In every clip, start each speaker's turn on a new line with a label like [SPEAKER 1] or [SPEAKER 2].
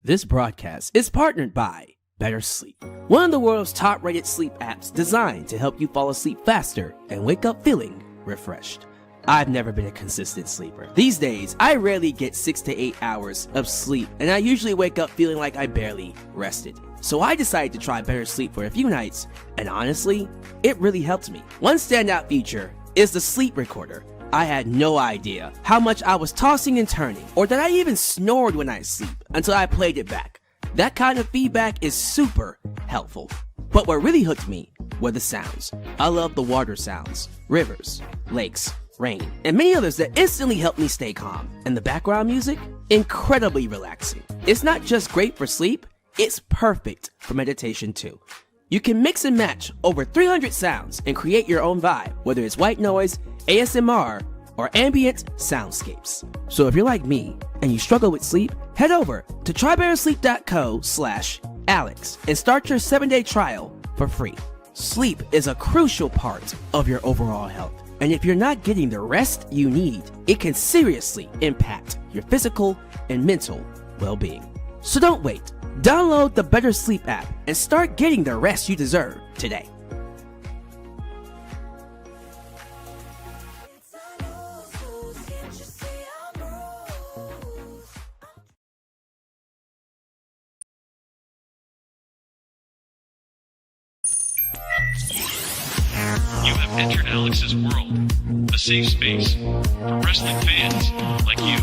[SPEAKER 1] This broadcast is partnered by BetterSleep, one of the world's top-rated sleep apps designed to help you fall asleep faster and wake up feeling refreshed. I've never been a consistent sleeper. These days, I rarely get 6 to 8 hours of sleep, and I usually wake up feeling like I barely rested. So I decided to try BetterSleep for a few nights, and honestly, it really helped me. One standout feature is the sleep recorder. I had no idea how much I was tossing and turning, or that I even snored when I sleep, until I played it back. That kind of feedback is super helpful. But what really hooked me were the sounds. I love the water sounds, rivers, lakes, rain, and many others that instantly help me stay calm. And the background music? Incredibly relaxing. It's not just great for sleep, it's perfect for meditation too. You can mix and match over 300 sounds and create your own vibe, whether it's white noise, ASMR, or ambient soundscapes. So if you're like me and you struggle with sleep, head over to trybettersleep.co/Alex and start your 7-day trial for free. Sleep is a crucial part of your overall health. And if you're not getting the rest you need, it can seriously impact your physical and mental well-being. So don't wait. Download the BetterSleep app and start getting the rest you deserve today.
[SPEAKER 2] You have entered Alex's world, a safe space for wrestling fans like you.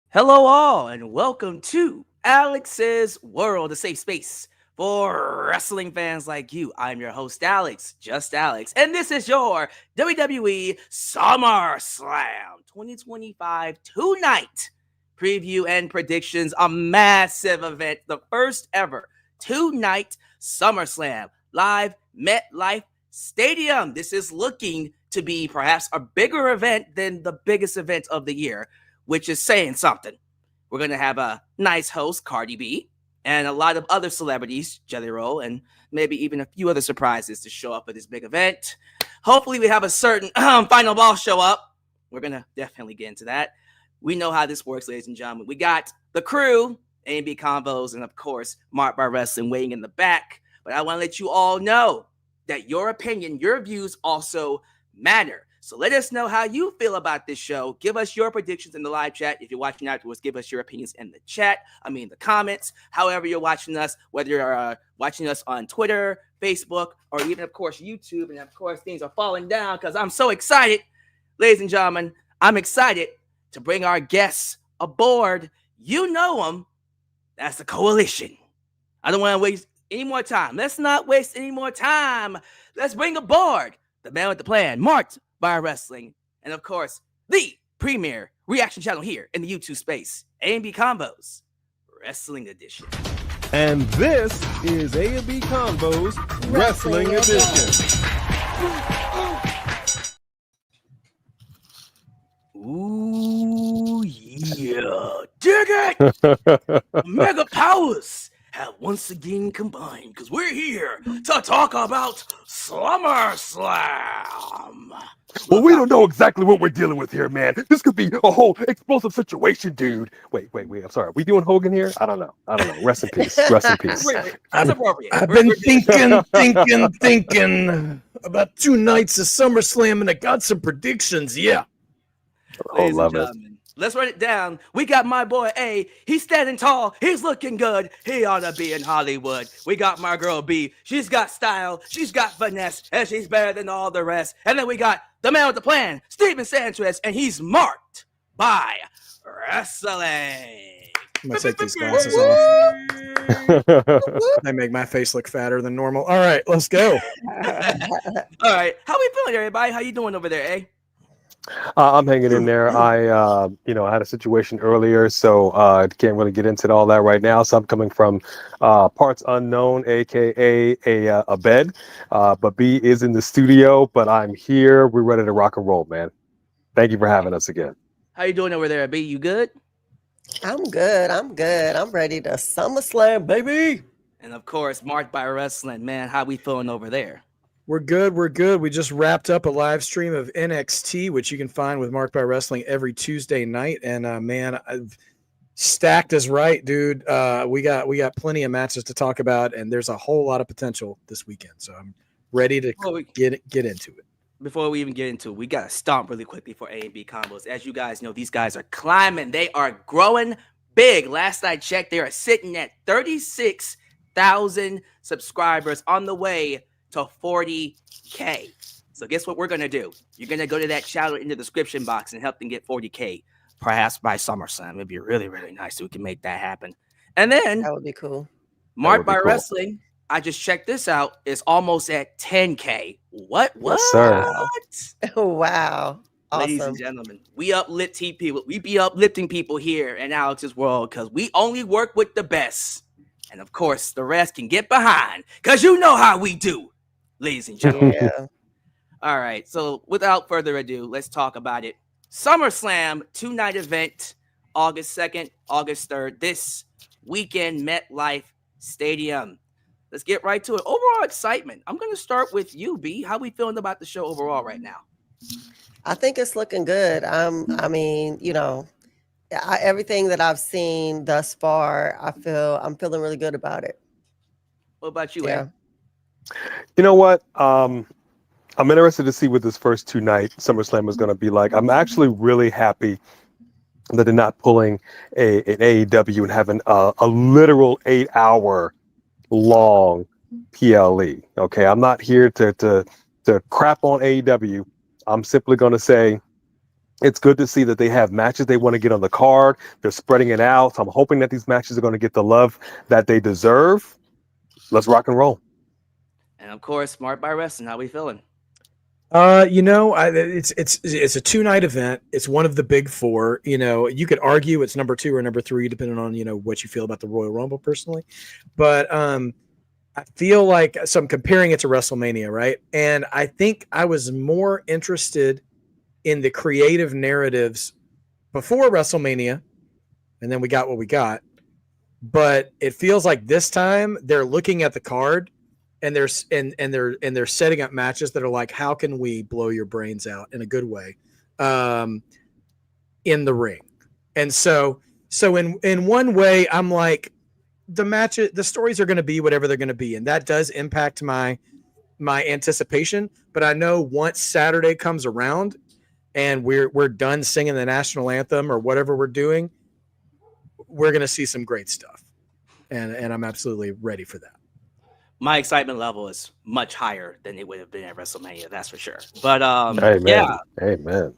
[SPEAKER 1] Hello all, and welcome to Alex's World, a safe space for wrestling fans like you. I'm your host, Alex, just Alex, and this is your WWE SummerSlam 2025 two-night preview and predictions, a massive event, the first ever two-night SummerSlam, live MetLife Stadium. This is looking to be perhaps a bigger event than the biggest event of the year, which is saying something. We're going to have a nice host, Cardi B, and a lot of other celebrities, Jelly Roll, and maybe even a few other surprises to show up at this big event. Hopefully we have a certain Final Ball show up. We're going to definitely get into that. We know how this works, ladies and gentlemen. We got the crew, A&B Combos, and of course, Marked by Wrestling waiting in the back. But I want to let you all know that your opinion, your views also matter. So let us know how you feel about this show. Give us your predictions in the live chat. If you're watching afterwards, give us your opinions in the chat. The comments. However you're watching us, whether you're watching us on Twitter, Facebook, or even, of course, YouTube. And, of course, things are falling down because I'm so excited. Ladies and gentlemen, I'm excited to bring our guests aboard. You know them. That's the Coalition. I don't want to waste any more time. Let's not waste any more time. Let's bring aboard the man with the plan, Marked by Wrestling, and of course, the premier reaction channel here in the YouTube space, A&B Combos Wrestling Edition.
[SPEAKER 3] And this is A&B Combos Wrestling Edition.
[SPEAKER 1] Ooh, yeah. Dig it! Mega powers have once again combined because we're here to talk about SummerSlam.
[SPEAKER 3] Well, we don't know exactly what we're dealing with here, man. This could be a whole explosive situation, dude. Wait. I'm sorry. Are we doing Hogan here? I don't know. Rest in peace. Rest in peace.
[SPEAKER 1] That's appropriate.
[SPEAKER 4] I've been thinking about 2 nights of SummerSlam, and I got some predictions. Yeah.
[SPEAKER 1] Ladies and gentlemen, let's run it down. We got my boy A. He's standing tall. He's looking good. He ought to be in Hollywood. We got my girl B. She's got style. She's got finesse. And she's better than all the rest. And then we got the man with the plan, Steven Sanchez. And he's marked by wrestling.
[SPEAKER 4] I'm going to take these glasses off. They make my face look fatter than normal. All right, let's go.
[SPEAKER 1] All right. How we feeling, everybody? How you doing over there, A?
[SPEAKER 3] I'm hanging in there. I had a situation earlier, so can't really get into all that right now. So I'm coming from parts unknown, aka a bed. But B is in the studio, but I'm here. We're ready to rock and roll, man. Thank you for having us again.
[SPEAKER 1] How you doing over there, B? You good?
[SPEAKER 5] I'm good. I'm ready to SummerSlam, baby.
[SPEAKER 1] And of course, marked by wrestling, man. How we feeling over there?
[SPEAKER 4] We're good. We're good. We just wrapped up a live stream of NXT, which you can find with Marked by Wrestling every Tuesday night. And man, stacked is right, dude. We got plenty of matches to talk about, and there's a whole lot of potential this weekend. So I'm ready to get into it.
[SPEAKER 1] Before we even get into it, we got to stomp really quickly for A and B combos. As you guys know, these guys are climbing. They are growing big. Last I checked, they are sitting at 36,000 subscribers on the way to 40K. So guess what we're going to do? You're going to go to that shout out in the description box and help them get 40K, perhaps by SummerSlam. It'd be really, really nice so we can make that happen. And then
[SPEAKER 5] That would be cool.
[SPEAKER 1] Marked by Wrestling, I just checked this out, is almost at 10K. What?
[SPEAKER 3] Yes, sir.
[SPEAKER 5] Wow.
[SPEAKER 1] Ladies
[SPEAKER 5] Awesome.
[SPEAKER 1] and gentlemen, we uplift people. We be uplifting people here in Alex's world because we only work with the best. And of course, the rest can get behind because you know how we do, ladies and gentlemen.
[SPEAKER 5] Yeah.
[SPEAKER 1] All right. So without further ado, let's talk about it. SummerSlam 2-night event, August 2nd, August 3rd, this weekend, MetLife Stadium. Let's get right to it. Overall excitement. I'm going to start with you, B. How we feeling about the show overall right now?
[SPEAKER 5] I think it's looking good. I mean, everything that I've seen thus far, I'm feeling really good about it.
[SPEAKER 1] What about you,
[SPEAKER 5] Yeah.
[SPEAKER 1] Aaron?
[SPEAKER 3] You know what? I'm interested to see what this first 2-night SummerSlam is going to be like. I'm actually really happy that they're not pulling an AEW and having a literal 8-hour long PLE. Okay, I'm not here to crap on AEW. I'm simply going to say it's good to see that they have matches they want to get on the card. They're spreading it out. So I'm hoping that these matches are going to get the love that they deserve. Let's rock and roll.
[SPEAKER 1] And of course, Marked by Wrestling. How we feeling?
[SPEAKER 4] It's a 2-night event. It's one of the big four. You could argue it's number 2 or number 3, depending on what you feel about the Royal Rumble personally. But I feel like, so I'm comparing it to WrestleMania, right? And I think I was more interested in the creative narratives before WrestleMania, and then we got what we got. But it feels like this time they're looking at the card and they're setting up matches that are like, how can we blow your brains out in a good way in the ring? And so in one way, I'm like, the stories are going to be whatever they're going to be, and that does impact my anticipation. But I know once Saturday comes around and we're done singing the national anthem or whatever we're doing, we're going to see some great stuff, and I'm absolutely ready for that.
[SPEAKER 1] My excitement level is much higher than it would have been at WrestleMania, that's for sure. But
[SPEAKER 3] Amen.
[SPEAKER 1] yeah,
[SPEAKER 3] Amen.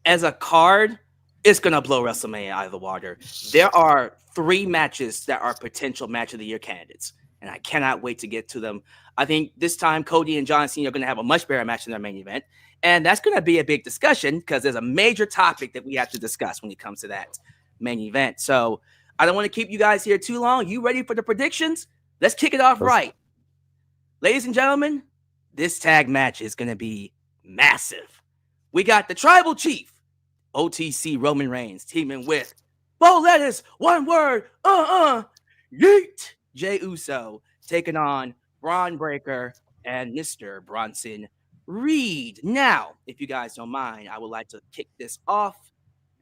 [SPEAKER 1] As a card, it's gonna blow WrestleMania out of the water. There are 3 matches that are potential match of the year candidates, and I cannot wait to get to them. I think this time Cody and John Cena are gonna have a much better match in their main event, and that's gonna be a big discussion because there's a major topic that we have to discuss when it comes to that main event. So I don't want to keep you guys here too long. You ready for the predictions? Let's kick it off right. Ladies and gentlemen, this tag match is going to be massive. We got the Tribal Chief, OTC Roman Reigns, teaming with Bo Lettuce, one word, yeet, Jey Uso, taking on Braun Breaker and Mr. Bronson Reed. Now, if you guys don't mind, I would like to kick this off,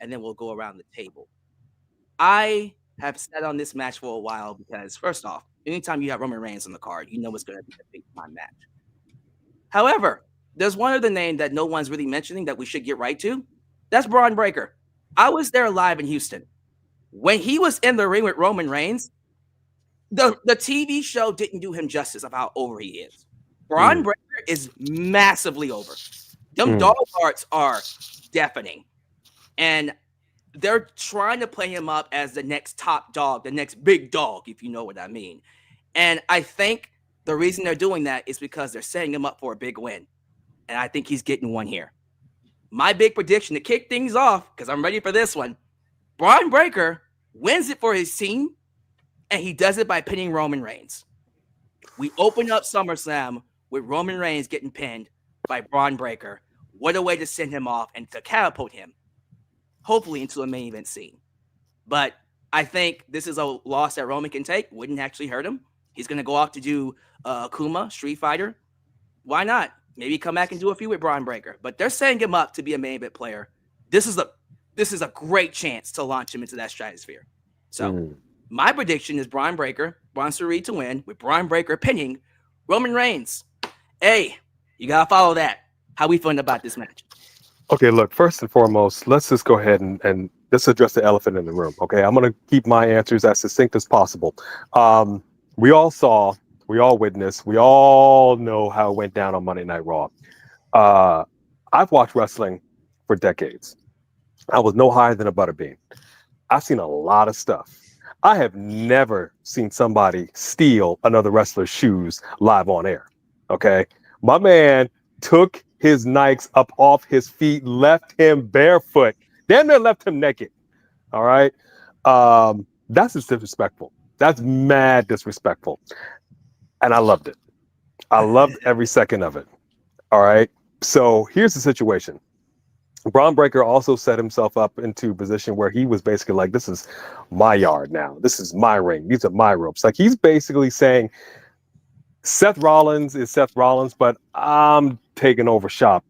[SPEAKER 1] and then we'll go around the table. I have sat on this match for a while because, first off, anytime you have Roman Reigns on the card, you know it's going to be a big-time match. However, there's one other name that no one's really mentioning that we should get right to. That's Braun Breaker. I was there live in Houston. When he was in the ring with Roman Reigns, the TV show didn't do him justice of how over he is. Braun Breaker is massively over. Them dog parts are deafening. And they're trying to play him up as the next top dog, the next big dog, if you know what I mean. And I think the reason they're doing that is because they're setting him up for a big win. And I think he's getting one here. my big prediction to kick things off, because I'm ready for this one, Braun Breaker wins it for his team, and he does it by pinning Roman Reigns. We open up SummerSlam with Roman Reigns getting pinned by Braun Breaker. What a way to send him off and to catapult him, hopefully, into a main event scene. But I think this is a loss that Roman can take. Wouldn't actually hurt him. He's going to go off to do Akuma, Street Fighter. Why not? Maybe come back and do a feud with Braun Breaker. But they're setting him up to be a main event player. This is a great chance to launch him into that stratosphere. So my prediction is Braun Breaker, Bronson Reed to win, with Braun Breaker pinning Roman Reigns. Hey, you got to follow that. How we feeling about this match?
[SPEAKER 3] Okay, look, first and foremost, let's just go ahead and let's address the elephant in the room. Okay, I'm going to keep my answers as succinct as possible. We all saw, we all witnessed, we all know how it went down on Monday Night Raw. I've watched wrestling for decades. I was no higher than a butterbean. I've seen a lot of stuff. I have never seen somebody steal another wrestler's shoes live on air. Okay, my man took his Nikes up off his feet, left him barefoot, damn near left him naked. All right. That's just disrespectful. That's mad disrespectful. And I loved it. I loved every second of it. All right. So here's the situation. Braun Breaker also set himself up into a position where he was basically like, this is my yard now. This is my ring. These are my ropes. Like, he's basically saying, Seth Rollins is Seth Rollins, but I'm taking over shop.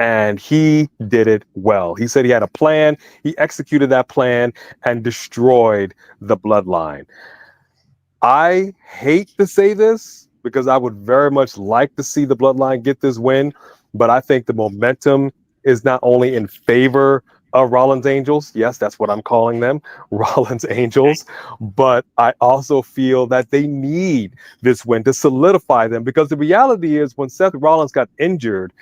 [SPEAKER 3] And he did it well. He said he had a plan. He executed that plan and destroyed the bloodline. I hate to say this because I would very much like to see the bloodline get this win, but I think the momentum is not only in favor of Rollins Angels. Yes, that's what I'm calling them, Rollins Angels. But I also feel that they need this win to solidify them, because the reality is when Seth Rollins got injured,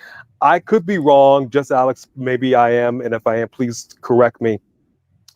[SPEAKER 3] I could be wrong, just Alex, maybe I am, and if I am, please correct me.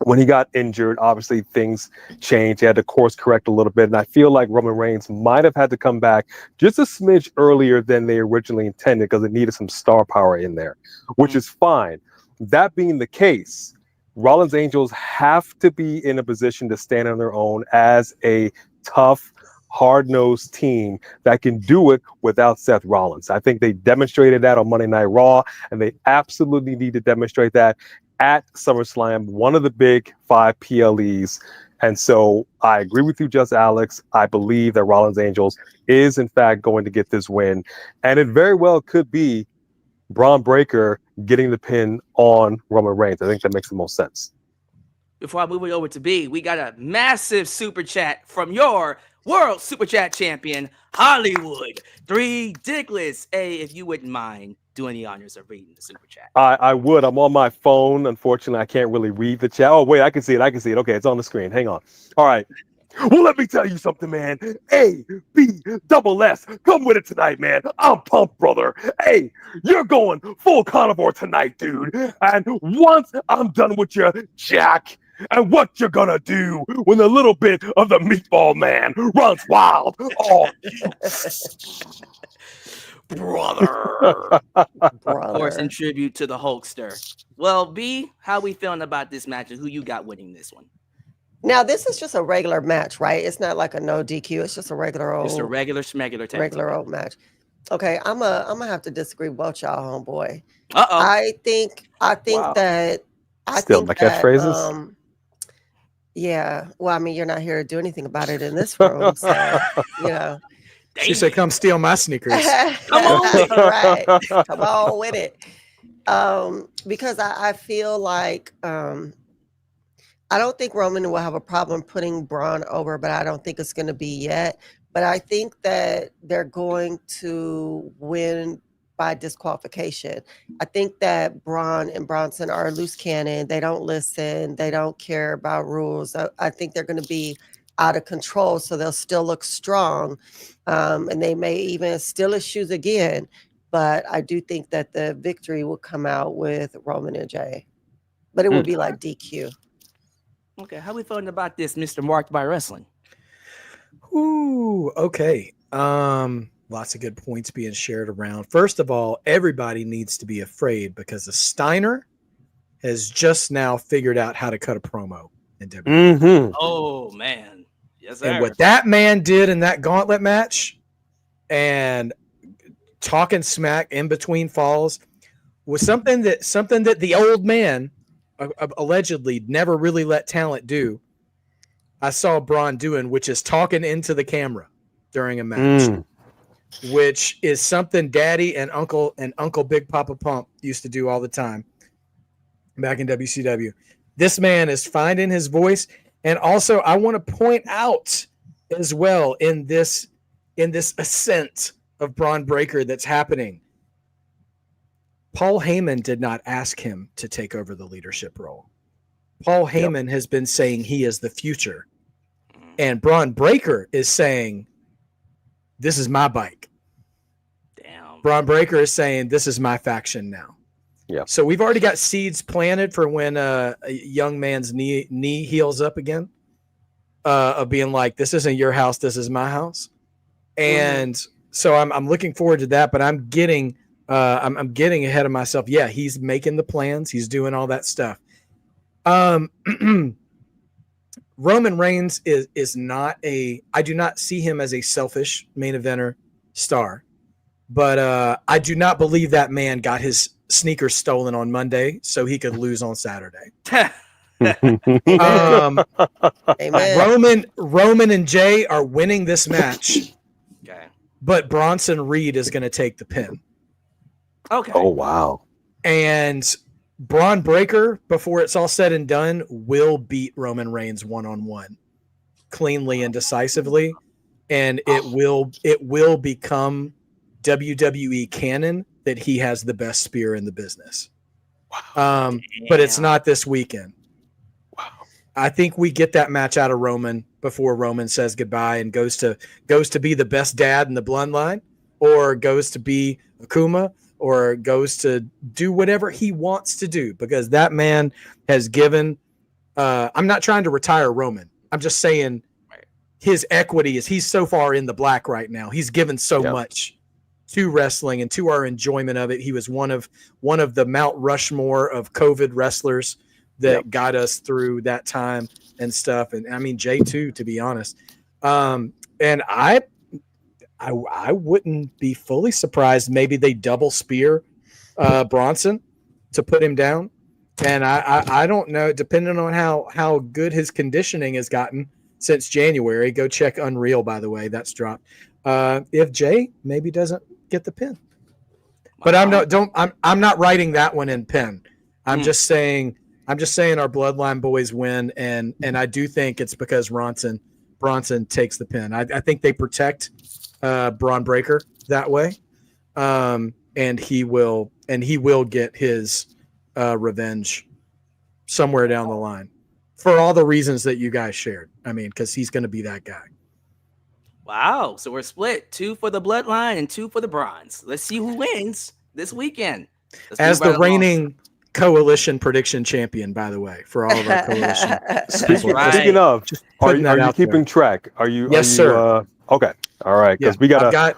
[SPEAKER 3] When he got injured, obviously things changed. He had to course correct a little bit. And I feel like Roman Reigns might have had to come back just a smidge earlier than they originally intended, because it needed some star power in there, which is fine. That being the case, Rollins Angels have to be in a position to stand on their own as a tough, hard-nosed team that can do it without Seth Rollins. I think they demonstrated that on Monday Night Raw, and they absolutely need to demonstrate that at SummerSlam, one of the big 5 PLEs. And so I agree with you, just Alex. I believe that Rollins Angels is, in fact, going to get this win. And it very well could be Braun Breaker getting the pin on Roman Reigns. I think that makes the most sense.
[SPEAKER 1] Before I move it over to B, we got a massive super chat from your World Super Chat champion, Hollywood 3 Dickless. Hey, if you wouldn't mind doing the honors of reading the super chat.
[SPEAKER 3] I would. I'm on my phone. Unfortunately, I can't really read the chat. Oh, wait, I can see it. Okay, it's on the screen. Hang on. All right. Well, let me tell you something, man. A, B, double S. Come with it tonight, man. I'm pumped, brother. Hey, you're going full carnivore tonight, dude. And once I'm done with you, Jack, and what you're gonna do when a little bit of the meatball man runs wild. Oh,
[SPEAKER 1] brother. Of course, in tribute to the Hulkster. Well, B, how we feeling about this match and who you got winning this one?
[SPEAKER 5] Now, this is just a regular match, right? It's not like a no DQ. It's just a regular old,
[SPEAKER 1] just a regular schmegular
[SPEAKER 5] regular old match. Okay, I'm gonna have to disagree with y'all, homeboy.
[SPEAKER 1] Uh-oh.
[SPEAKER 5] I think
[SPEAKER 3] Wow.
[SPEAKER 5] that
[SPEAKER 3] Still my catchphrases.
[SPEAKER 5] Yeah. Well, I mean, you're not here to do anything about it in this room, so you know.
[SPEAKER 4] She said, "Come steal my sneakers."
[SPEAKER 1] Come on,
[SPEAKER 5] right? Come on with it. Because I feel like I don't think Roman will have a problem putting Braun over, but I don't think it's going to be yet. But I think that they're going to win by disqualification. I think that Bron and Bronson are loose cannon. They don't listen. They don't care about rules. I think they're going to be out of control, so they'll still look strong. And they may even steal his shoes again. But I do think that the victory will come out with Roman and Jay. But it will be like DQ.
[SPEAKER 1] Okay, how we feeling about this, Mr. Marked by Wrestling?
[SPEAKER 4] Ooh, okay. Lots of good points being shared around. First of all, everybody needs to be afraid because the Steiner has just now figured out how to cut a promo in WWE.
[SPEAKER 3] Mm-hmm.
[SPEAKER 1] Oh man, yes sir.
[SPEAKER 4] And what that man did in that gauntlet match and talking smack in between falls was something that the old man allegedly never really let talent do. I saw Bron doing, which is talking into the camera during a match, which is something Daddy and Uncle Big Papa Pump used to do all the time back in WCW. This man is finding his voice. And also I want to point out as well in this ascent of Bron Breakker that's happening. Paul Heyman did not ask him to take over the leadership role. Paul Heyman has been saying he is the future. And Bron Breakker is saying, this is my bike.
[SPEAKER 1] Damn.
[SPEAKER 4] Bron Breakker is saying, this is my faction now.
[SPEAKER 3] Yeah.
[SPEAKER 4] So we've already got seeds planted for when a young man's knee heals up again, of being like, this isn't your house, this is my house. And so I'm looking forward to that, but I'm getting ahead of myself. Yeah, he's making the plans, he's doing all that stuff. Roman Reigns is not I do not see him as a selfish main eventer star, but I do not believe that man got his sneakers stolen on Monday so he could lose on Saturday.
[SPEAKER 5] Amen.
[SPEAKER 4] Roman and Jay are winning this match.
[SPEAKER 1] Okay.
[SPEAKER 4] But Bronson Reed is going to take the pin.
[SPEAKER 1] Okay.
[SPEAKER 3] Oh, wow.
[SPEAKER 4] And Bron Breakker, before it's all said and done, will beat Roman Reigns one-on-one cleanly and decisively. And it will become WWE canon that he has the best spear in the business. But it's not this weekend.
[SPEAKER 3] Wow.
[SPEAKER 4] I think we get that match out of Roman before Roman says goodbye and goes to be the best dad in the bloodline, or goes to be Akuma, or goes to do whatever he wants to do, because that man has given I'm not trying to retire Roman. I'm just saying his equity is, he's so far in the black right now. He's given so much to wrestling and to our enjoyment of it. He was one of the Mount Rushmore of COVID wrestlers that got us through that time and stuff. And I mean, Jay too, to be honest. And I wouldn't be fully surprised. Maybe they double spear Bronson to put him down. And I don't know, depending on how good his conditioning has gotten since January. Go check Unreal, by the way, that's dropped. If Jay maybe doesn't get the pin, but I'm not writing that one in pen. I'm just saying our bloodline boys win, and I do think it's because Bronson takes the pin. I think they protect Bron Breakker that way, and he will get his revenge somewhere down the line for all the reasons that you guys shared. I mean, because he's going to be that guy.
[SPEAKER 1] Wow. So we're split 2 for the bloodline and 2 for the bronze. Let's see who wins this weekend.
[SPEAKER 4] As the reigning coalition prediction champion, by the way, for all of our coalition.
[SPEAKER 3] Speaking of, are you keeping track?
[SPEAKER 4] Yes, sir.
[SPEAKER 3] Okay. All right. Because we got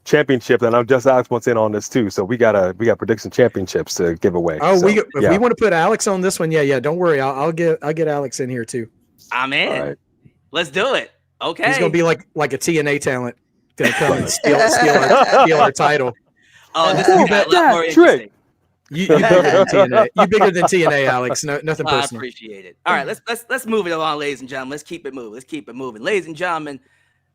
[SPEAKER 3] championship, and I'm just Alex wants in on this too. So we got prediction championships to give away.
[SPEAKER 4] Oh, so, if we want to put Alex on this one, don't worry. I'll get Alex in here too.
[SPEAKER 1] I'm in. Right. Let's do it. Okay.
[SPEAKER 4] He's gonna be like a TNA talent, gonna come and steal our title. Oh, this is a lot more interesting. You bigger than TNA. You bigger than TNA, Alex. No, nothing personal.
[SPEAKER 1] I appreciate it. All right, let's move it along, ladies and gentlemen. Let's keep it moving. Ladies and gentlemen,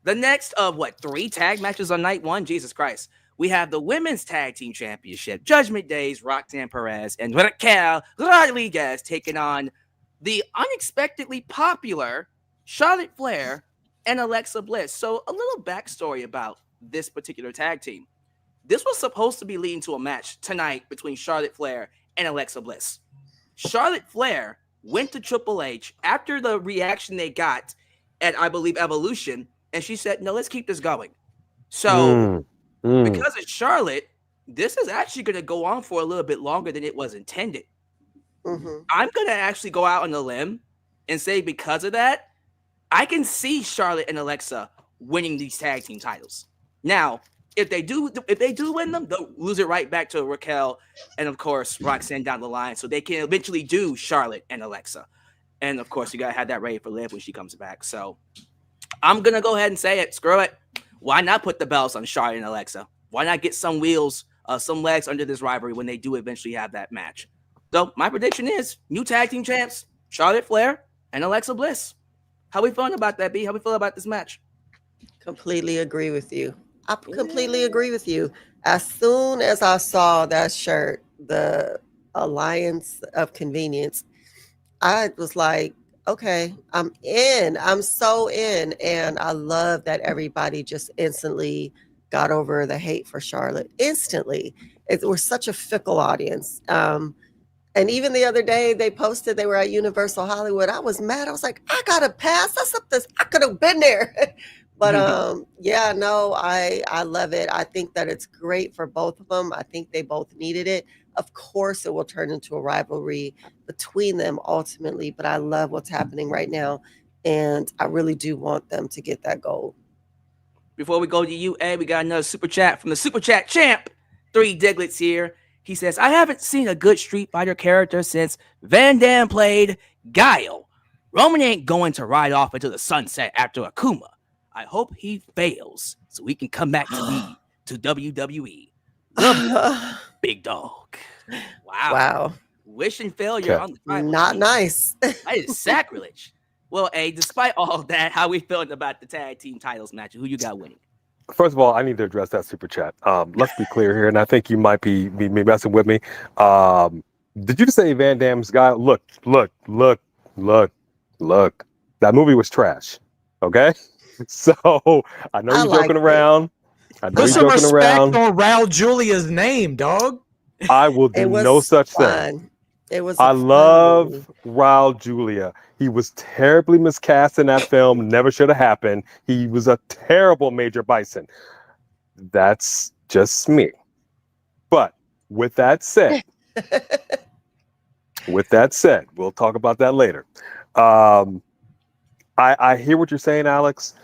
[SPEAKER 1] the next of 3 tag matches on night 1. Jesus Christ. We have the women's tag team championship. Judgment Days, Roxanne Perez and Raquel Rodriguez taking on the unexpectedly popular Charlotte Flair and Alexa Bliss. So a little backstory about this particular tag team. This was supposed to be leading to a match tonight between Charlotte Flair and Alexa Bliss. Charlotte Flair went to Triple H after the reaction they got at, I believe, Evolution, and she said, no, let's keep this going. So because of Charlotte, this is actually going to go on for a little bit longer than it was intended. I'm going to actually go out on a limb and say because of that, I can see Charlotte and Alexa winning these tag team titles. Now, If they do win them, they'll lose it right back to Raquel and of course Roxanne down the line, so they can eventually do Charlotte and Alexa. And of course, you gotta have that ready for Liv when she comes back. So I'm gonna go ahead and say it. Screw it. Why not put the belts on Charlotte and Alexa? Why not get some wheels, some legs under this rivalry when they do eventually have that match? So my prediction is new tag team champs, Charlotte Flair and Alexa Bliss. How we feeling about that, B? How we feel about this match?
[SPEAKER 5] Completely agree with you. I completely agree with you. As soon as I saw that shirt, the Alliance of Convenience, I was like, okay, I'm in. I'm so in. And I love that everybody just instantly got over the hate for Charlotte. Instantly. We're such a fickle audience. And even the other day, they posted they were at Universal Hollywood. I was mad. I was like, I got to pass. I could have been there. But yeah, no, I love it. I think that it's great for both of them. I think they both needed it. Of course, it will turn into a rivalry between them ultimately. But I love what's happening right now. And I really do want them to get that gold.
[SPEAKER 1] Before we go to you, Ed, we got another super chat from the super chat champ, 3 Diglets here. He says, I haven't seen a good Street Fighter character since Van Damme played Guile. Roman ain't going to ride off into the sunset after Akuma. I hope he fails so we can come back to WWE. Big dog.
[SPEAKER 5] Wow.
[SPEAKER 1] Wishing failure on the tribal
[SPEAKER 5] Not
[SPEAKER 1] team.
[SPEAKER 5] nice.
[SPEAKER 1] That is sacrilege. Well, hey, despite all that, how we feeling about the tag team titles match? Who you got winning?
[SPEAKER 3] First of all, I need to address that super chat. Let's be clear here, and I think you might be messing with me. Did you just say Van Damme's guy? Look. That movie was trash. Okay, so I know you're joking around.
[SPEAKER 4] Put some respect on Raul Julia's name, dog.
[SPEAKER 3] I will do no such thing.
[SPEAKER 5] It was.
[SPEAKER 3] I love Raul Julia. He was terribly miscast in that film. Never should have happened. He was a terrible Major Bison. That's just me. But with that said, we'll talk about that later. I hear what you're saying, Alex.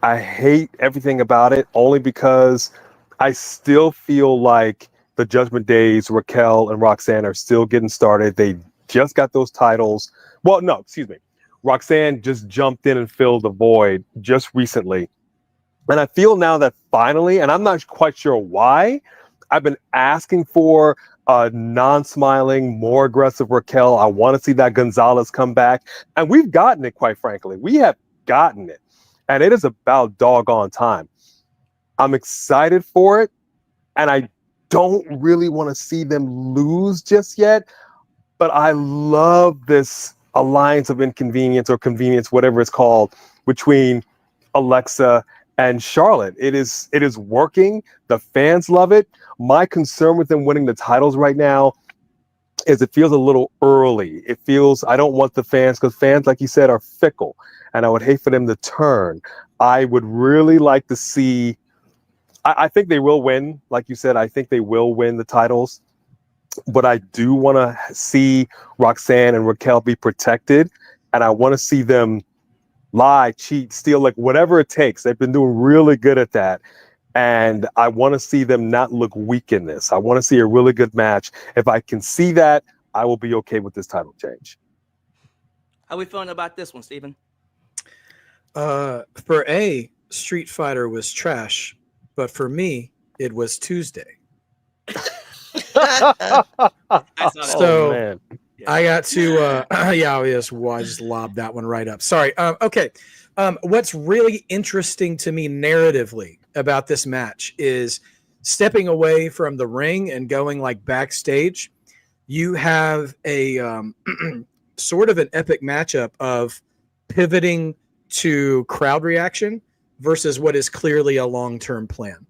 [SPEAKER 3] I hate everything about it only because I still feel like the Judgment Days, Raquel and Roxanne are still getting started. They just got those titles. Well, no, excuse me. Roxanne just jumped in and filled the void just recently. And I feel now that finally, and I'm not quite sure why, I've been asking for a non-smiling, more aggressive Raquel. I want to see that Gonzalez come back. And we've gotten it, quite frankly. We have gotten it. And it is about doggone time. I'm excited for it. And I don't really want to see them lose just yet. But I love this alliance of inconvenience or convenience, whatever it's called, between Alexa and Charlotte. It is working. The fans love it. My concern with them winning the titles right now is it feels a little early. It feels, I don't want the fans, because fans, like you said, are fickle. And I would hate for them to turn. I would really like to see, I think they will win. Like you said, I think they will win the titles. But I do want to see Roxanne and Raquel be protected. And I want to see them lie, cheat, steal, like whatever it takes. They've been doing really good at that. And I want to see them not look weak in this. I want to see a really good match. If I can see that, I will be okay with this title change.
[SPEAKER 1] How we feeling about this one, Steven?
[SPEAKER 4] For A, Street Fighter was trash. But for me, it was Tuesday. So
[SPEAKER 3] man.
[SPEAKER 4] I got to I just lobbed that one right up. Sorry. Okay. What's really interesting to me narratively about this match is stepping away from the ring and going like backstage. You have a sort of an epic matchup of pivoting to crowd reaction versus what is clearly a long-term plan.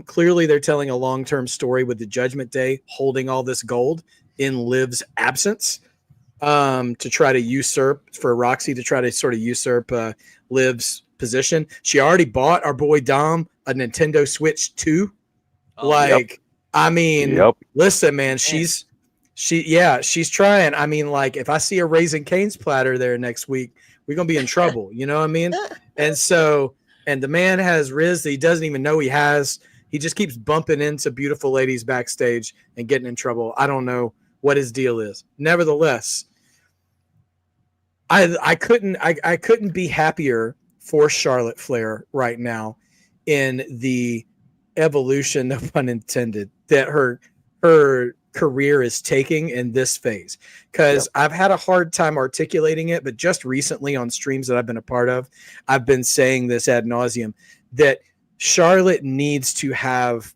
[SPEAKER 4] Clearly they're telling a long-term story with the Judgment Day holding all this gold in Liv's absence, to try to usurp, for Roxy to try to sort of usurp Liv's position. She already bought our boy Dom a Nintendo Switch 2. I mean, listen, man, she's trying. I mean, like, if I see a Raising Cane's platter there next week, we're gonna be in trouble. You know what I mean? And so And the man has Riz that he doesn't even know he has. He just keeps bumping into beautiful ladies backstage and getting in trouble. I don't know what his deal is. Nevertheless, I couldn't be happier for Charlotte Flair right now in the evolution, no pun intended, that her career is taking in this phase. Because I've had a hard time articulating it, but just recently on streams that I've been a part of, I've been saying this ad nauseum, that Charlotte needs to have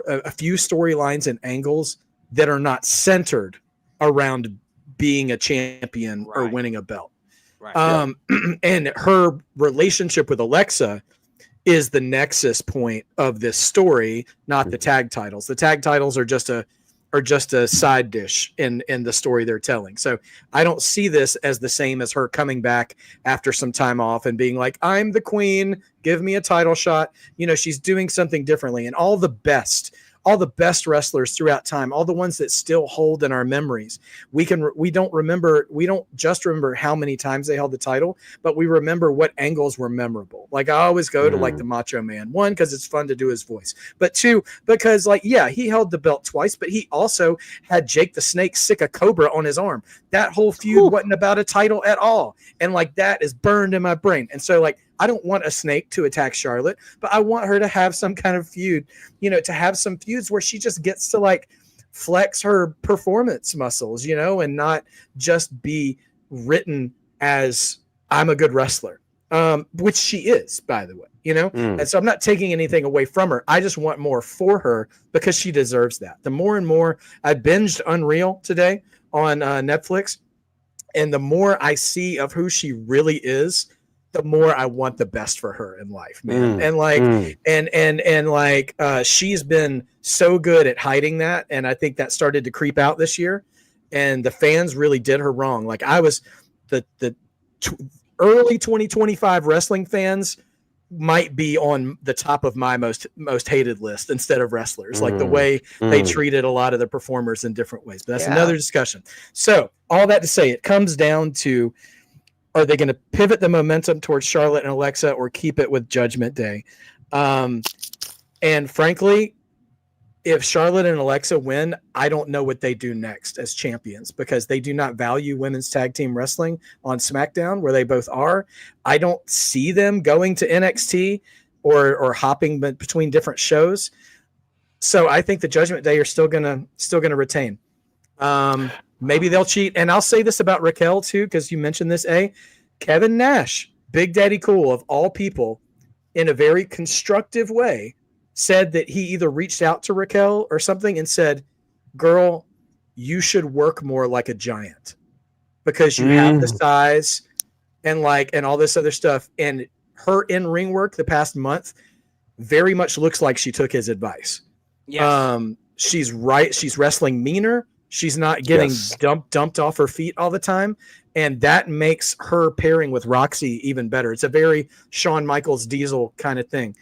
[SPEAKER 4] a few storylines and angles that are not centered around being a champion or winning a belt. Right. And her relationship with Alexa is the nexus point of this story, not the tag titles. The tag titles are just a side dish in the story they're telling. So I don't see this as the same as her coming back after some time off and being like, I'm the queen, give me a title shot. You know, she's doing something differently. And all the best wrestlers throughout time, all the ones that still hold in our memories. We don't just remember how many times they held the title, but we remember what angles were memorable. Like I always go to like the Macho Man, one, because it's fun to do his voice, but two, because like, yeah, he held the belt twice, but he also had Jake the Snake sick a cobra on his arm. That whole feud wasn't about a title at all. And like, that is burned in my brain. And so like, I don't want a snake to attack Charlotte, but I want her to have some kind of feud, you know, to have some feuds where she just gets to like flex her performance muscles, you know, and not just be written as I'm a good wrestler, which she is, by the way, you know? And so I'm not taking anything away from her. I just want more for her because she deserves that. The more and more I binged Unreal today on Netflix, and the more I see of who she really is, the more I want the best for her in life, man. And like, and like, she's been so good at hiding that. And I think that started to creep out this year, and the fans really did her wrong. Like I was the early 2025 wrestling fans might be on the top of my most hated list instead of wrestlers, like the way they treated a lot of the performers in different ways, but that's another discussion. So all that to say, it comes down to, are they going to pivot the momentum towards Charlotte and Alexa or keep it with Judgment Day? And frankly, if Charlotte and Alexa win, I don't know what they do next as champions, because they do not value women's tag team wrestling on SmackDown, where they both are. I don't see them going to NXT or hopping between different shows. So I think the Judgment Day are still gonna retain. Maybe they'll cheat. And I'll say this about Raquel too, because you mentioned this, Kevin Nash, Big Daddy Cool of all people, in a very constructive way, said that he either reached out to Raquel or something and said, girl, you should work more like a giant because you have the size and all this other stuff. And her in-ring work the past month very much looks like she took his advice. Yes. She's right. She's wrestling meaner. She's not getting dumped off her feet all the time. And that makes her pairing with Roxy even better. It's a very Shawn Michaels Diesel kind of thing,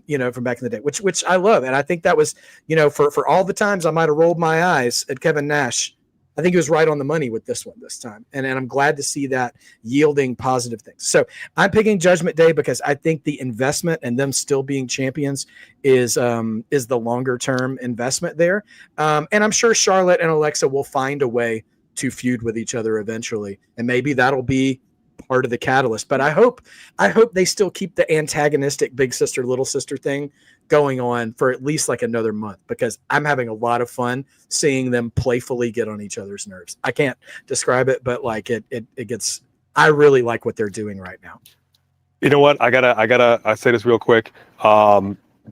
[SPEAKER 4] you know, from back in the day, which I love. And I think that was, you know, for all the times I might have rolled my eyes at Kevin Nash, I think he was right on the money with this one this time. And I'm glad to see that yielding positive things. So I'm picking Judgment Day because I think the investment and them still being champions is the longer term investment there. And I'm sure Charlotte and Alexa will find a way to feud with each other eventually. And maybe that'll be part of the catalyst. But I hope they still keep the antagonistic big sister, little sister thing going on for at least like another month, because I'm having a lot of fun seeing them playfully get on each other's nerves. I can't describe it, but like it gets, I really like what they're doing right now.
[SPEAKER 3] You know what? I say this real quick.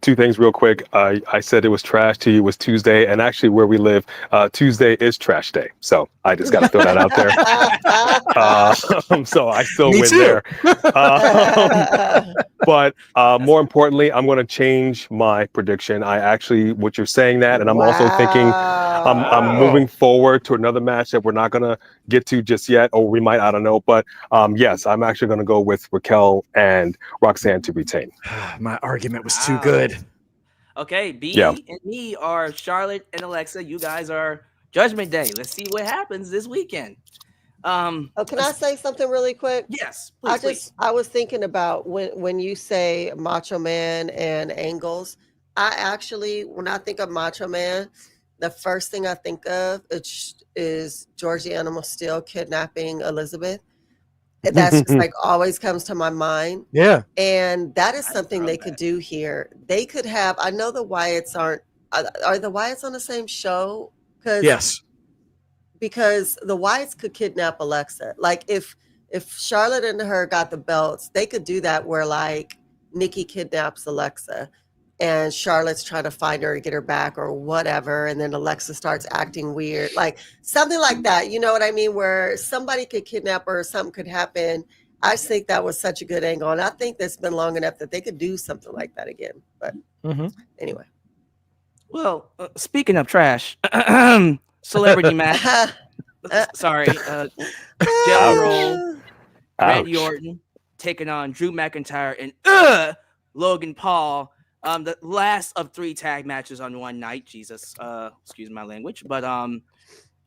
[SPEAKER 3] Two things real quick. I said it was trash to you. It was Tuesday, and actually where we live, Tuesday is trash day. So I just got to throw that out there. So I still win there. But more importantly, I'm going to change my prediction. What you're saying that, and I'm also thinking I'm moving forward to another match that we're not going to get to just yet, or we might, I don't know. But yes, I'm actually going to go with Raquel and Roxanne to retain.
[SPEAKER 4] My argument was too good.
[SPEAKER 1] Okay, B and me are Charlotte and Alexa. You guys are Judgment Day. Let's see what happens this weekend.
[SPEAKER 5] Oh, can I say something really quick?
[SPEAKER 1] Yes, please.
[SPEAKER 5] I was thinking about when you say Macho Man and angles. I actually, when I think of Macho Man, the first thing I think of is George the Animal Steel kidnapping Elizabeth. That's just like always comes to my mind.
[SPEAKER 4] Yeah.
[SPEAKER 5] And that is
[SPEAKER 1] Nice
[SPEAKER 5] something they could do here. They could have, I know the Wyatts are the Wyatts on the same show?
[SPEAKER 4] Yes.
[SPEAKER 5] Because the Wyatts could kidnap Alexa. Like if Charlotte and her got the belts, they could do that where like Nikki kidnaps Alexa and Charlotte's trying to find her and get her back or whatever, and then Alexa starts acting weird. Like something like that. You know what I mean? Where somebody could kidnap her or something could happen. I just think that was such a good angle. And I think that's been long enough that they could do something like that again. But anyway.
[SPEAKER 1] Well, speaking of trash, celebrity match. Sorry, Jelly Roll, Randy Orton taking on Drew McIntyre and Logan Paul. The last of 3 tag matches on one night. Jesus, excuse my language, but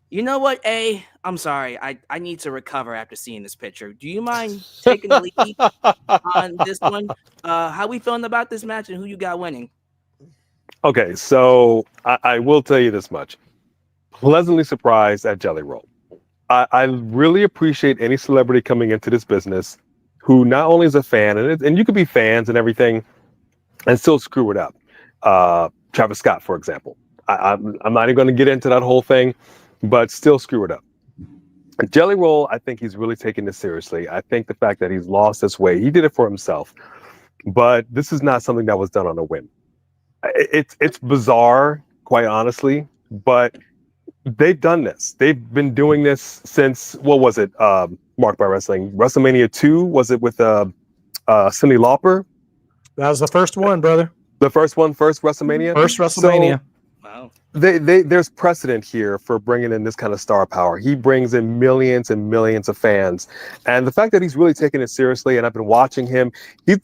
[SPEAKER 1] you know what? I'm sorry. I need to recover after seeing this picture. Do you mind taking the lead on this one? How we feeling about this match and who you got winning?
[SPEAKER 3] Okay, so I will tell you this much. Pleasantly surprised at Jelly Roll. I really appreciate any celebrity coming into this business who not only is a fan, and you could be fans and everything and still screw it up. Travis Scott, for example. I'm not even going to get into that whole thing, but still screw it up. Jelly Roll, I think he's really taking this seriously. I think the fact that he's lost this weight, he did it for himself. But this is not something that was done on a whim. It's bizarre, quite honestly, but they've done this. They've been doing this since, what was it? Marked by Wrestling. WrestleMania 2, was it with Cyndi Lauper?
[SPEAKER 4] That was the first one, brother.
[SPEAKER 3] The first one, first WrestleMania?
[SPEAKER 4] First WrestleMania.
[SPEAKER 3] So,
[SPEAKER 1] wow.
[SPEAKER 3] There's precedent here for bringing in this kind of star power. He brings in millions and millions of fans. And the fact that he's really taking it seriously, and I've been watching him, he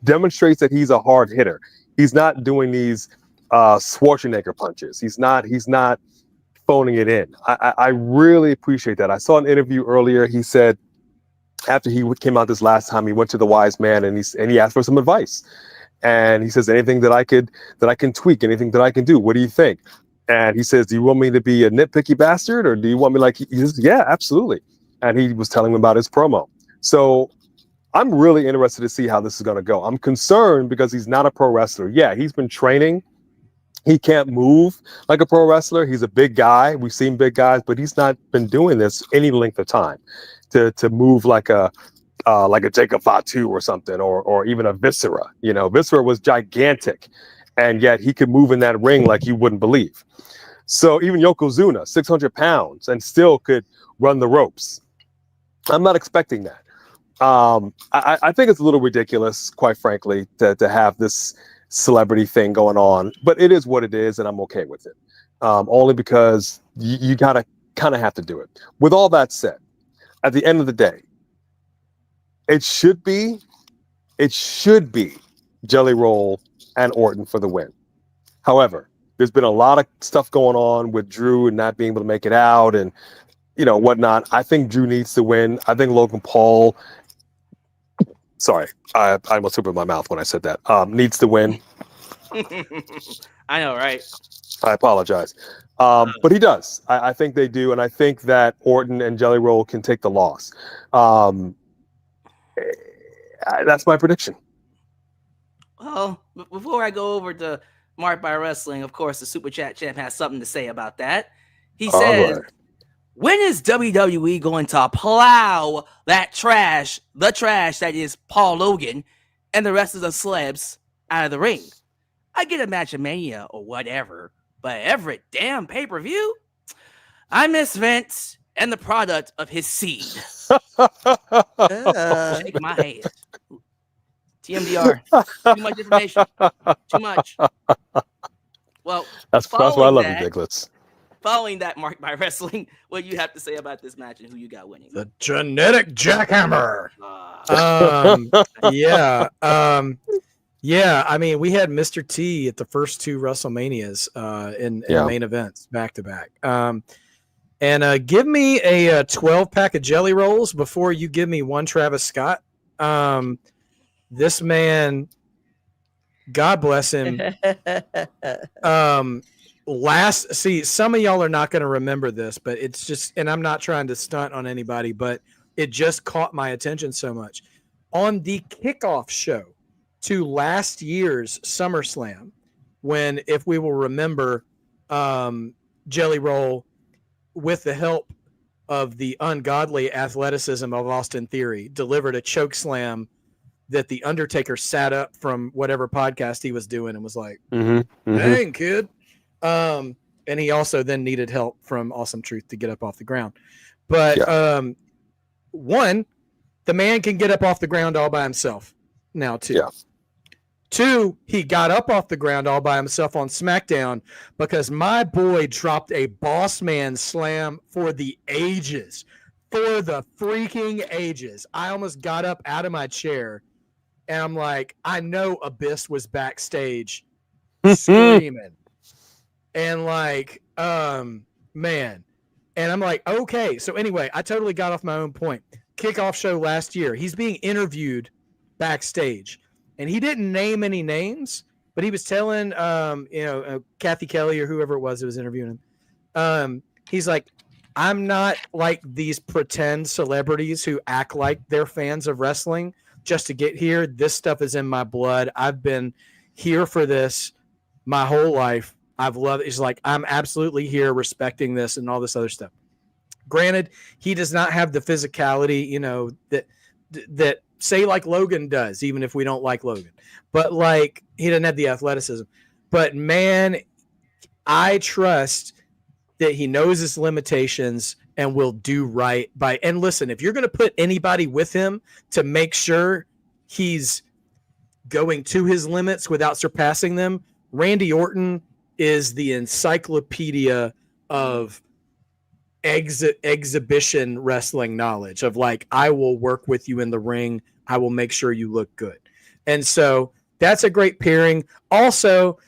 [SPEAKER 3] demonstrates that he's a hard hitter. He's not doing these Schwarzenegger punches. He's not phoning it in. I really appreciate that. I saw an interview earlier. He said after he came out this last time, he went to the wise man and he asked for some advice. And he says, anything that I can tweak, anything that I can do, what do you think? And he says, do you want me to be a nitpicky bastard, or do you want me like? He says, yeah, absolutely. And he was telling him about his promo. So I'm really interested to see how this is going to go. I'm concerned because he's not a pro wrestler. Yeah, he's been training. He can't move like a pro wrestler. He's a big guy. We've seen big guys, but he's not been doing this any length of time to move like a Jacob Fatu or something, or even a Viscera. You know, Viscera was gigantic, and yet he could move in that ring like you wouldn't believe. So even Yokozuna, 600 pounds, and still could run the ropes. I'm not expecting that. I think it's a little ridiculous, quite frankly, to have this celebrity thing going on, but it is what it is, and I'm okay with it. Only because you gotta kind of have to do it. With all that said, at the end of the day, it should be Jelly Roll and Orton for the win. However, there's been a lot of stuff going on with Drew and not being able to make it out and whatnot. I think Drew needs to win. I think Logan Paul. Sorry, I almost opened my mouth when I said that. Needs to win.
[SPEAKER 1] I know, right?
[SPEAKER 3] I apologize. But he does. I think they do, and I think that Orton and Jelly Roll can take the loss. That's my prediction.
[SPEAKER 1] Well, before I go over to Marked by Wrestling, of course, the Super Chat champ has something to say about that. He says, when is WWE going to plow that trash, the trash that is Paul Logan and the rest of the celebs out of the ring? I get a match of Mania or whatever, but every damn pay-per-view? I miss Vince and the product of his seed. Shake my head. TMDR. Too much information. Too much. Well,
[SPEAKER 3] that's why I love you, Diglets.
[SPEAKER 1] Following that, Marked by Wrestling, what you have to say about this match and who you got winning?
[SPEAKER 4] The genetic jackhammer. Yeah. I mean, we had Mr. T at the first 2 WrestleManias in the main events back to back. And give me a 12-pack of Jelly Rolls before you give me one Travis Scott. This man, God bless him. Some of y'all are not going to remember this, but it's just, and I'm not trying to stunt on anybody, but it just caught my attention so much. On the kickoff show to last year's SummerSlam, when, if we will remember, Jelly Roll, with the help of the ungodly athleticism of Austin Theory, delivered a choke slam that the Undertaker sat up from whatever podcast he was doing and was like, dang, kid. And he also then needed help from Awesome Truth to get up off the ground. But one, the man can get up off the ground all by himself now too. Yeah. Two, he got up off the ground all by himself on SmackDown because my boy dropped a boss man slam for the ages. For the freaking ages. I almost got up out of my chair and I'm like, I know Abyss was backstage screaming. And like, man. And I'm like, okay. So anyway, I totally got off my own point. Kickoff show last year. He's being interviewed backstage. And he didn't name any names, but he was telling, Kathy Kelly or whoever it was who was interviewing him. He's like, I'm not like these pretend celebrities who act like they're fans of wrestling just to get here. This stuff is in my blood. I've been here for this my whole life. I've loved it. He's like, I'm absolutely here respecting this and all this other stuff. Granted, he does not have the physicality, that say like Logan does, even if we don't like Logan. But like, he doesn't have the athleticism. But man, I trust that he knows his limitations and will do right by. And listen, if you're going to put anybody with him to make sure he's going to his limits without surpassing them, Randy Orton is the encyclopedia of exhibition wrestling knowledge of like, I will work with you in the ring. I will make sure you look good. And so that's a great pairing. Also,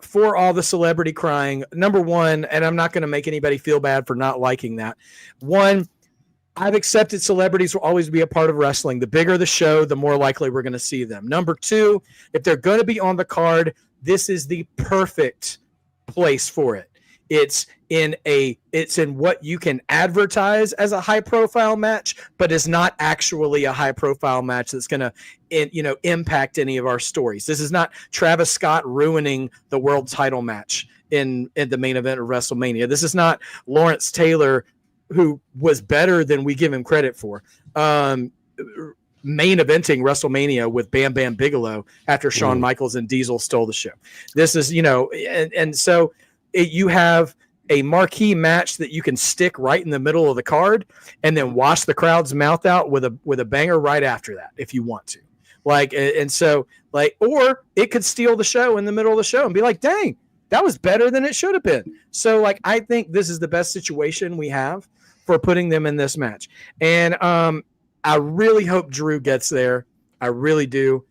[SPEAKER 4] for all the celebrity crying, number one, and I'm not going to make anybody feel bad for not liking that. One, I've accepted celebrities will always be a part of wrestling. The bigger the show, the more likely we're going to see them. Number two, if they're going to be on the card, this is the perfect place for it. It's in what you can advertise as a high profile match, but is not actually a high profile match that's going to, impact any of our stories. This is not Travis Scott ruining the world title match in the main event of WrestleMania. This is not Lawrence Taylor, who was better than we give him credit for, main eventing WrestleMania with Bam Bam Bigelow after Shawn Michaels and Diesel stole the show. This is, so you have a marquee match that you can stick right in the middle of the card and then wash the crowd's mouth out with a banger right after that, if you want to. Like, and so like, or it could steal the show in the middle of the show and be like, dang, that was better than it should have been. So like, I think this is the best situation we have for putting them in this match. And I really hope Drew gets there. I really do.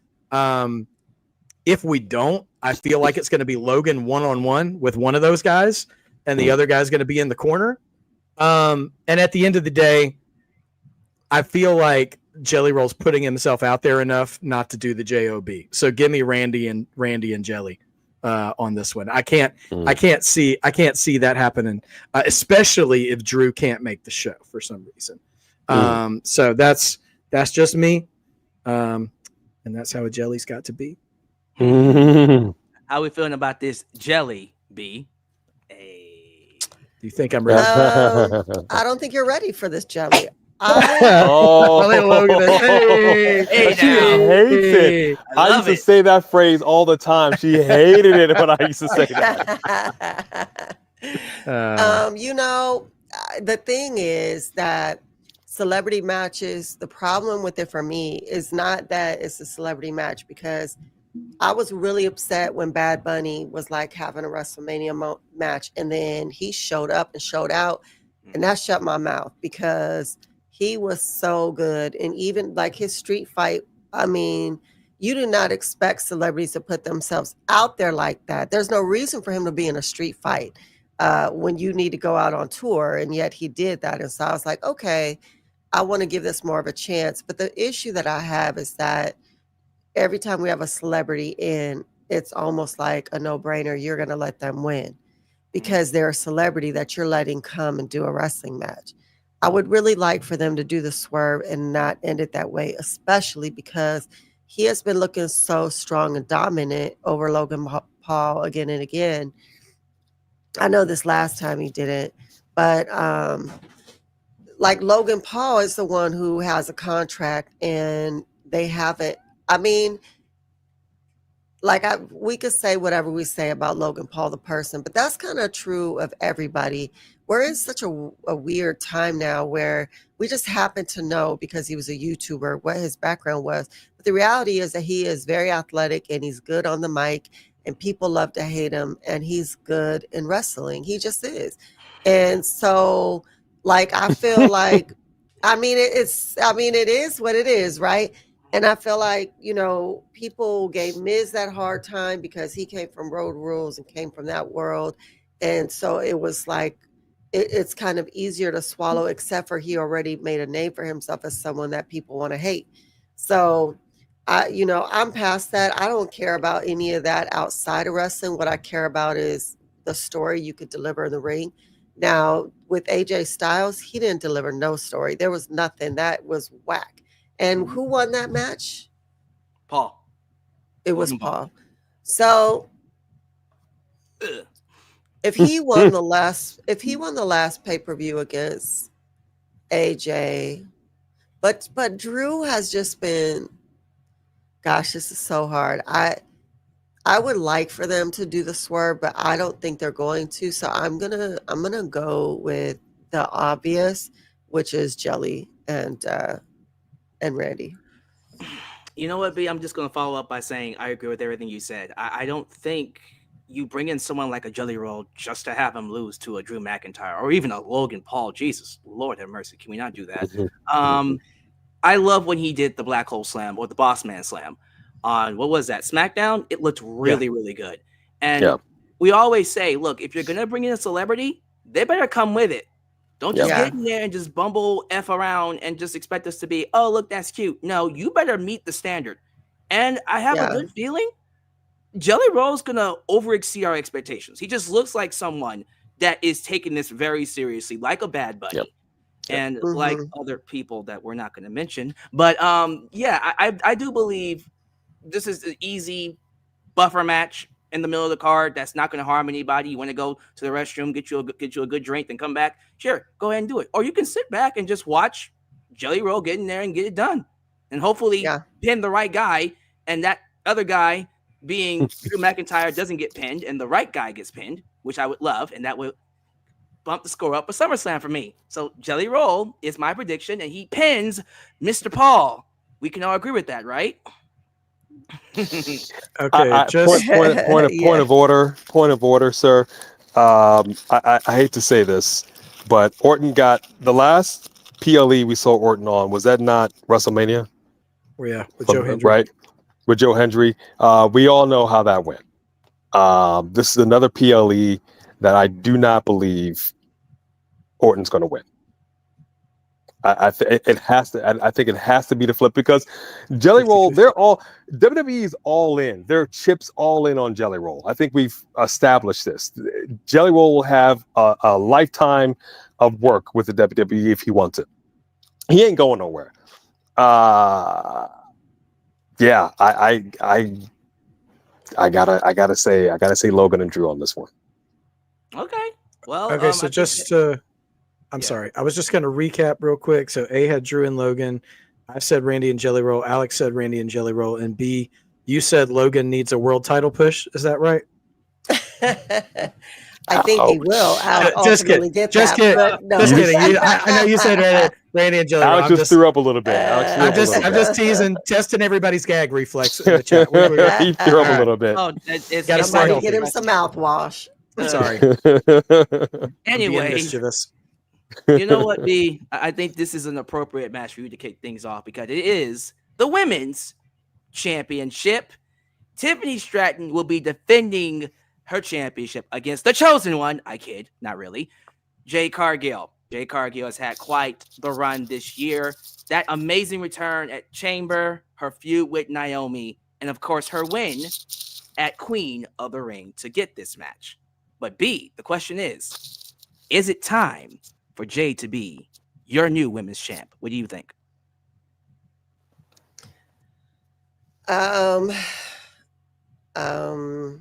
[SPEAKER 4] If we don't, I feel like it's going to be Logan one-on-one with one of those guys, and the other guy's going to be in the corner. And at the end of the day, I feel like Jelly Roll's putting himself out there enough not to do the JOB. So give me Randy and Jelly on this one. I can't see that happening, especially if Drew can't make the show for some reason. So that's just me. And that's how a jelly's got to be.
[SPEAKER 1] How we feeling about this jelly, B? Hey.
[SPEAKER 4] Do you think I'm ready?
[SPEAKER 5] I don't think you're ready for this jelly.
[SPEAKER 3] Logan.
[SPEAKER 1] Hey,
[SPEAKER 3] She hates it. I used to say that phrase all the time. She hated it when I used to say that.
[SPEAKER 5] The thing is that celebrity matches, the problem with it for me is not that it's a celebrity match, because I was really upset when Bad Bunny was like having a WrestleMania match and then he showed up and showed out, and that shut my mouth because he was so good. And even like his street fight, I mean, you do not expect celebrities to put themselves out there like that. There's no reason for him to be in a street fight. when you need to go out on tour. And yet he did that. And so I was like, okay, I want to give this more of a chance. But the issue that I have is that every time we have a celebrity in, it's almost like a no-brainer. You're going to let them win because they're a celebrity that you're letting come and do a wrestling match. I would really like for them to do the swerve and not end it that way, especially because he has been looking so strong and dominant over Logan Paul again and again. I know this last time he didn't, but like Logan Paul is the one who has a contract and they haven't. I mean, like we could say whatever we say about Logan Paul, the person, but that's kind of true of everybody. We're in such a weird time now where we just happen to know because he was a YouTuber what his background was. But the reality is that he is very athletic and he's good on the mic and people love to hate him and he's good in wrestling. He just is. And so like, I feel like, it is what it is, right? And I feel like, people gave Miz that hard time because he came from Road Rules and came from that world. And so it was like, it's kind of easier to swallow, except for he already made a name for himself as someone that people want to hate. So, I'm past that. I don't care about any of that outside of wrestling. What I care about is the story you could deliver in the ring. Now, with AJ Styles, he didn't deliver no story. There was nothing. That was whack. And who won that match?
[SPEAKER 1] Paul.
[SPEAKER 5] It was Paul. So if he won the last pay-per-view against AJ, but Drew has just been, gosh, this is so hard. I would like for them to do the swerve, but I don't think they're going to. So I'm gonna go with the obvious, which is Jelly and Randy.
[SPEAKER 1] You know what, B? I'm just going to follow up by saying I agree with everything you said. I don't think you bring in someone like a Jelly Roll just to have him lose to a Drew McIntyre or even a Logan Paul. Jesus, Lord have mercy. Can we not do that? I love when he did the Black Hole Slam or the Boss Man Slam on, what was that, SmackDown? It looked really, really good. And we always say, look, if you're going to bring in a celebrity, they better come with it. Don't just get in there and just bumble F around and just expect us to be, oh, look, that's cute. No, you better meet the standard. And I have a good feeling Jelly Roll's going to overexceed our expectations. He just looks like someone that is taking this very seriously, like a Bad Bunny. And like other people that we're not going to mention. But I do believe this is an easy buffer match in the middle of the card that's not going to harm anybody. You want to go to the restroom, get you a good drink, then come back. Sure, go ahead and do it. Or you can sit back and just watch Jelly Roll get in there and get it done. And hopefully pin the right guy. And that other guy being Drew McIntyre doesn't get pinned and the right guy gets pinned, which I would love. And that would bump the score up a SummerSlam for me. So Jelly Roll is my prediction, and he pins Mr. Paul. We can all agree with that, right?
[SPEAKER 4] Okay,
[SPEAKER 3] point of order, sir. I hate to say this, but Orton got the last PLE we saw Orton on. Was that not WrestleMania?
[SPEAKER 4] Yeah, with Joe Hendry.
[SPEAKER 3] Right, with Joe Hendry. We all know how that went. This is another PLE that I do not believe Orton's going to win. I think it has to be the flip because Jelly Roll, WWE's all in. Their chips all in on Jelly Roll. I think we've established this. Jelly Roll will have a lifetime of work with the WWE if he wants it. He ain't going nowhere. I gotta say Logan and Drew on this one.
[SPEAKER 1] Okay. Well,
[SPEAKER 4] okay. So I'm sorry. I was just going to recap real quick. So A had Drew and Logan. I said Randy and Jelly Roll. Alex said Randy and Jelly Roll. And B, you said Logan needs a world title push. Is that right?
[SPEAKER 5] I think he will.
[SPEAKER 4] Just kidding. Just kidding. I know you said Randy and Jelly Roll.
[SPEAKER 3] Alex just threw up a little bit.
[SPEAKER 4] I'm just teasing, testing everybody's gag reflex in the chat.
[SPEAKER 3] He threw up a little bit.
[SPEAKER 1] Oh,
[SPEAKER 5] somebody get him some mouthwash.
[SPEAKER 4] Sorry.
[SPEAKER 1] Anyway, you know what, B? I think this is an appropriate match for you to kick things off because it is the women's championship. Tiffany Stratton will be defending her championship against the chosen one. I kid, not really. Jade Cargill. Jade Cargill has had quite the run this year. That amazing return at Chamber, her feud with Naomi, and of course her win at Queen of the Ring to get this match. But B, the question is it time for Jade to be your new women's champ? What do you think?
[SPEAKER 5] Um,
[SPEAKER 1] Uh-oh.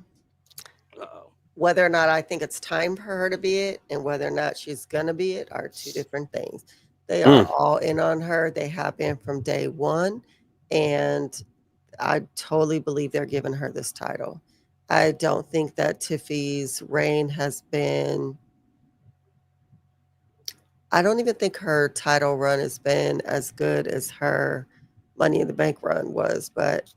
[SPEAKER 5] whether or not I think it's time for her to be it and whether or not she's gonna be it are two different things. They are all in on her. They have been from day one, and I totally believe they're giving her this title. I don't think that Tiffy's reign has been. I don't even think her title run has been as good as her Money in the Bank run was, but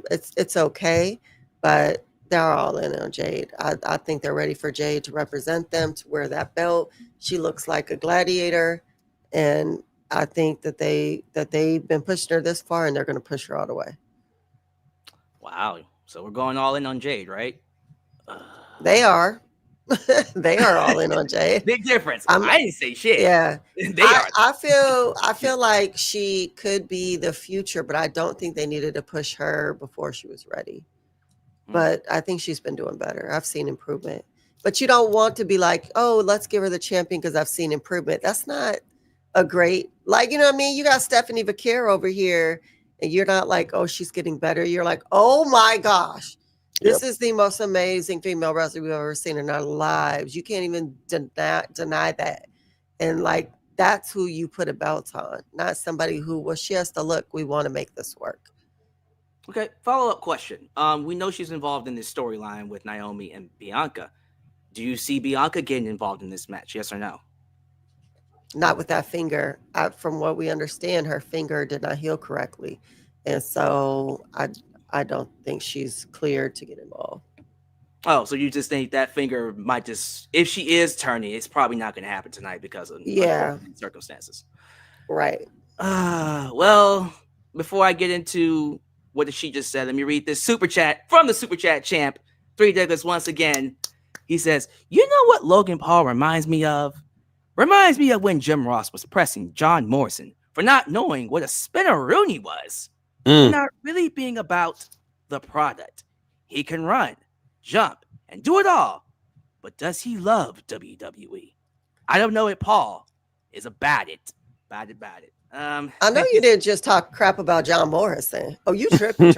[SPEAKER 5] it's okay. But they're all in on Jade. I think they're ready for Jade to represent them, to wear that belt. She looks like a gladiator, and I think that they've been pushing her this far, and they're going to push her all the way.
[SPEAKER 1] Wow. So we're going all in on Jade, right?
[SPEAKER 5] They are. They are all in on Jade.
[SPEAKER 1] Big difference. I didn't say shit.
[SPEAKER 5] Yeah.
[SPEAKER 1] They are.
[SPEAKER 5] I feel like she could be the future, but I don't think they needed to push her before she was ready. But I think she's been doing better. I've seen improvement. But you don't want to be like, oh, let's give her the champion because I've seen improvement. That's not a great, like, you know what I mean? You got Stephanie Vaquer over here, and you're not like, oh, she's getting better. You're like, oh my gosh, this is the most amazing female wrestler we've ever seen in our lives. You can't even deny that. And like, that's who you put a belt on, not somebody who, well, she has to look, we want to make this work.
[SPEAKER 1] Okay, follow-up question. We know she's involved in this storyline with Naomi and Bianca. Do you see Bianca getting involved in this match? Yes or no?
[SPEAKER 5] Not with that finger. From what we understand, her finger did not heal correctly. And so I don't think she's cleared to get involved.
[SPEAKER 1] Oh, so you just think that finger might just, if she is turning, it's probably not going to happen tonight because of circumstances.
[SPEAKER 5] Right.
[SPEAKER 1] Well, before I get into what she just said, let me read this super chat from the super chat champ, 3 Douglas once again. He says, you know what Logan Paul reminds me of? Reminds me of when Jim Ross was pressing John Morrison for not knowing what a spinneroonie was. Not really being about the product. He can run, jump, and do it all. But does he love WWE? I don't know if Paul is about it. About it.
[SPEAKER 5] I know you didn't just talk crap about John Morrison. Oh, you tripping.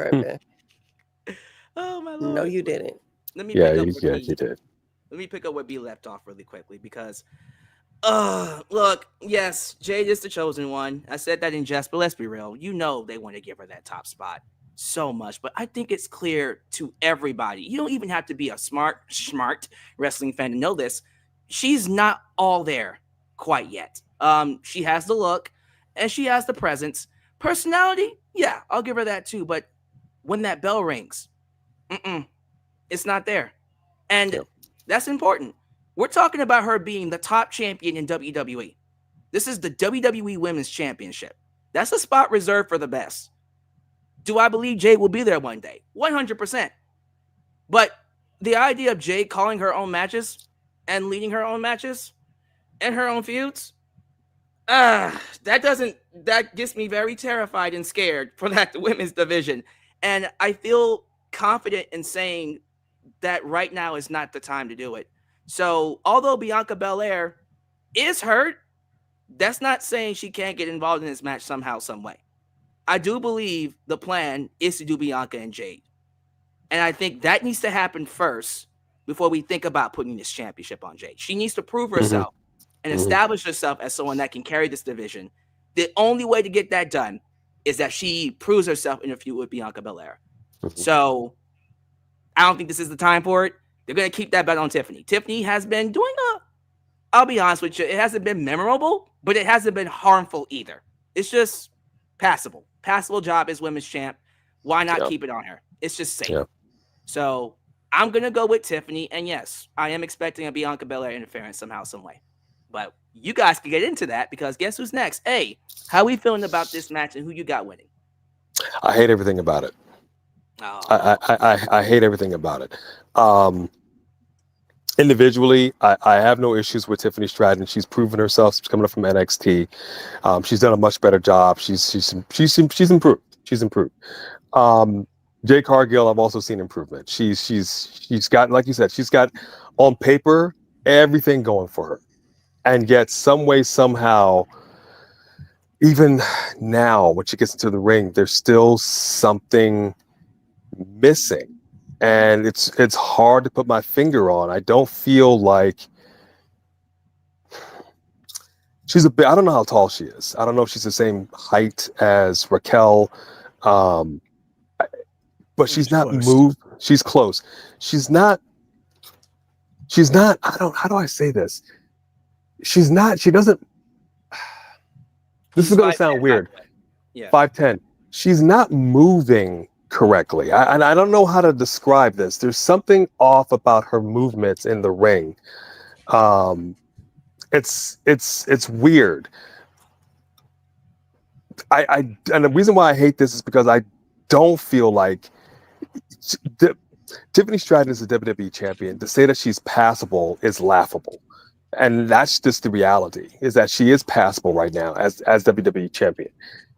[SPEAKER 1] Oh, my Lord.
[SPEAKER 5] No, you didn't.
[SPEAKER 1] Let me
[SPEAKER 3] you did.
[SPEAKER 1] Let me pick up where B left off really quickly because, look, yes, Jade is the chosen one. I said that in jest, but let's be real. You know they want to give her that top spot so much, but I think it's clear to everybody. You don't even have to be a smart wrestling fan to know this. She's not all there quite yet. She has the look and she has the presence. Personality, yeah, I'll give her that too. But when that bell rings, it's not there. And that's important. We're talking about her being the top champion in WWE. This is the WWE Women's Championship. That's a spot reserved for the best. Do I believe Jade will be there one day? 100%. But the idea of Jade calling her own matches and leading her own matches and her own feuds, that gets me very terrified and scared for that women's division. And I feel confident in saying that right now is not the time to do it. So although Bianca Belair is hurt, that's not saying she can't get involved in this match somehow, some way. I do believe the plan is to do Bianca and Jade. And I think that needs to happen first before we think about putting this championship on Jade. She needs to prove herself and establish herself as someone that can carry this division. The only way to get that done is that she proves herself in a feud with Bianca Belair. So I don't think this is the time for it. They're going to keep that bet on Tiffany. Tiffany has been doing I'll be honest with you, it hasn't been memorable, but it hasn't been harmful either. It's just passable. Passable job as women's champ. Why not keep it on her? It's just safe. So I'm going to go with Tiffany. And yes, I am expecting a Bianca Belair interference somehow, some way. But you guys can get into that because guess who's next? Hey, how are we feeling about this match and who you got winning?
[SPEAKER 3] I hate everything about it.
[SPEAKER 1] Oh.
[SPEAKER 3] I hate everything about it. individually, I have no issues with Tiffany Stratton. She's proven herself. She's coming up from NXT. She's done a much better job. She's improved. She's improved. Jade Cargill, I've also seen improvement. She's got, like you said, she's got on paper everything going for her, and yet some way, somehow, even now when she gets into the ring, there's still something missing, and it's hard to put my finger on. I don't feel like she's a bit. I don't know how tall she is. I don't know if she's the same height as Raquel. But she's not
[SPEAKER 4] close.
[SPEAKER 3] moved. She's close. She's not. How do I say this? She doesn't. This is going to sound weird.
[SPEAKER 1] Yeah.
[SPEAKER 3] 5'10". She's not moving correctly. And I don't know how to describe this. There's something off about her movements in the ring. It's weird. And the reason why I hate this is because I don't feel like Tiffany Stratton is a WWE champion. To say that she's passable is laughable. And that's just the reality, is that she is passable right now as WWE champion.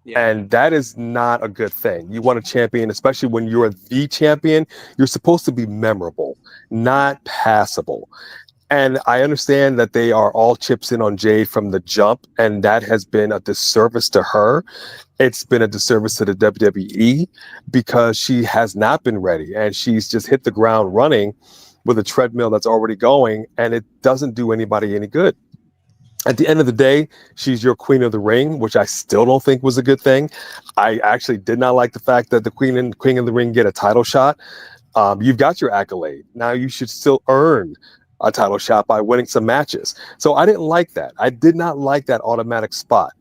[SPEAKER 1] Yeah.
[SPEAKER 3] And that is not a good thing. You want a champion, especially when you're the champion, you're supposed to be memorable, not passable. And I understand that they are all chips in on Jade from the jump, and that has been a disservice to her. It's been a disservice to the WWE because she has not been ready, and she's just hit the ground running with a treadmill that's already going, and it doesn't do anybody any good. At the end of the day, she's your queen of the ring, which I still don't think was a good thing. I actually did not like the fact that the queen of the ring get a title shot. You've got your accolade. Now you should still earn a title shot by winning some matches. So I didn't like that. I did not like that automatic spot.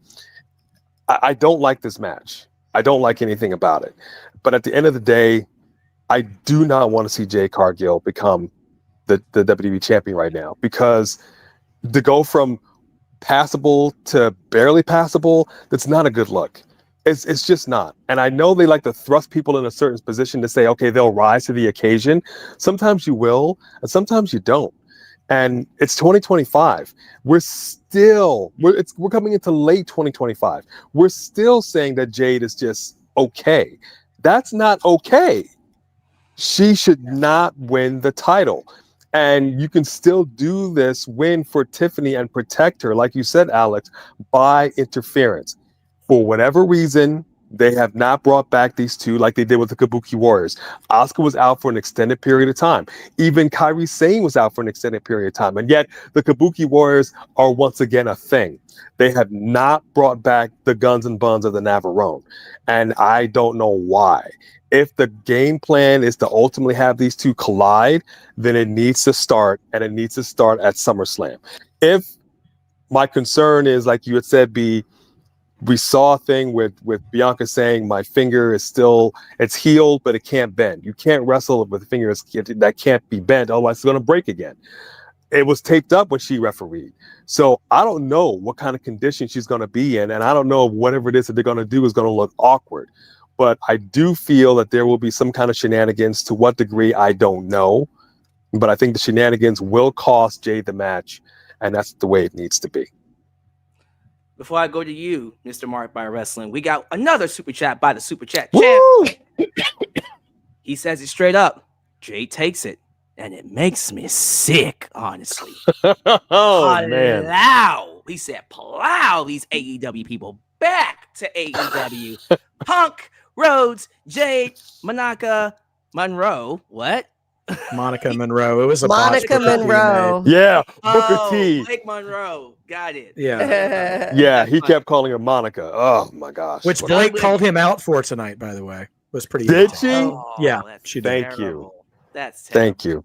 [SPEAKER 3] I don't like this match. I don't like anything about it. But at the end of the day, I do not want to see Jade Cargill become the WWE champion right now, because to go from passable to barely passable, that's not a good look. It's just not. And I know they like to thrust people in a certain position to say, okay, they'll rise to the occasion. Sometimes you will, and sometimes you don't. And it's 2025. We're coming into late 2025. We're still saying that Jade is just okay. That's not okay. She should not win the title. And you can still do this win for Tiffany and protect her, like you said, Alex, by interference. For whatever reason, they have not brought back these two like they did with the Kabuki Warriors. Asuka was out for an extended period of time. Even Kairi Sane was out for an extended period of time. And yet the Kabuki Warriors are once again a thing. They have not brought back the Guns and Buns of the Navarone. And I don't know why. If the game plan is to ultimately have these two collide, then it needs to start, and it needs to start at SummerSlam. If my concern is, like you had said, we saw a thing with Bianca saying my finger is still, it's healed, but it can't bend. You can't wrestle with a finger that can't be bent, otherwise it's going to break again. It was taped up when she refereed. So I don't know what kind of condition she's going to be in, and I don't know if whatever it is that they're going to do is going to look awkward. But I do feel that there will be some kind of shenanigans. To what degree, I don't know. But I think the shenanigans will cost Jade the match, and that's the way it needs to be.
[SPEAKER 1] Before I go to you, Mr. Mark by Wrestling, we got another super chat by the super chat
[SPEAKER 3] Woo!
[SPEAKER 1] champ. He says it straight up. Jade takes it, and it makes me sick, honestly.
[SPEAKER 3] Man.
[SPEAKER 1] Plow. He said, plow these AEW people back to AEW. Punk, Rhodes, Jade, Monroe. What?
[SPEAKER 4] Monica Monroe. It was a
[SPEAKER 5] Monica
[SPEAKER 4] botch that he
[SPEAKER 5] Monroe.
[SPEAKER 4] made.
[SPEAKER 3] Yeah, Booker T.
[SPEAKER 1] Blake Monroe. Got it.
[SPEAKER 4] Yeah.
[SPEAKER 3] Yeah, he kept calling her Monica. Oh my gosh.
[SPEAKER 4] Which
[SPEAKER 3] What-
[SPEAKER 4] Blake called him out for tonight, by the way. Was pretty
[SPEAKER 3] Did
[SPEAKER 4] irritating.
[SPEAKER 3] she?
[SPEAKER 1] Oh,
[SPEAKER 4] Yeah,
[SPEAKER 1] that's
[SPEAKER 4] she did.
[SPEAKER 3] Thank you.
[SPEAKER 1] terrible. That's terrible.
[SPEAKER 3] Thank you.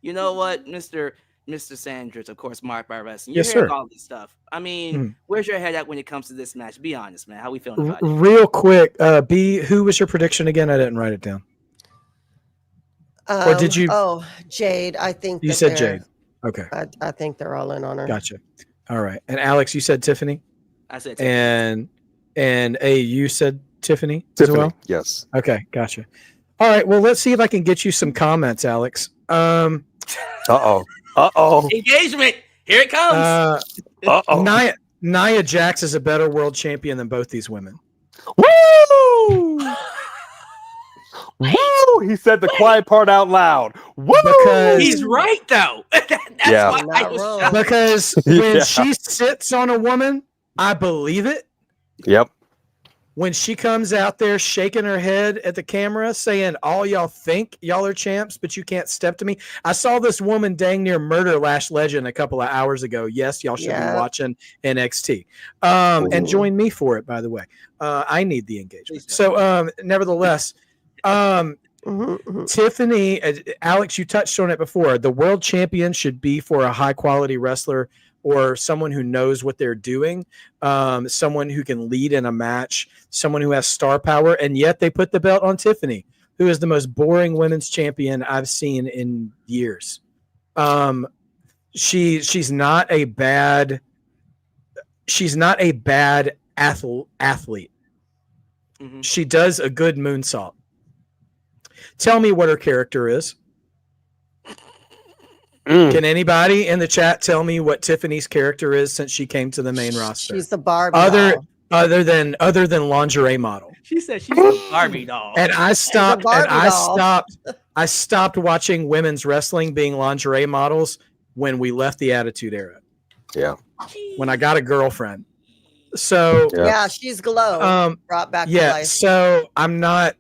[SPEAKER 1] You know what, Mr. Sandridge, of course, Mark by Wrestling.
[SPEAKER 4] Yes,
[SPEAKER 1] You're hearing
[SPEAKER 4] sir.
[SPEAKER 1] all this stuff. I mean, where's your head at when it comes to this match? Be honest, man. How we feeling about it?
[SPEAKER 4] Real quick, B, who was your prediction again? I didn't write it down. Or did you-
[SPEAKER 5] Oh, Jade. I think
[SPEAKER 4] You
[SPEAKER 5] that
[SPEAKER 4] said
[SPEAKER 5] they're-
[SPEAKER 4] Jade. Okay,
[SPEAKER 5] I think they're all in on her.
[SPEAKER 4] gotcha. All right. And Alex, you said Tiffany?
[SPEAKER 1] I said,
[SPEAKER 4] And you said Tiffany as
[SPEAKER 3] Tiffany.
[SPEAKER 4] well?
[SPEAKER 3] Yes.
[SPEAKER 4] Okay, gotcha. All right, well, let's see if I can get you some comments, Alex.
[SPEAKER 3] Uh-oh. Uh-oh.
[SPEAKER 1] Engagement. Here it comes.
[SPEAKER 3] Uh-oh.
[SPEAKER 4] Nia Jax is a better world champion than both these women.
[SPEAKER 3] Woo! Woo! He said the quiet part out loud. Woo!
[SPEAKER 4] Because
[SPEAKER 1] He's right though. That's
[SPEAKER 3] Yeah.
[SPEAKER 1] why I
[SPEAKER 5] Not
[SPEAKER 1] was
[SPEAKER 5] wrong.
[SPEAKER 1] shocked.
[SPEAKER 4] Because when
[SPEAKER 3] Yeah.
[SPEAKER 4] she sits on a woman, I believe it.
[SPEAKER 3] Yep.
[SPEAKER 4] When she comes out there shaking her head at the camera saying, all y'all think y'all are champs, but you can't step to me. I saw this woman dang near murder Lash Legend a couple of hours ago. Yes, y'all should be watching NXT. And join me for it, by the way. I need the engagement. So nevertheless, Tiffany, Alex, you touched on it before. The world champion should be for a high quality wrestler or someone who knows what they're doing, someone who can lead in a match, someone who has star power, and yet they put the belt on Tiffany, who is the most boring women's champion I've seen in years. She's not a bad athlete.
[SPEAKER 1] Mhm.
[SPEAKER 4] She does a good moonsault. Tell me what her character is. Can anybody in the chat tell me what Tiffany's character is since she came to the main roster?
[SPEAKER 5] She's the Barbie
[SPEAKER 4] other than lingerie model.
[SPEAKER 1] She said she's a Barbie doll.
[SPEAKER 4] And I stopped
[SPEAKER 5] doll.
[SPEAKER 4] I stopped watching women's wrestling being lingerie models when we left the Attitude Era.
[SPEAKER 3] Yeah.
[SPEAKER 4] When I got a girlfriend. So
[SPEAKER 5] Yeah, she's glow. Brought back to life.
[SPEAKER 4] So I'm not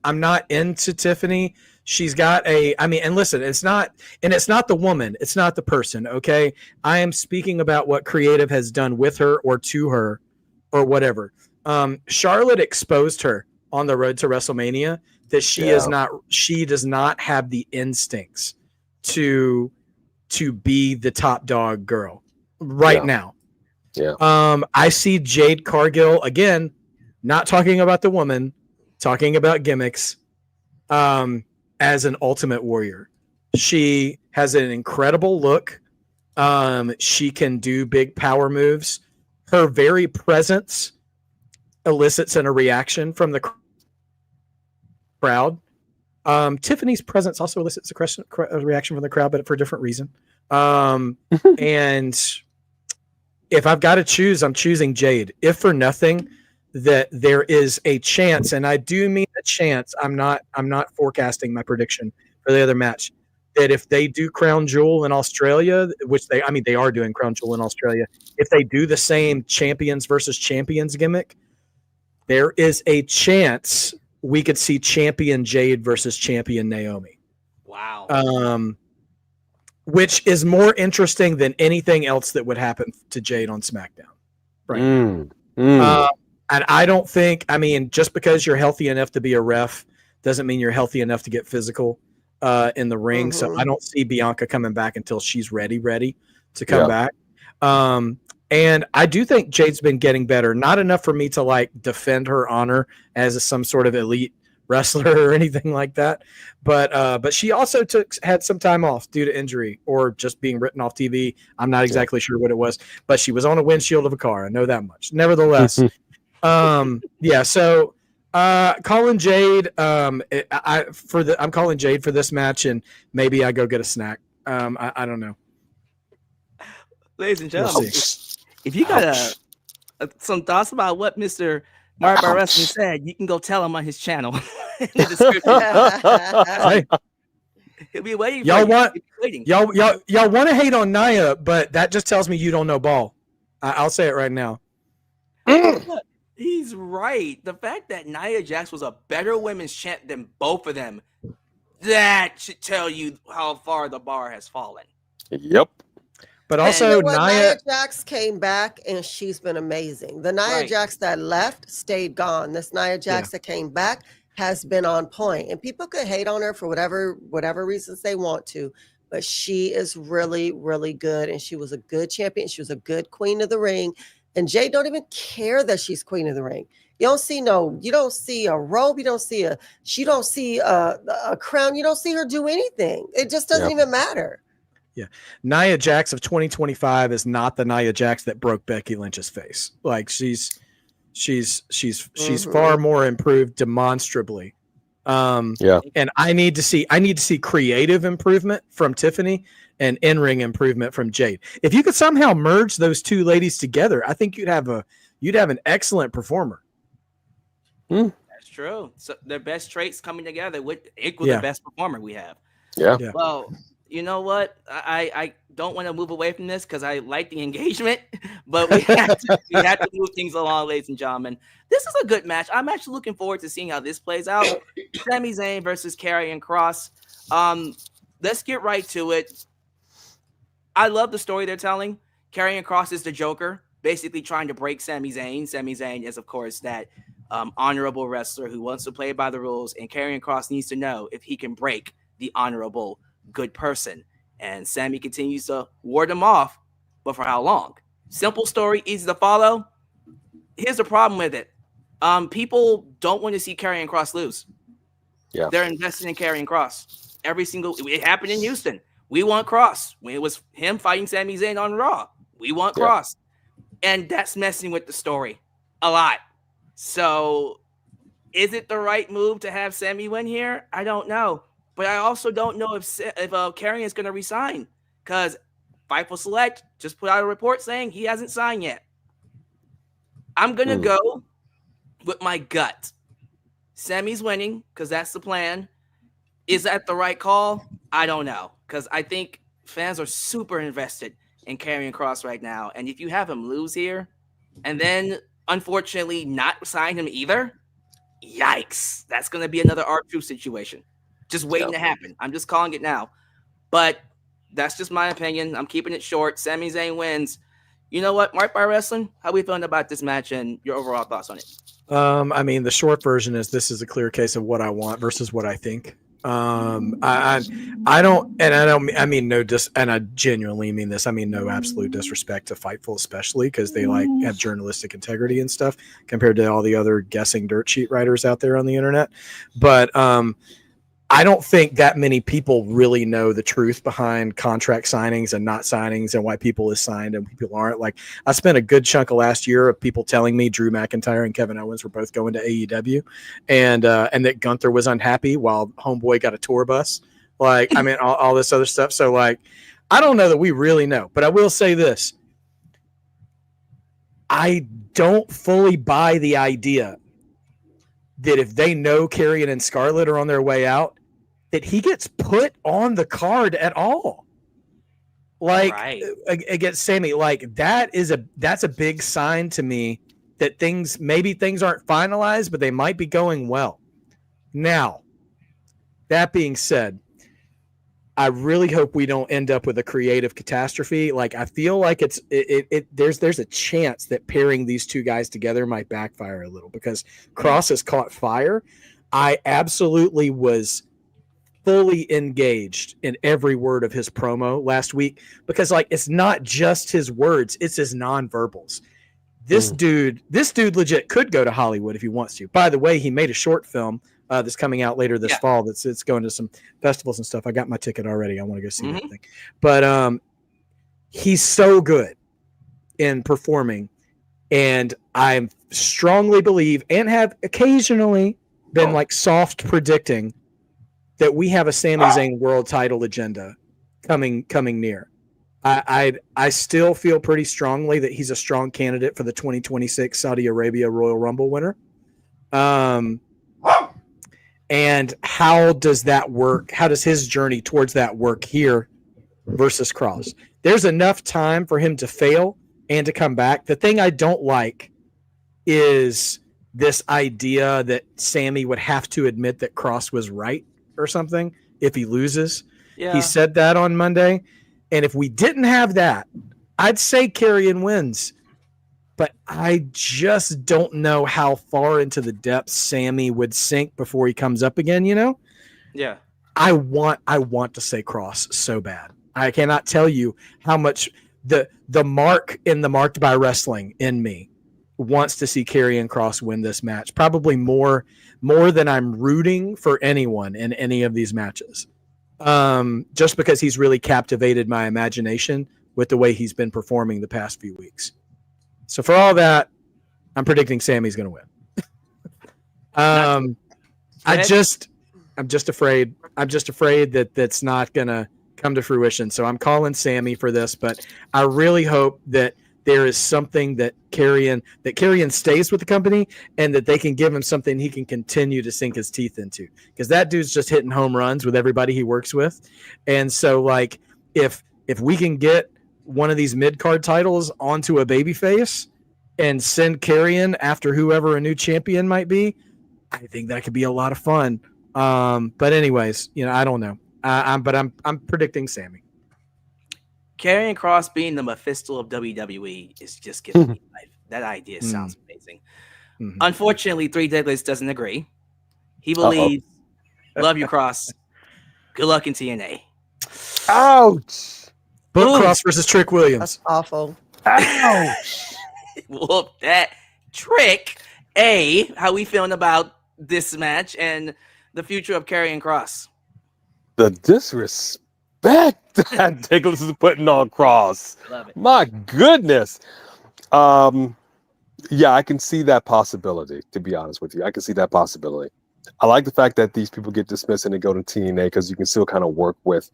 [SPEAKER 4] into Tiffany. She's got and listen, it's not the woman, it's not the person, okay? I am speaking about what creative has done with her or to her or whatever. Charlotte exposed her on the road to WrestleMania that she does not have the instincts to be the top dog girl right now.
[SPEAKER 3] Yeah.
[SPEAKER 4] I see Jade Cargill again, not talking about the woman, talking about gimmicks. As an Ultimate Warrior. She has an incredible look. She can do big power moves. Her very presence elicits a reaction from the crowd. Tiffany's presence also elicits a reaction from the crowd, but for a different reason. And if I've got to choose, I'm choosing Jade. If for nothing, that there is a chance, and I do mean a chance. I'm not forecasting my prediction for the other match. That if they do Crown Jewel in Australia, which they are doing Crown Jewel in Australia, if they do the same champions versus champions gimmick, there is a chance we could see champion Jade versus champion Naomi.
[SPEAKER 1] Wow.
[SPEAKER 4] Which is more interesting than anything else that would happen to Jade on SmackDown. Right. And I don't think, just because you're healthy enough to be a ref doesn't mean you're healthy enough to get physical in the ring. So I don't see Bianca coming back until she's ready to come back. And I do think Jade's been getting better. Not enough for me to defend her honor as some sort of elite wrestler or anything like that. But she also had some time off due to injury or just being written off TV. I'm not exactly sure what it was, but she was on a windshield of a car. I know that much. Nevertheless. So calling Jade I'm calling Jade for this match, and maybe I go get a snack. I don't know.
[SPEAKER 1] Ladies and gentlemen, if you got some thoughts about what Mr. Mark by Wrestling said, you can go tell him on his channel in the description. He'll be waiting for
[SPEAKER 4] y'all want to hate on Nia, but that just tells me you don't know ball. I'll say it right now.
[SPEAKER 1] He's right. The fact that Nia Jax was a better women's champ than both of them, that should tell you how far the bar has fallen.
[SPEAKER 3] Yep.
[SPEAKER 4] But also,
[SPEAKER 5] Nia Jax came back and she's been amazing. The Nia Jax that left stayed gone. This Nia Jax that came back has been on point. And people could hate on her for whatever reasons they want to, but she is really, really good. And she was a good champion. She was a good queen of the ring. And Jade don't even care that she's queen of the ring. You don't see a robe. You don't see a crown. You don't see her do anything. It just doesn't even matter.
[SPEAKER 4] Yeah. Nia Jax of 2025 is not the Nia Jax that broke Becky Lynch's face. She's far more improved demonstrably And I need to see creative improvement from Tiffany and in-ring improvement from Jade. If you could somehow merge those two ladies together, I think you'd have an excellent performer.
[SPEAKER 1] That's true. So their best traits coming together would equal the best performer we have.
[SPEAKER 3] Yeah.
[SPEAKER 1] Well, you know what? I don't want to move away from this because I like the engagement, but we have to move things along, ladies and gentlemen. This is a good match. I'm actually looking forward to seeing how this plays out. Sami Zayn versus Karrion Kross. Let's get right to it. I love the story they're telling. Karrion Kross is the Joker, basically trying to break Sami Zayn. Sami Zayn is, of course, that honorable wrestler who wants to play by the rules, and Karrion Kross needs to know if he can break the honorable good person. And Sami continues to ward him off, but for how long? Simple story, easy to follow. Here's the problem with it. People don't want to see Karrion Kross lose.
[SPEAKER 3] Yeah.
[SPEAKER 1] They're invested in Karrion Kross. It happened in Houston. We want Kross. When it was him fighting Sami Zayn on Raw, we want Kross. And that's messing with the story a lot. So is it the right move to have Sami win here? I don't know. But I also don't know if Karrion is going to resign, because Fightful Select just put out a report saying he hasn't signed yet. I'm going to go with my gut. Sami's winning because that's the plan. Is that the right call? I don't know, because I think fans are super invested in Karrion Kross right now. And if you have him lose here and then unfortunately not sign him either, yikes. That's going to be another R-Truth situation. Just waiting to happen. I'm just calling it now. But that's just my opinion. I'm keeping it short. Sami Zayn wins. You know what, Mark by Wrestling? How are we feeling about this match and your overall thoughts on it?
[SPEAKER 4] I mean, the short version is this is a clear case of what I want versus what I think. I genuinely mean this. I mean, no absolute disrespect to Fightful, especially because they have journalistic integrity and stuff compared to all the other guessing dirt sheet writers out there on the internet. But, I don't think that many people really know the truth behind contract signings and not signings and why people is signed and people aren't. Like, I spent a good chunk of last year of people telling me Drew McIntyre and Kevin Owens were both going to AEW and that Gunther was unhappy while Homeboy got a tour bus. Like, I mean, all this other stuff. So, like, I don't know that we really know, but I will say this. I don't fully buy the idea that if they know Karrion and Scarlett are on their way out, that he gets put on the card at all. Like, against Sami, like that's a big sign to me that things aren't finalized, but they might be going well. Now, that being said, I really hope we don't end up with a creative catastrophe. Like, I feel like there's a chance that pairing these two guys together might backfire a little because Kross has caught fire. I absolutely was fully engaged in every word of his promo last week because, like, it's not just his words, it's his nonverbals. This dude legit could go to Hollywood if he wants to. By the way, he made a short film that's coming out later this fall. It's going to some festivals and stuff. I got my ticket already. I want to go see that thing. But he's so good in performing, and I strongly believe and have occasionally been like soft predicting that we have a Sami Zayn world title agenda coming near. I still feel pretty strongly that he's a strong candidate for the 2026 Saudi Arabia Royal Rumble winner. And how does that work? How does his journey towards that work here versus Kross? There's enough time for him to fail and to come back. The thing I don't like is this idea that Sami would have to admit that Kross was right or something if he loses. Yeah. He said that on Monday. And if we didn't have that, I'd say Karrion wins. But I just don't know how far into the depths Sami would sink before he comes up again, you know?
[SPEAKER 1] Yeah.
[SPEAKER 4] I want to say Kross so bad. I cannot tell you how much the mark in the Marked by Wrestling in me wants to see Karrion Kross win this match. Probably more than I'm rooting for anyone in any of these matches. Just because he's really captivated my imagination with the way he's been performing the past few weeks. So for all that, I'm predicting Sami's going to win. I'm just afraid that that's not gonna come to fruition. So I'm calling Sami for this, but I really hope that there is something that Karrion stays with the company and that they can give him something he can continue to sink his teeth into, because that dude's just hitting home runs with everybody he works with. And so like if we can get one of these mid-card titles onto a babyface and send Karrion after whoever a new champion might be, I think that could be a lot of fun. But anyways, I don't know. I'm predicting Sami.
[SPEAKER 1] Karrion Kross being the Mephisto of WWE is just giving me life. That idea sounds amazing.
[SPEAKER 4] Mm-hmm.
[SPEAKER 1] Unfortunately, Three Diglets doesn't agree. He believes, love you, Kross. Good luck in TNA.
[SPEAKER 3] Ouch!
[SPEAKER 4] Book Kross versus Trick Williams.
[SPEAKER 5] That's awful.
[SPEAKER 3] Ouch!
[SPEAKER 1] Whoop that Trick. How we feeling about this match and the future of Karrion Kross?
[SPEAKER 3] The disrespect that Diglets is putting on Kross.
[SPEAKER 1] Love it.
[SPEAKER 3] My goodness. Yeah, I can see that possibility, to be honest with you. I can see that possibility. I like the fact that these people get dismissed and they go to TNA because you can still kind of work with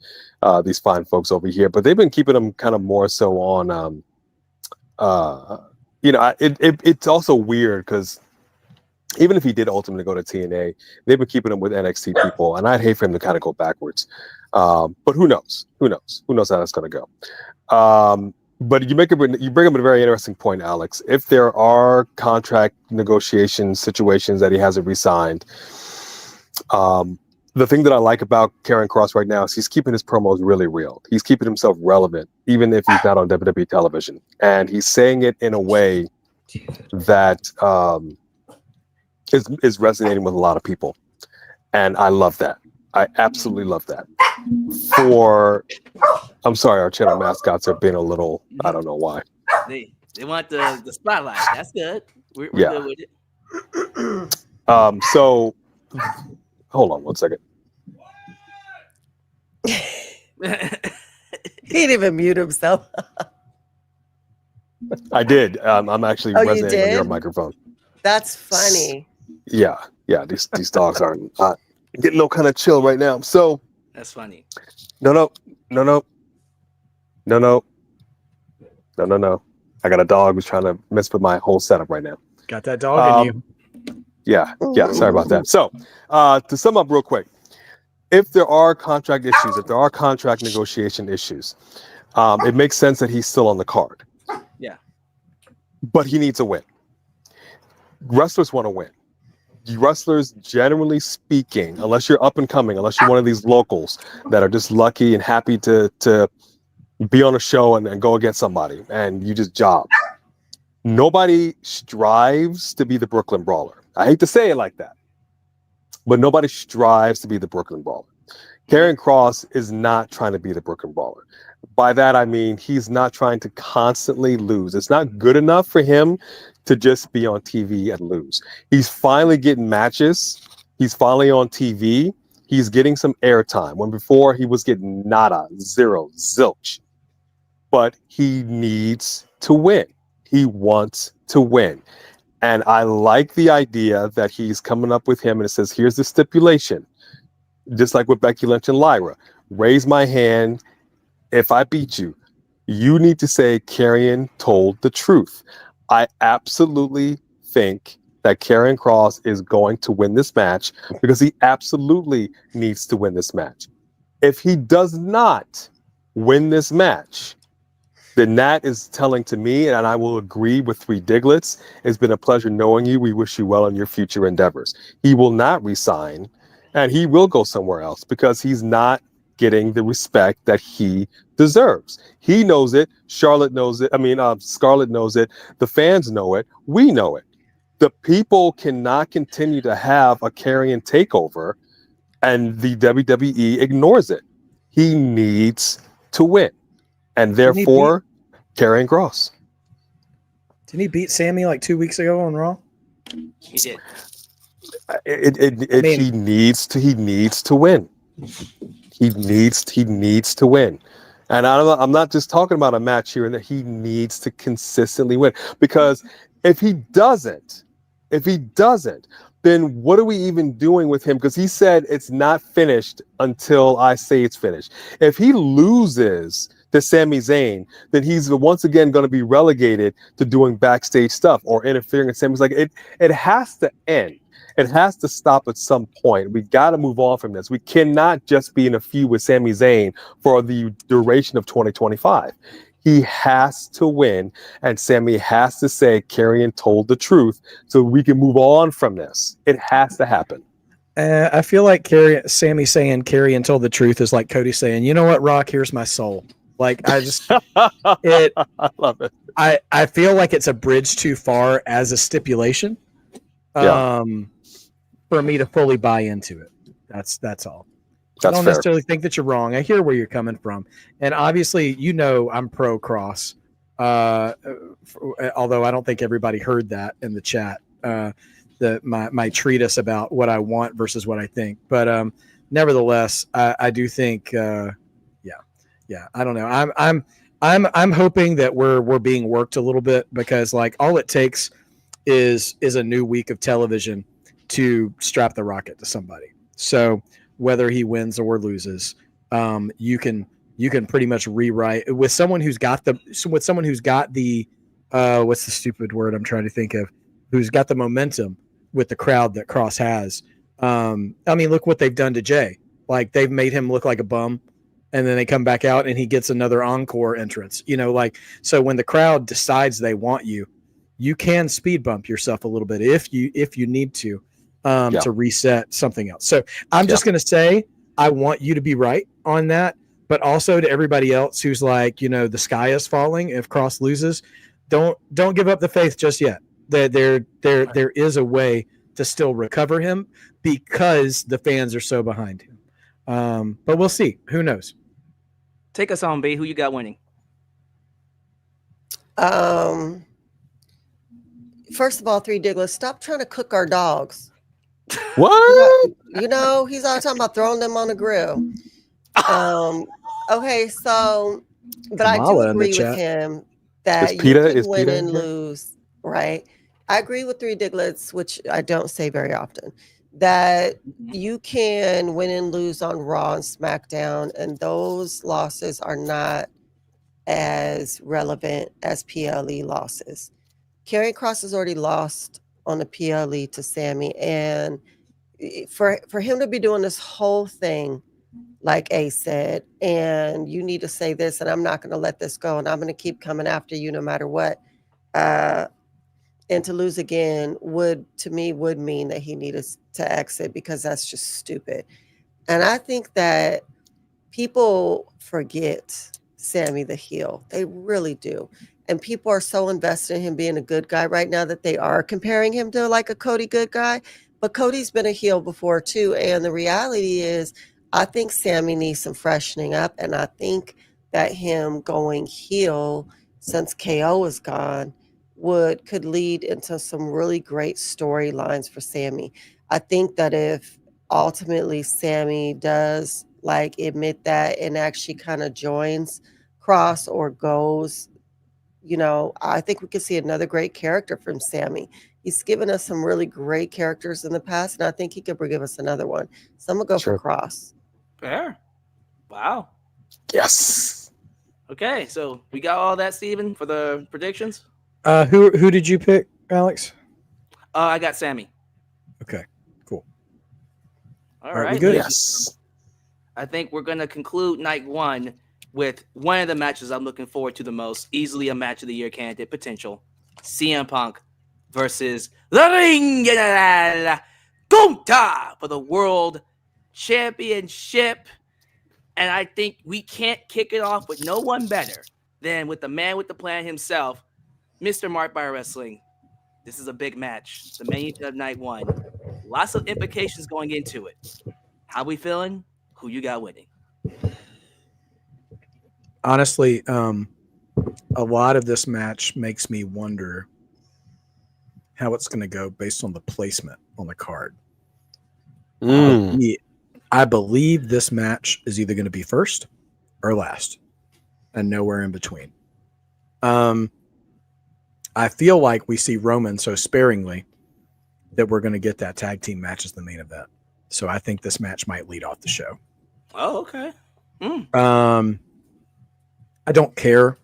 [SPEAKER 3] these fine folks over here. But they've been keeping them kind of more so on, it's also weird because even if he did ultimately go to TNA, they've been keeping him with NXT people, and I'd hate for him to kind of go backwards. But who knows? Who knows how that's going to go? But you bring up a very interesting point, Alex. If there are contract negotiation situations that he hasn't re-signed, the thing that I like about Karrion Kross right now is he's keeping his promos really real. He's keeping himself relevant, even if he's not on WWE television, and he's saying it in a way that is resonating with a lot of people, and I love that. I absolutely love that. I'm sorry, our channel mascots are being a little, I don't know why.
[SPEAKER 1] They want the spotlight. That's good. We're good with it.
[SPEAKER 3] So hold on one second.
[SPEAKER 5] He didn't even mute himself.
[SPEAKER 3] I did. I'm actually resonating on your microphone.
[SPEAKER 5] That's funny.
[SPEAKER 3] Yeah. These dogs are not getting no kind of chill right now. So
[SPEAKER 1] that's funny.
[SPEAKER 3] No. I got a dog who's trying to mess with my whole setup right now.
[SPEAKER 4] Got that dog in you.
[SPEAKER 3] Yeah. Sorry about that. So to sum up real quick, if there are contract issues, if there are contract negotiation issues, it makes sense that he's still on the card.
[SPEAKER 1] Yeah.
[SPEAKER 3] But he needs a win. Wrestlers want to win. Wrestlers, generally speaking, unless you're up and coming, unless you're one of these locals that are just lucky and happy to be on a show and go against somebody and you just job. Nobody strives to be the Brooklyn Brawler. I hate to say it like that, but nobody strives to be the Brooklyn Brawler. Karrion Kross is not trying to be the Brooklyn Brawler. By that, I mean, he's not trying to constantly lose. It's not good enough for him to just be on TV and lose. He's finally getting matches. He's finally on TV. He's getting some airtime when before he was getting nada, zero, zilch. But he needs to win. He wants to win. And I like the idea that he's coming up with him and it says, here's the stipulation. Just like with Becky Lynch and Lyra. Raise my hand. If I beat you, you need to say Karrion told the truth. I absolutely think that Karrion Kross is going to win this match because he absolutely needs to win this match. If he does not win this match, then that is telling to me, and I will agree with Three Diglets, it's been a pleasure knowing you. We wish you well in your future endeavors. He will not resign, and he will go somewhere else because he's not getting the respect that he deserves. He knows it. Charlotte knows it. Scarlett knows it. The fans know it. We know it. The people cannot continue to have a Karrion takeover and the WWE ignores it. He needs to win. And therefore, Karrion Kross.
[SPEAKER 4] Didn't he beat Sami like 2 weeks ago on Raw?
[SPEAKER 1] He did.
[SPEAKER 3] He needs to win. He needs to win. And I'm not just talking about a match here and that he needs to consistently win. Because if he doesn't, then what are we even doing with him? Because he said it's not finished until I say it's finished. If he loses to Sami Zayn, then he's once again going to be relegated to doing backstage stuff or interfering in Sami's. Like it has to end. It has to stop at some point. We got to move on from this. We cannot just be in a feud with Sami Zayn for the duration of 2025. He has to win, and Sami has to say Karrion told the truth so we can move on from this. It has to happen.
[SPEAKER 4] I feel like Sami saying Karrion told the truth is like Cody saying, "You know what, Rock? Here's my soul." Like I
[SPEAKER 3] love it.
[SPEAKER 4] I feel like it's a bridge too far as a stipulation. For me to fully buy into it. That's all. I don't necessarily think that you're wrong. I hear where you're coming from. And obviously, I'm pro Kross. Although I don't think everybody heard that in the chat. My treatise about what I want versus what I think. But nevertheless, I do think I don't know. I'm hoping that we're being worked a little bit because like all it takes is a new week of television to strap the rocket to somebody. So whether he wins or loses, you can pretty much rewrite with someone who's got the what's the stupid word I'm trying to think of, who's got the momentum with the crowd that Kross has. I mean, look what they've done to Jay. Like they've made him look like a bum, and then they come back out and he gets another encore entrance. So when the crowd decides they want you, you can speed bump yourself a little bit if you need to reset something else. So I'm just going to say, I want you to be right on that, but also to everybody else who's like, the sky is falling if Kross loses, don't give up the faith just yet. There is a way to still recover him because the fans are so behind him. But we'll see. Who knows?
[SPEAKER 1] Take us on, B. Who you got winning?
[SPEAKER 5] First of all, Three Diglets, stop trying to cook our dogs.
[SPEAKER 3] What?
[SPEAKER 5] He's all talking about throwing them on the grill. Okay, so, but I do agree with him that you can win and lose, right? I agree with Three Diglets, which I don't say very often, that you can win and lose on Raw and SmackDown, and those losses are not as relevant as PLE losses. Karrion Kross has already lost on the PLE to Sami, and for him to be doing this whole thing, like Ace said, and you need to say this, and I'm not going to let this go, and I'm going to keep coming after you no matter what, and to lose again would mean that he needed to exit because that's just stupid. And I think that people forget Sami the heel. They really do. And people are so invested in him being a good guy right now that they are comparing him to like a Cody good guy. But Cody's been a heel before too. And the reality is, I think Sami needs some freshening up. And I think that him going heel since KO is gone could lead into some really great storylines for Sami. I think that if ultimately Sami does like admit that and actually kind of joins Kross or goes, I think we could see another great character from Sami. He's given us some really great characters in the past, and I think he could give us another one. So I'm gonna go for Kross.
[SPEAKER 1] Fair. Wow.
[SPEAKER 3] Yes.
[SPEAKER 1] Okay, so we got all that, Steven, for the predictions.
[SPEAKER 4] Who did you pick, Alex?
[SPEAKER 1] I got Sami.
[SPEAKER 4] Okay, cool.
[SPEAKER 1] All right,
[SPEAKER 4] good.
[SPEAKER 3] Yes.
[SPEAKER 1] I think we're gonna conclude night one with one of the matches I'm looking forward to the most, easily a match of the year candidate potential. CM Punk versus the Ring General Gunther for the World Championship. And I think we can't kick it off with no one better than with the man with the plan himself, Mr. Mark by Wrestling. This is a big match. The main event of night one. Lots of implications going into it. How we feeling? Who you got winning?
[SPEAKER 4] Honestly, a lot of this match makes me wonder how it's going to go based on the placement on the card. I believe this match is either going to be first or last and nowhere in between. I feel like we see Roman so sparingly that we're going to get that tag team match as the main event. So I think this match might lead off the show.
[SPEAKER 1] Oh, okay.
[SPEAKER 4] I don't care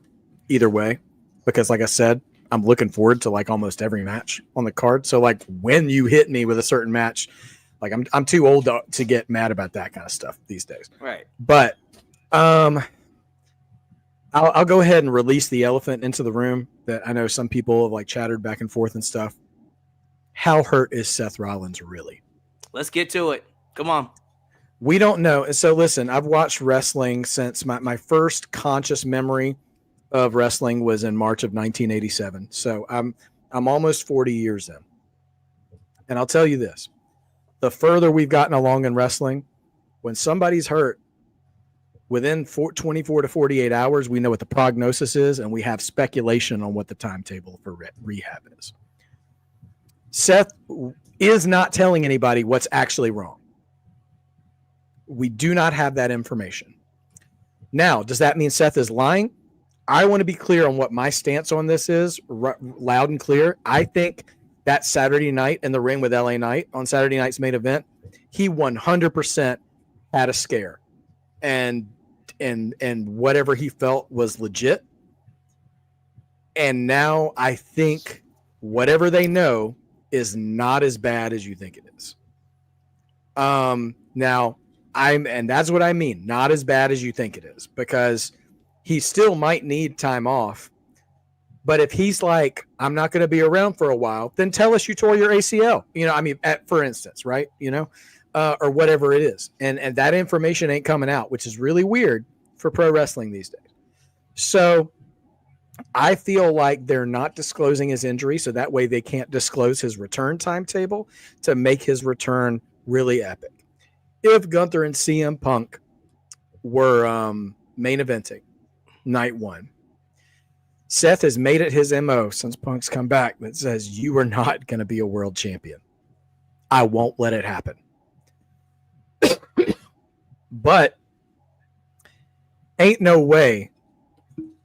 [SPEAKER 4] either way because, like I said, I'm looking forward to like almost every match on the card. So like when you hit me with a certain match, like I'm too old to get mad about that kind of stuff these days.
[SPEAKER 1] Right.
[SPEAKER 4] But I'll go ahead and release the elephant into the room that I know some people have like chattered back and forth and stuff. How hurt is Seth Rollins really?
[SPEAKER 1] Let's get to it. Come on.
[SPEAKER 4] We don't know. And so listen, I've watched wrestling since my first conscious memory of wrestling was in March of 1987. So I'm almost 40 years in. And I'll tell you this, the further we've gotten along in wrestling, when somebody's hurt, within 24 to 48 hours, we know what the prognosis is, and we have speculation on what the timetable for rehab is. Seth is not telling anybody what's actually wrong. We do not have that information. Now, does that mean Seth is lying? I want to be clear on what my stance on this is, loud and clear. I think that Saturday night in the ring with LA Knight on Saturday night's main event, he 100% had a scare. And whatever he felt was legit. And now I think whatever they know is not as bad as you think it is. Now and that's what I mean, not as bad as you think it is, because he still might need time off. But if he's like, I'm not going to be around for a while, then tell us you tore your ACL, for instance, right? Or whatever it is. And that information ain't coming out, which is really weird for pro wrestling these days. So I feel like they're not disclosing his injury, so that way they can't disclose his return timetable to make his return really epic. If Gunther and CM Punk were main eventing night one, Seth has made it his MO since Punk's come back that says, you are not going to be a world champion. I won't let it happen. But ain't no way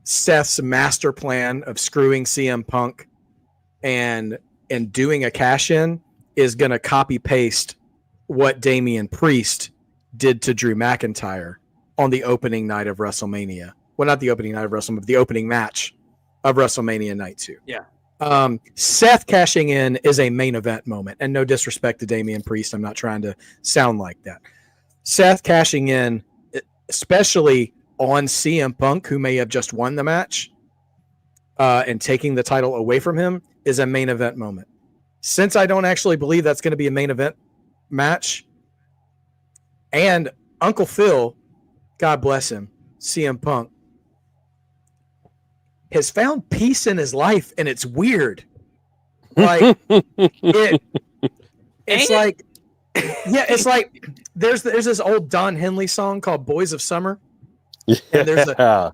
[SPEAKER 4] Seth's master plan of screwing CM Punk and doing a cash-in is going to copy-paste what Damian Priest did to Drew McIntyre on the opening night of WrestleMania. Well, not the opening night of WrestleMania, but the opening match of WrestleMania Night 2.
[SPEAKER 1] Yeah.
[SPEAKER 4] Seth cashing in is a main event moment, and no disrespect to Damian Priest. I'm not trying to sound like that. Seth cashing in, especially on CM Punk, who may have just won the match, and taking the title away from him, is a main event moment. Since I don't actually believe that's going to be a main event match, and Uncle Phil, God bless him, CM Punk, has found peace in his life, and it's weird. Like it's like, yeah, it's like there's this old Don Henley song called "Boys of Summer," and there's a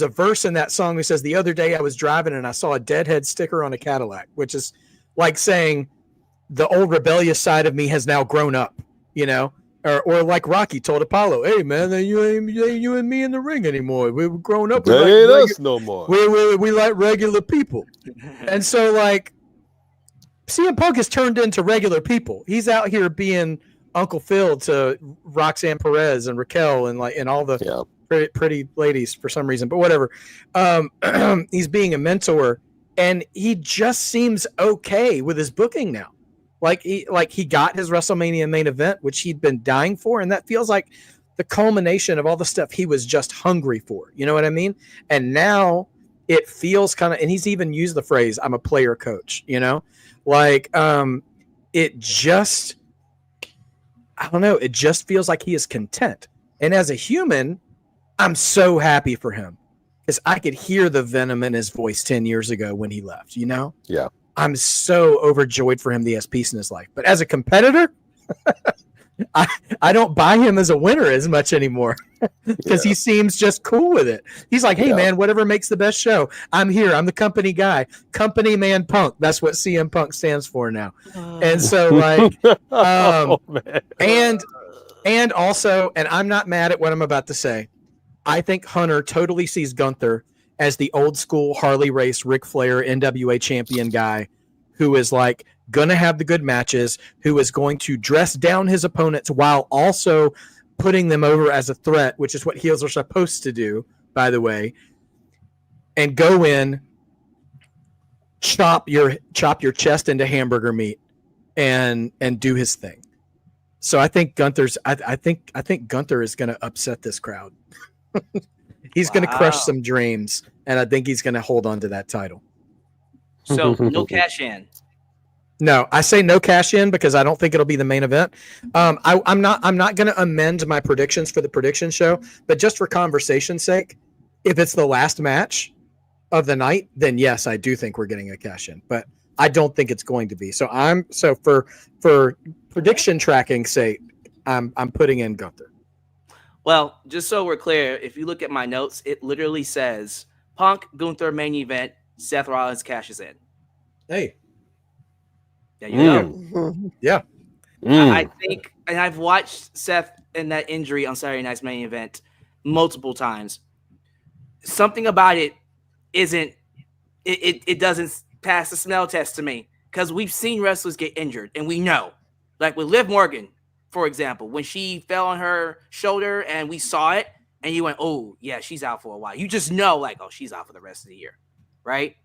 [SPEAKER 4] verse in that song that says, "The other day I was driving and I saw a Deadhead sticker on a Cadillac," which is like saying the old rebellious side of me has now grown up, Or like Rocky told Apollo, "Hey man, you and me in the ring anymore. We were growing up.
[SPEAKER 3] That ain't us no more.
[SPEAKER 4] We like regular people." And so like CM Punk has turned into regular people. He's out here being Uncle Phil to Roxanne Perez and Raquel and all the pretty ladies for some reason, but whatever. He's being a mentor, and he just seems okay with his booking now. Like he got his WrestleMania main event, which he'd been dying for, and that feels like the culmination of all the stuff he was just hungry for. You know what I mean? And now it feels kind of, and he's even used the phrase, "I'm a player coach," it just, I don't know. It just feels like he is content. And as a human, I'm so happy for him because I could hear the venom in his voice 10 years ago when he left,
[SPEAKER 3] Yeah.
[SPEAKER 4] I'm so overjoyed for him that he has peace in his life. But as a competitor, I don't buy him as a winner as much anymore because he seems just cool with it. He's like, "Hey, man, whatever makes the best show. I'm here. I'm the company guy. Company man Punk." That's what CM Punk stands for now. And so like, and also, and I'm not mad at what I'm about to say, I think Hunter totally sees Gunther as the old school Harley race Ric Flair NWA champion guy who is like going to have the good matches, who is going to dress down his opponents while also putting them over as a threat, which is what heels are supposed to do, by the way, and go in, chop your chest into hamburger meat and do his thing. So I think Gunther's I think Gunther is going to upset this crowd. He's going to crush some dreams, and I think he's going to hold on to that title.
[SPEAKER 1] So no cash in.
[SPEAKER 4] No, I say no cash in because I don't think it'll be the main event. I'm not going to amend my predictions for the prediction show, but just for conversation's sake, if it's the last match of the night, then yes, I do think we're getting a cash in, but I don't think it's going to be. So for prediction tracking sake, I'm putting in Gunther.
[SPEAKER 1] Well, just so we're clear, if you look at my notes, it literally says Punk, Gunther main event, Seth Rollins cashes in.
[SPEAKER 4] Hey.
[SPEAKER 1] There you go.
[SPEAKER 4] Yeah.
[SPEAKER 1] I think, and I've watched Seth in that injury on Saturday night's main event multiple times. Something about it it doesn't pass the smell test to me, because we've seen wrestlers get injured, and we know. Like with Liv Morgan, for example, when she fell on her shoulder and we saw it, and you went, oh, yeah, she's out for a while. You just know, like, oh, she's out for the rest of the year, right?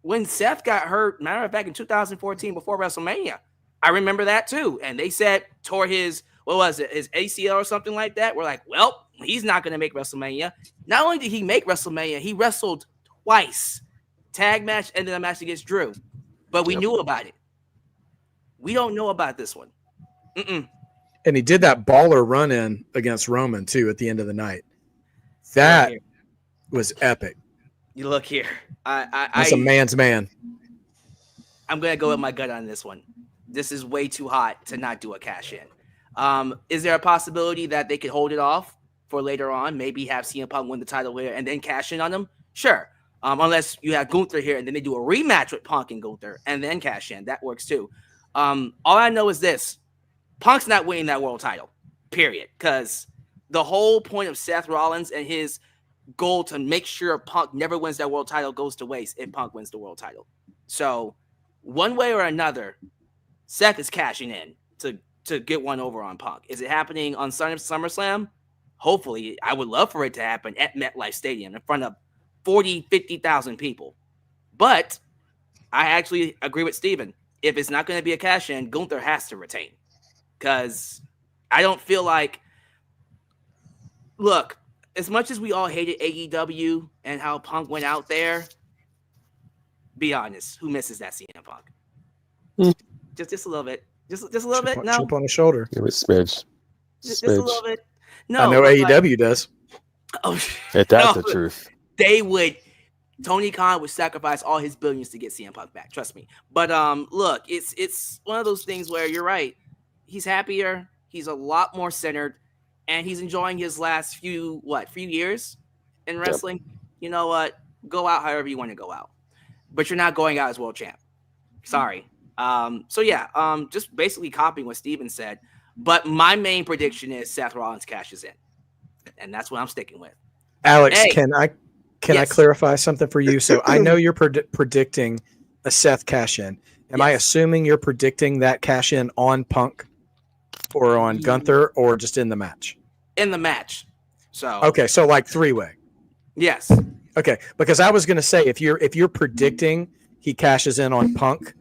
[SPEAKER 1] When Seth got hurt, matter of fact, in 2014 before WrestleMania, I remember that too. And they said tore his, what was it, his ACL or something like that. We're like, well, he's not going to make WrestleMania. Not only did he make WrestleMania, he wrestled twice. Tag match, ended the match against Drew. But we knew about it. We don't know about this one.
[SPEAKER 4] And he did that baller run-in against Roman, too, at the end of the night. That was epic.
[SPEAKER 1] You look here.
[SPEAKER 4] That's a man's man.
[SPEAKER 1] I'm going to go with my gut on this one. This is way too hot to not do a cash in. Is there a possibility that they could hold it off for later on? Maybe have CM Punk win the title here and then cash in on them? Sure. Unless you have Gunther here and then they do a rematch with Punk and Gunther and then cash in. That works too. All I know is this. Punk's not winning that world title, period. Because the whole point of Seth Rollins and his goal to make sure Punk never wins that world title goes to waste if Punk wins the world title. So one way or another, Seth is cashing in to get one over on Punk. Is it happening on SummerSlam? Hopefully. I would love for it to happen at MetLife Stadium in front of 40, 50,000 people. But I actually agree with Steven. If it's not going to be a cash in, Gunther has to retain. Because I don't feel like, look, as much as we all hated AEW and how Punk went out there, be honest, who misses that CM Punk? Just a little bit. Just a little bit. No.
[SPEAKER 4] Chip on the shoulder.
[SPEAKER 3] Give it smidge.
[SPEAKER 1] Just a little bit. No.
[SPEAKER 4] I know AEW does.
[SPEAKER 1] Oh,
[SPEAKER 3] That's the truth.
[SPEAKER 1] They would. Tony Khan would sacrifice all his billions to get CM Punk back. Trust me. But look, it's one of those things where you're right. He's happier. He's a lot more centered, and he's enjoying his last few years in wrestling. Yep. You know what? Go out however you want to go out, but you're not going out as world champ. Sorry. So yeah, just basically copying what Steven said. But my main prediction is Seth Rollins cashes in, and that's what I'm sticking with.
[SPEAKER 4] Alex, can I clarify something for you? So I know you're predicting a Seth cash in. Am I assuming you're predicting that cash in on Punk or on Gunther or just in the match?
[SPEAKER 1] In the match. So
[SPEAKER 4] okay, so like 3-way.
[SPEAKER 1] Yes.
[SPEAKER 4] Okay, because I was going to say if you're predicting he cashes in on Punk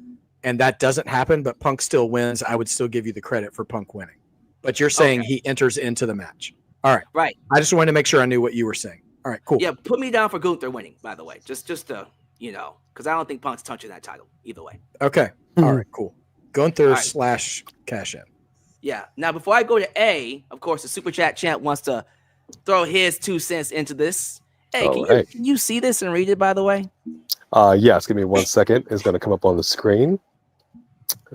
[SPEAKER 4] and that doesn't happen, but Punk still wins, I would still give you the credit for Punk winning. But you're saying he enters into the match. All right.
[SPEAKER 1] Right.
[SPEAKER 4] I just wanted to make sure I knew what you were saying. All right, cool.
[SPEAKER 1] Yeah, put me down for Gunther winning, by the way. Just to, because I don't think Punk's touching that title either way.
[SPEAKER 4] Okay. All right, cool. Gunther / cash in.
[SPEAKER 1] Yeah. Now, before I go to A, of course, the Super Chat champ wants to throw his 2 cents into this. Hey, can you see this and read it, by the way?
[SPEAKER 3] Yes, give me 1 second. It's going to come up on the screen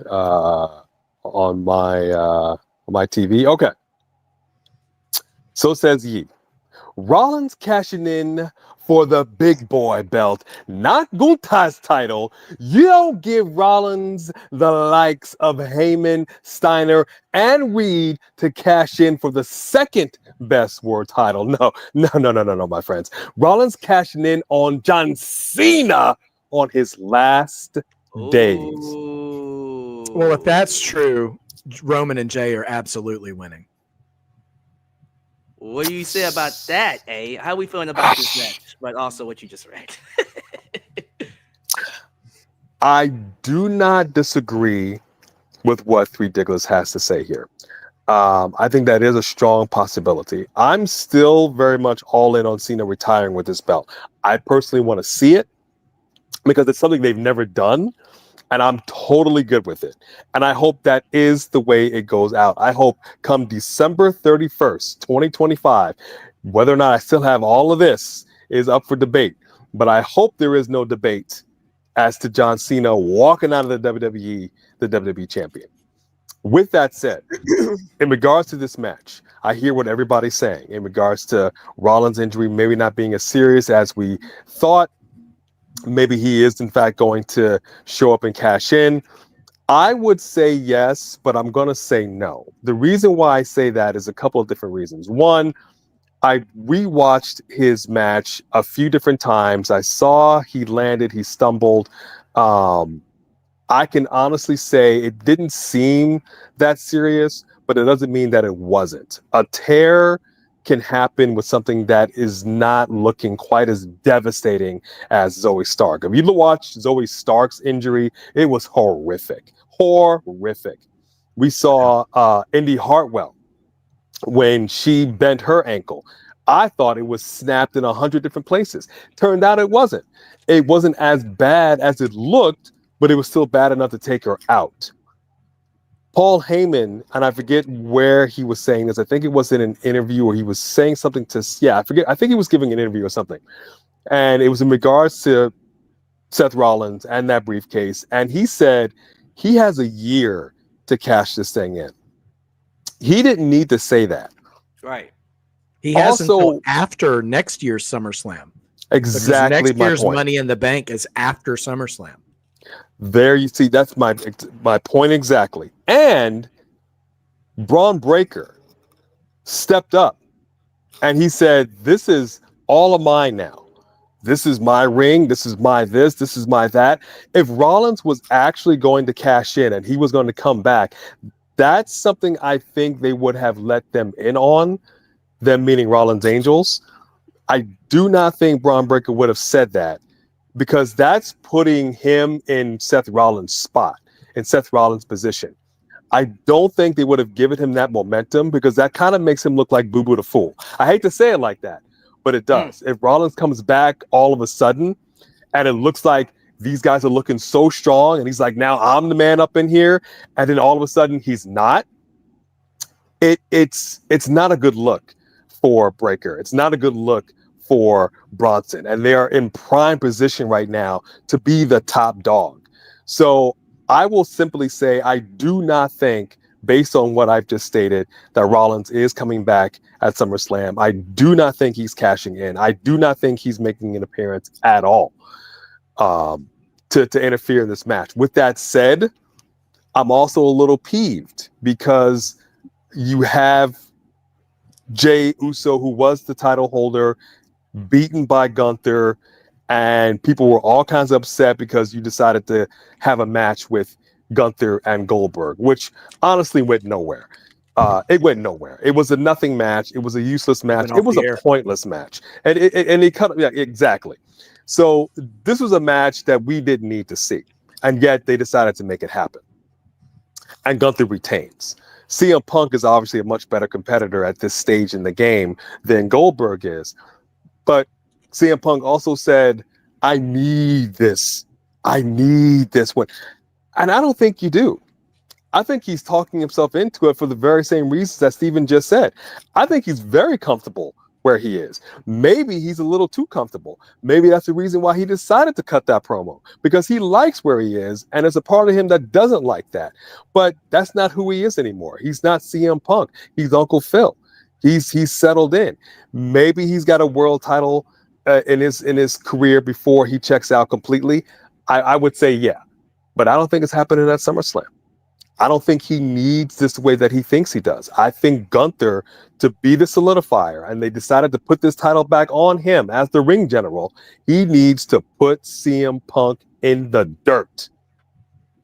[SPEAKER 3] on my TV. Okay. So says ye. Rollins cashing in for the big boy belt, not Gunther's title. You don't give Rollins the likes of Heyman, Steiner, and Reed to cash in for the second best world title. No, my friends. Rollins cashing in on John Cena on his last days.
[SPEAKER 1] Ooh.
[SPEAKER 4] Well, if that's true, Roman and Jay are absolutely winning.
[SPEAKER 1] What do you say about that, A? How are we feeling about this match? But also what you just read.
[SPEAKER 3] I do not disagree with what Three Digless has to say here. I think that is a strong possibility. I'm still very much all in on Cena retiring with this belt. I personally want to see it because it's something they've never done, and I'm totally good with it. And I hope that is the way it goes out. I hope come December 31st, 2025, whether or not I still have all of this is up for debate, but I hope there is no debate as to John Cena walking out of the WWE champion. With that said, in regards to this match, I hear what everybody's saying in regards to Rollins' injury maybe not being as serious as we thought. Maybe he is, in fact, going to show up and cash in. I would say yes, but I'm going to say no. The reason why I say that is a couple of different reasons. One, I rewatched his match a few different times. I saw he landed, he stumbled. I can honestly say it didn't seem that serious, but it doesn't mean that it wasn't. A tear can happen with something that is not looking quite as devastating as Zoe Stark. If you watch Zoe Stark's injury, it was horrific. Horrific. We saw Indy Hartwell when she bent her ankle. I thought it was snapped in 100 different places. Turned out it wasn't. It wasn't as bad as it looked, but it was still bad enough to take her out. Paul Heyman, and I forget where he was saying this. I think it was in an interview or he was saying something to, I forget. I think he was giving an interview or something. And it was in regards to Seth Rollins and that briefcase. And he said he has a year to cash this thing in. He didn't need to say that.
[SPEAKER 1] Right.
[SPEAKER 4] He has
[SPEAKER 3] Also,
[SPEAKER 4] until after next year's SummerSlam.
[SPEAKER 3] Exactly.
[SPEAKER 4] Next
[SPEAKER 3] my
[SPEAKER 4] year's
[SPEAKER 3] point.
[SPEAKER 4] Money in the Bank is after SummerSlam.
[SPEAKER 3] There you see, that's my point exactly. And Braun Breaker stepped up and he said, this is all of mine now. This is my ring. This is my this. This is my that. If Rollins was actually going to cash in and he was going to come back, that's something I think they would have let them in on, them meaning Rollins Angels. I do not think Braun Breaker would have said that, because that's putting him in Seth Rollins' spot, in Seth Rollins' position. I don't think they would have given him that momentum because that kind of makes him look like Boo Boo the Fool. I hate to say it like that, but it does. If Rollins comes back all of a sudden and it looks like these guys are looking so strong and he's like, now I'm the man up in here, and then all of a sudden he's not, it's not a good look for Breaker. It's not a good look for Bronson, and they are in prime position right now to be the top dog. So I will simply say I do not think, based on what I've just stated, that Rollins is coming back at SummerSlam. I do not think he's cashing in. I do not think he's making an appearance at all to interfere in this match. With that said, I'm also a little peeved because you have Jey Uso, who was the title holder, beaten by Gunther, and people were all kinds of upset because you decided to have a match with Gunther and Goldberg, which honestly went nowhere. It went nowhere. It was a nothing match. It was a useless match. It was a pointless match. And it cut, yeah, exactly. So this was a match that we didn't need to see, and yet they decided to make it happen. And Gunther retains. CM Punk is obviously a much better competitor at this stage in the game than Goldberg is. But CM Punk also said, I need this. I need this one. And I don't think you do. I think he's talking himself into it for the very same reasons that Steven just said. I think he's very comfortable where he is. Maybe he's a little too comfortable. Maybe that's the reason why he decided to cut that promo, because he likes where he is, and there's a part of him that doesn't like that. But that's not who he is anymore. He's not CM Punk. He's Uncle Phil. He's settled in. Maybe he's got a world title in his career before he checks out completely. I would say yeah, but I don't think it's happening at SummerSlam. I don't think he needs this the way that he thinks he does. I think Gunther, to be the solidifier, and they decided to put this title back on him as the ring general, he needs to put CM Punk in the dirt.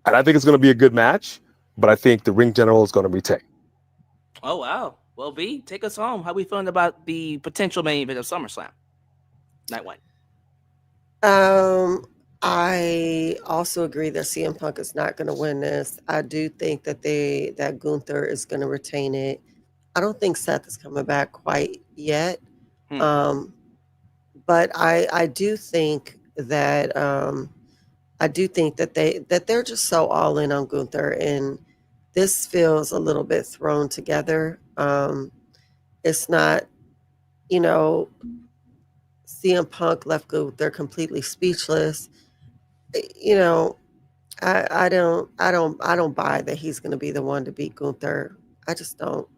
[SPEAKER 3] And I think it's going to be a good match, but I think the ring general is going to retain.
[SPEAKER 1] Oh, wow. Well, V, take us home. How we feeling about the potential main event of SummerSlam? Night one.
[SPEAKER 5] I also agree that CM Punk is not going to win this. I do think that Gunther is going to retain it. I don't think Seth is coming back quite yet. But I do think that they're just so all in on Gunther, and this feels a little bit thrown together. It's not, CM Punk left Gunther completely speechless. I don't buy that he's going to be the one to beat Gunther. I just don't.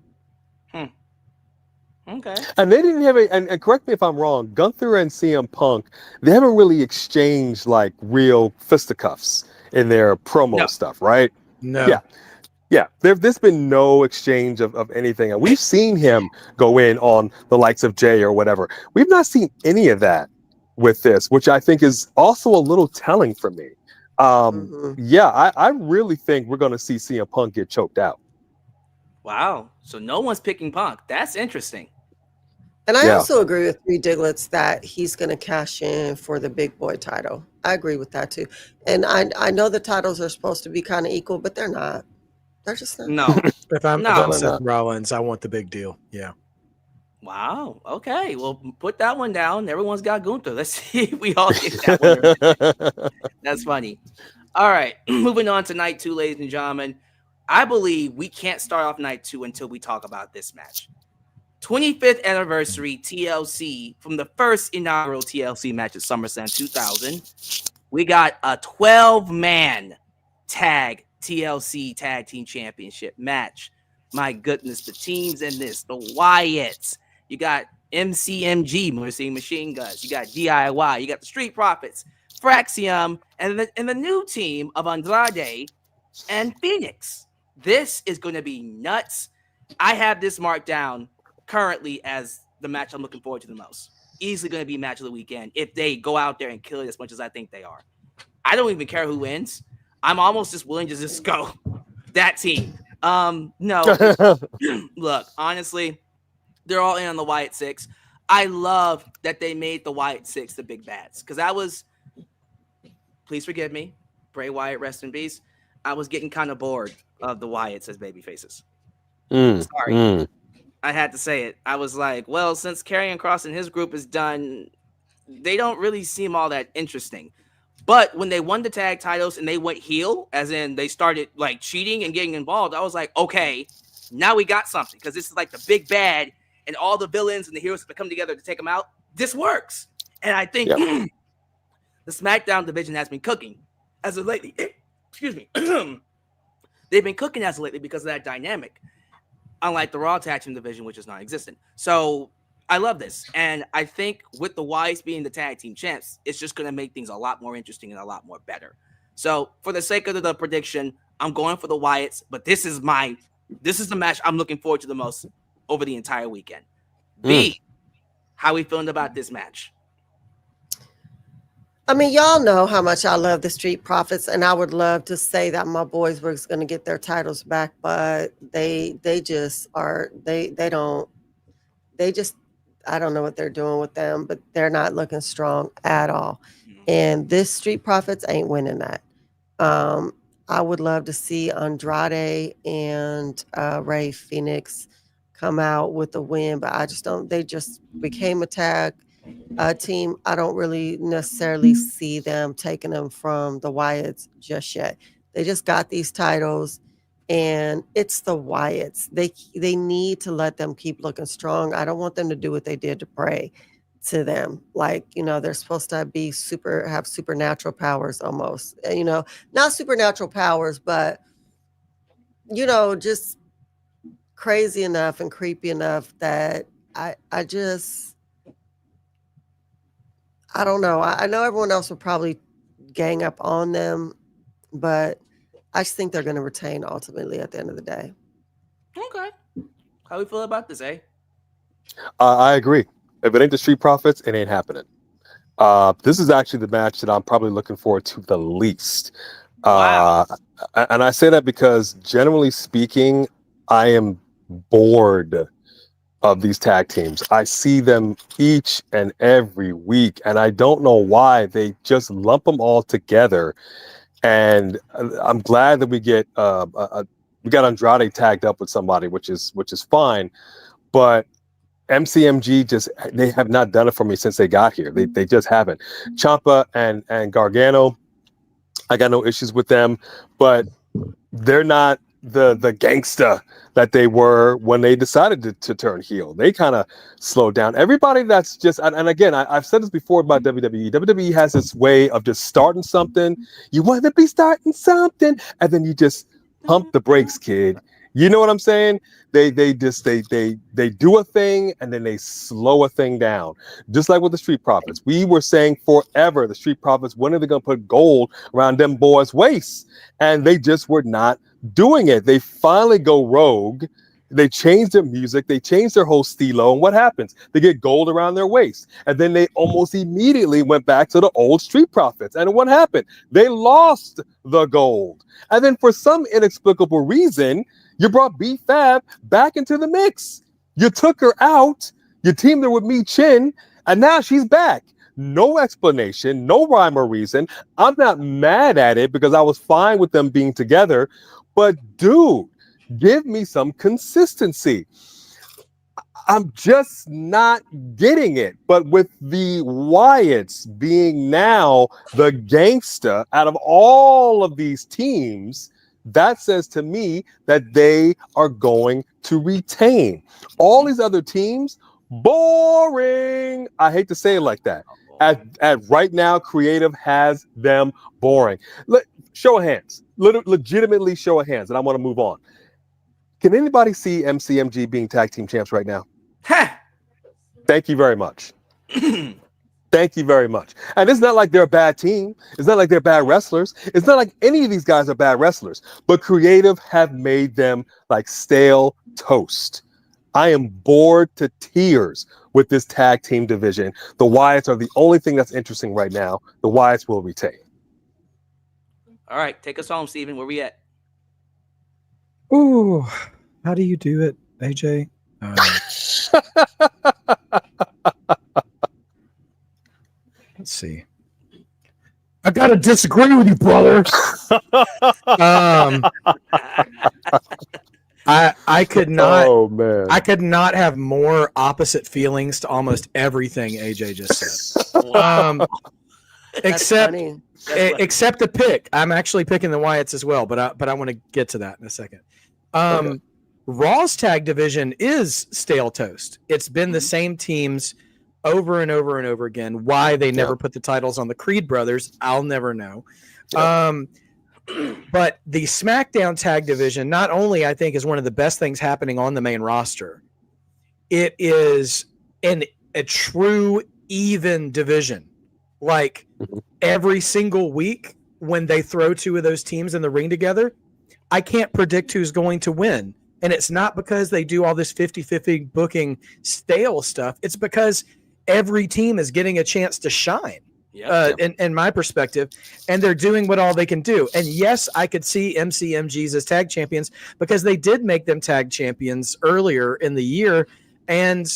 [SPEAKER 1] Okay.
[SPEAKER 3] And they didn't have and correct me if I'm wrong, Gunther and CM Punk, they haven't really exchanged like real fisticuffs in their promo stuff, right?
[SPEAKER 4] No.
[SPEAKER 3] Yeah. There's been no exchange of anything. And we've seen him go in on the likes of Jay or whatever. We've not seen any of that with this, which I think is also a little telling for me. Yeah, I really think we're going to see CM Punk get choked out.
[SPEAKER 1] Wow. So no one's picking Punk. That's interesting.
[SPEAKER 5] And I also agree with Three Diglets that he's going to cash in for the big boy title. I agree with that too. And I know the titles are supposed to be kind of equal, but they're not. They're just not.
[SPEAKER 1] No.
[SPEAKER 4] If I'm Seth Rollins, I want the big deal. Yeah.
[SPEAKER 1] Wow. Okay. Well, put that one down. Everyone's got Gunther. Let's see if we all get that one. That's funny. All right. Moving on to night two, ladies and gentlemen. I believe we can't start off night two until we talk about this match. 25th anniversary TLC from the first inaugural TLC match at SummerSlam 2000. We got a 12-man tag TLC Tag Team Championship match. My goodness, the teams in this, the Wyatts. You got MCMG, Machine Guns. You got DIY. You got the Street Profits, Fraxium, and the new team of Andrade and Phoenix. This is going to be nuts. I have this marked down currently as the match I'm looking forward to the most. Easily going to be match of the weekend if they go out there and kill it as much as I think they are. I don't even care who wins. I'm almost just willing to just go that team. No. Look, honestly, they're all in on the Wyatt Six. I love that they made the Wyatt Six the big bads because I was, please forgive me, Bray Wyatt, rest in peace. I was getting kind of bored of the Wyatts as baby faces. Sorry. I had to say it. I was like, well, since Karrion Kross and his group is done, they don't really seem all that interesting. But when they won the tag titles and they went heel, as in they started like cheating and getting involved, I was like, okay, now we got something because this is like the big bad and all the villains and the heroes have come together to take them out. This works. And I think the SmackDown division has been cooking as of lately. Excuse me. They've been cooking as of lately because of that dynamic. Unlike the Raw Tag Team division, which is non-existent. So I love this. And I think with the Wyatts being the tag team champs, it's just going to make things a lot more interesting and a lot more better. So for the sake of the prediction, I'm going for the Wyatts, but this is the match I'm looking forward to the most over the entire weekend. B, how are we feeling about this match?
[SPEAKER 5] I mean, y'all know how much I love the Street Profits, and I would love to say that my boys were going to get their titles back, but they just are. They don't. They just. I don't know what they're doing with them, but they're not looking strong at all. And this Street Profits ain't winning that. I would love to see Andrade and Ray Phoenix come out with a win, but I just don't. They just became a tag team. I don't really necessarily see them taking them from the Wyatts just yet. They just got these titles, and it's the Wyatts. They need to let them keep looking strong. I don't want them to do what they did to Bray to them. Like, they're supposed to have supernatural powers almost. Not supernatural powers, but just crazy enough and creepy enough that I don't know. I know everyone else will probably gang up on them, but I just think they're going to retain ultimately at the end of the day.
[SPEAKER 1] Okay. How we feel about this, eh?
[SPEAKER 3] I agree. If it ain't the Street Profits, it ain't happening. This is actually the match that I'm probably looking forward to the least.
[SPEAKER 1] Wow.
[SPEAKER 3] And I say that because, generally speaking, I am bored of these tag teams. I see them each and every week, and I don't know why they just lump them all together. And I'm glad that we got Andrade tagged up with somebody, which is fine. But MCMG they have not done it for me since they got here. They just haven't. Ciampa and Gargano, I got no issues with them, but they're not the gangsta that they were when they decided to turn heel. They kind of slowed down. Everybody that's just, and again, I've said this before about WWE. WWE has this way of just starting something. You want to be starting something, and then you just pump the brakes, kid. You know what I'm saying? They do a thing and then they slow a thing down. Just like with the Street Profits. We were saying forever, the Street Profits, when are they going to put gold around them boys' waists? And they just were not doing it. They finally go rogue. They change their music. They change their whole stilo. And what happens? They get gold around their waist. And then they almost immediately went back to the old Street Profits. And what happened? They lost the gold. And then for some inexplicable reason, you brought B-Fab back into the mix. You took her out. You teamed her with Me Chin. And now she's back. No explanation, no rhyme or reason. I'm not mad at it because I was fine with them being together. But dude, give me some consistency. I'm just not getting it. But with the Wyatts being now the gangsta out of all of these teams, that says to me that they are going to retain. All these other teams, boring. I hate to say it like that. At right now, creative has them boring. Show of hands. Legitimately show of hands, and I want to move on. Can anybody see MCMG being tag team champs right now? Thank you very much. Thank you very much. And it's not like they're a bad team. It's not like they're bad wrestlers. It's not like any of these guys are bad wrestlers. But creative have made them like stale toast. I am bored to tears with this tag team division. The Wyatts are the only thing that's interesting right now. The Wyatts will retain.
[SPEAKER 1] All right, take us home, Steven. Where we at?
[SPEAKER 4] Ooh, how do you do it, AJ? Let's see. I gotta disagree with you, brother. I could not.
[SPEAKER 3] Oh man,
[SPEAKER 4] I could not have more opposite feelings to almost everything AJ just said. Except the pick. I'm actually picking the Wyatts as well, but I want to get to that in a second. Okay. Raw's tag division is stale toast. It's been the same teams over and over and over again. Why they never put the titles on the Creed brothers, I'll never know. But the SmackDown tag division, not only I think is one of the best things happening on the main roster, it is a true even division. Like every single week when they throw two of those teams in the ring together, I can't predict who's going to win. And it's not because they do all this 50-50 booking stale stuff. It's because every team is getting a chance to shine. In my perspective, and they're doing what all they can do. And yes, I could see MCMGs as tag champions because they did make them tag champions earlier in the year. And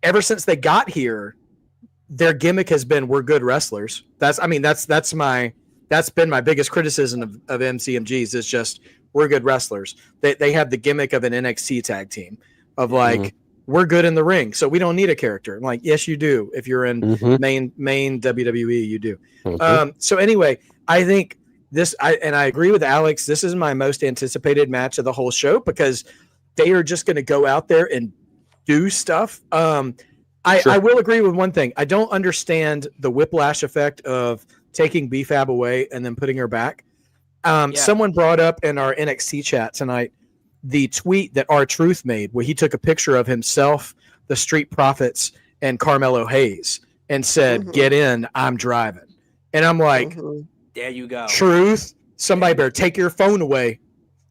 [SPEAKER 4] ever since they got here, their gimmick has been, we're good wrestlers. That's been my biggest criticism of MCMGs is just, we're good wrestlers. They have the gimmick of an NXT tag team of like, we're good in the ring, so we don't need a character. I'm like, yes, you do. If you're in main WWE, you do. So anyway, I think I agree with Alex. This is my most anticipated match of the whole show because they are just going to go out there and do stuff. I will agree with one thing. I don't understand the whiplash effect of taking B-Fab away and then putting her back. Someone brought up in our NXT chat tonight the tweet that R-Truth made where he took a picture of himself, the Street Profits, and Carmelo Hayes and said, get in, I'm driving. And I'm like,
[SPEAKER 1] there you go.
[SPEAKER 4] Truth, somebody better take your phone away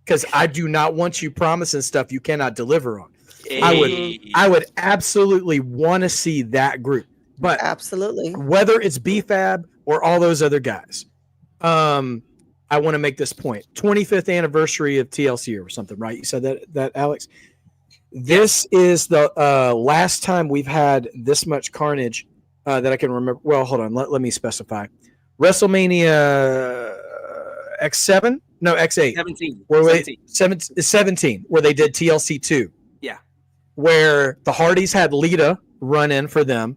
[SPEAKER 4] because I do not want you promising stuff you cannot deliver on.
[SPEAKER 1] Hey.
[SPEAKER 4] I would absolutely want to see that group, but
[SPEAKER 5] Absolutely.
[SPEAKER 4] whether it's BFAB or all those other guys, I want to make this point. 25th anniversary of TLC or something, right? You said that Alex. This is the last time we've had this much carnage that I can remember. Well, hold on. Let me specify. WrestleMania X7? No, X8.
[SPEAKER 1] 17.
[SPEAKER 4] Where 17, where they did TLC 2.
[SPEAKER 1] Yeah.
[SPEAKER 4] Where the Hardys had Lita run in for them.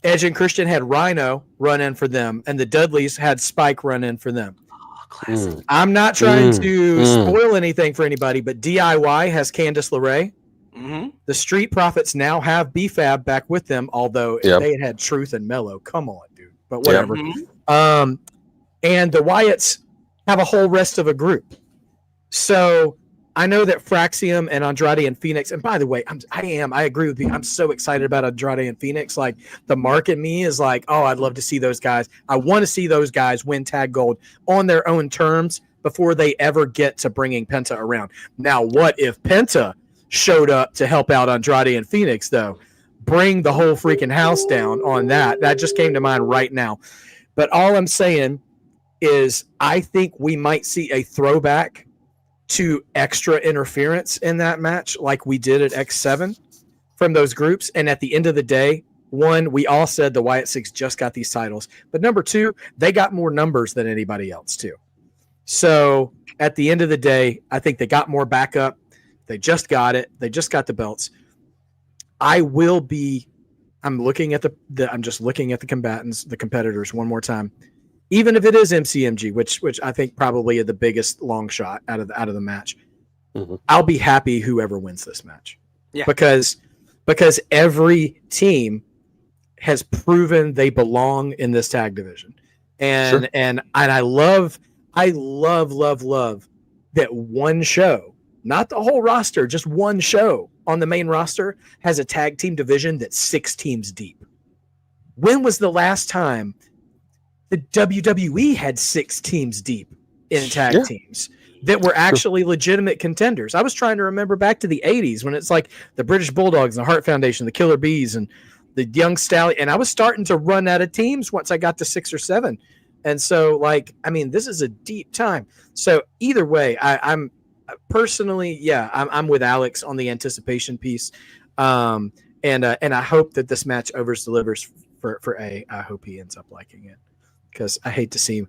[SPEAKER 4] Edge and Christian had Rhino run in for them. And the Dudleys had Spike run in for them.
[SPEAKER 1] Oh, classic.
[SPEAKER 4] I'm not trying to spoil anything for anybody, but DIY has Candice LeRae.
[SPEAKER 1] Mm-hmm.
[SPEAKER 4] The Street Profits now have BFAB back with them, although if they had Truth and Mello, come on, dude. But whatever.
[SPEAKER 1] Mm-hmm.
[SPEAKER 4] And the Wyatts have a whole rest of a group. So I know that Fraxium and Andrade and Phoenix, and by the way, I agree with you. I'm so excited about Andrade and Phoenix. Like the mark in me is like, oh, I'd love to see those guys. I want to see those guys win tag gold on their own terms before they ever get to bringing Penta around. Now, what if Penta showed up to help out Andrade and Phoenix, though? Bring the whole freaking house down on that. That just came to mind right now. But all I'm saying is I think we might see a throwback to extra interference in that match like we did at X7 from those groups. And at the end of the day, one, we all said the Wyatt Six just got these titles. But number two, they got more numbers than anybody else too. So at the end of the day, I think they got more backup. They just got it. They just got the belts. I'm looking at I'm just looking at the combatants, the competitors one more time. Even if it is MCMG, which I think probably is the biggest long shot out of the match, I'll be happy whoever wins this match.
[SPEAKER 1] Yeah.
[SPEAKER 4] Because every team has proven they belong in this tag division. And I love that one show, not the whole roster, just one show on the main roster has a tag team division that's 6 teams deep. When was the last time the WWE had 6 teams deep in tag teams that were actually legitimate contenders? I was trying to remember back to the 80s when it's like the British Bulldogs and the Hart Foundation, the Killer Bees and the Young Stallion. And I was starting to run out of teams once I got to 6 or 7. And so, this is a deep time. So either way, I'm personally, I'm with Alex on the anticipation piece. And I hope that this match over-delivers for A. I hope he ends up liking it. Because I hate to see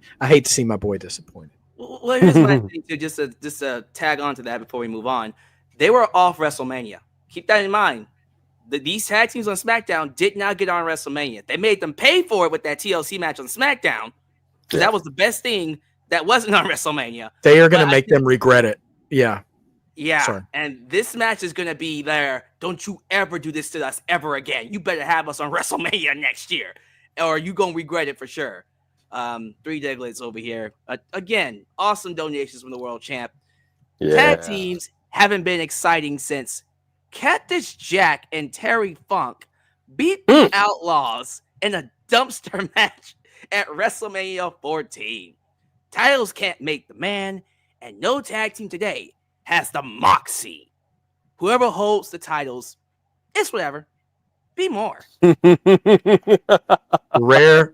[SPEAKER 4] my boy disappointed.
[SPEAKER 1] Well, here's my thing too. Just to tag on to that before we move on, they were off WrestleMania. Keep that in mind. These tag teams on SmackDown did not get on WrestleMania. They made them pay for it with that TLC match on SmackDown. Yeah. That was the best thing that wasn't on WrestleMania.
[SPEAKER 4] They are going to make them regret it. Yeah.
[SPEAKER 1] Yeah.
[SPEAKER 4] Sorry.
[SPEAKER 1] And this match is going to be there. Don't you ever do this to us ever again. You better have us on WrestleMania next year, or you going to regret it for sure. 3 Diglets over here. Again, awesome donations from the world champ. Yeah. Tag teams haven't been exciting since Cactus Jack and Terry Funk beat the Outlaws in a dumpster match at WrestleMania 14. Titles can't make the man, and no tag team today has the moxie. Whoever holds the titles, it's whatever. Be more.
[SPEAKER 4] rare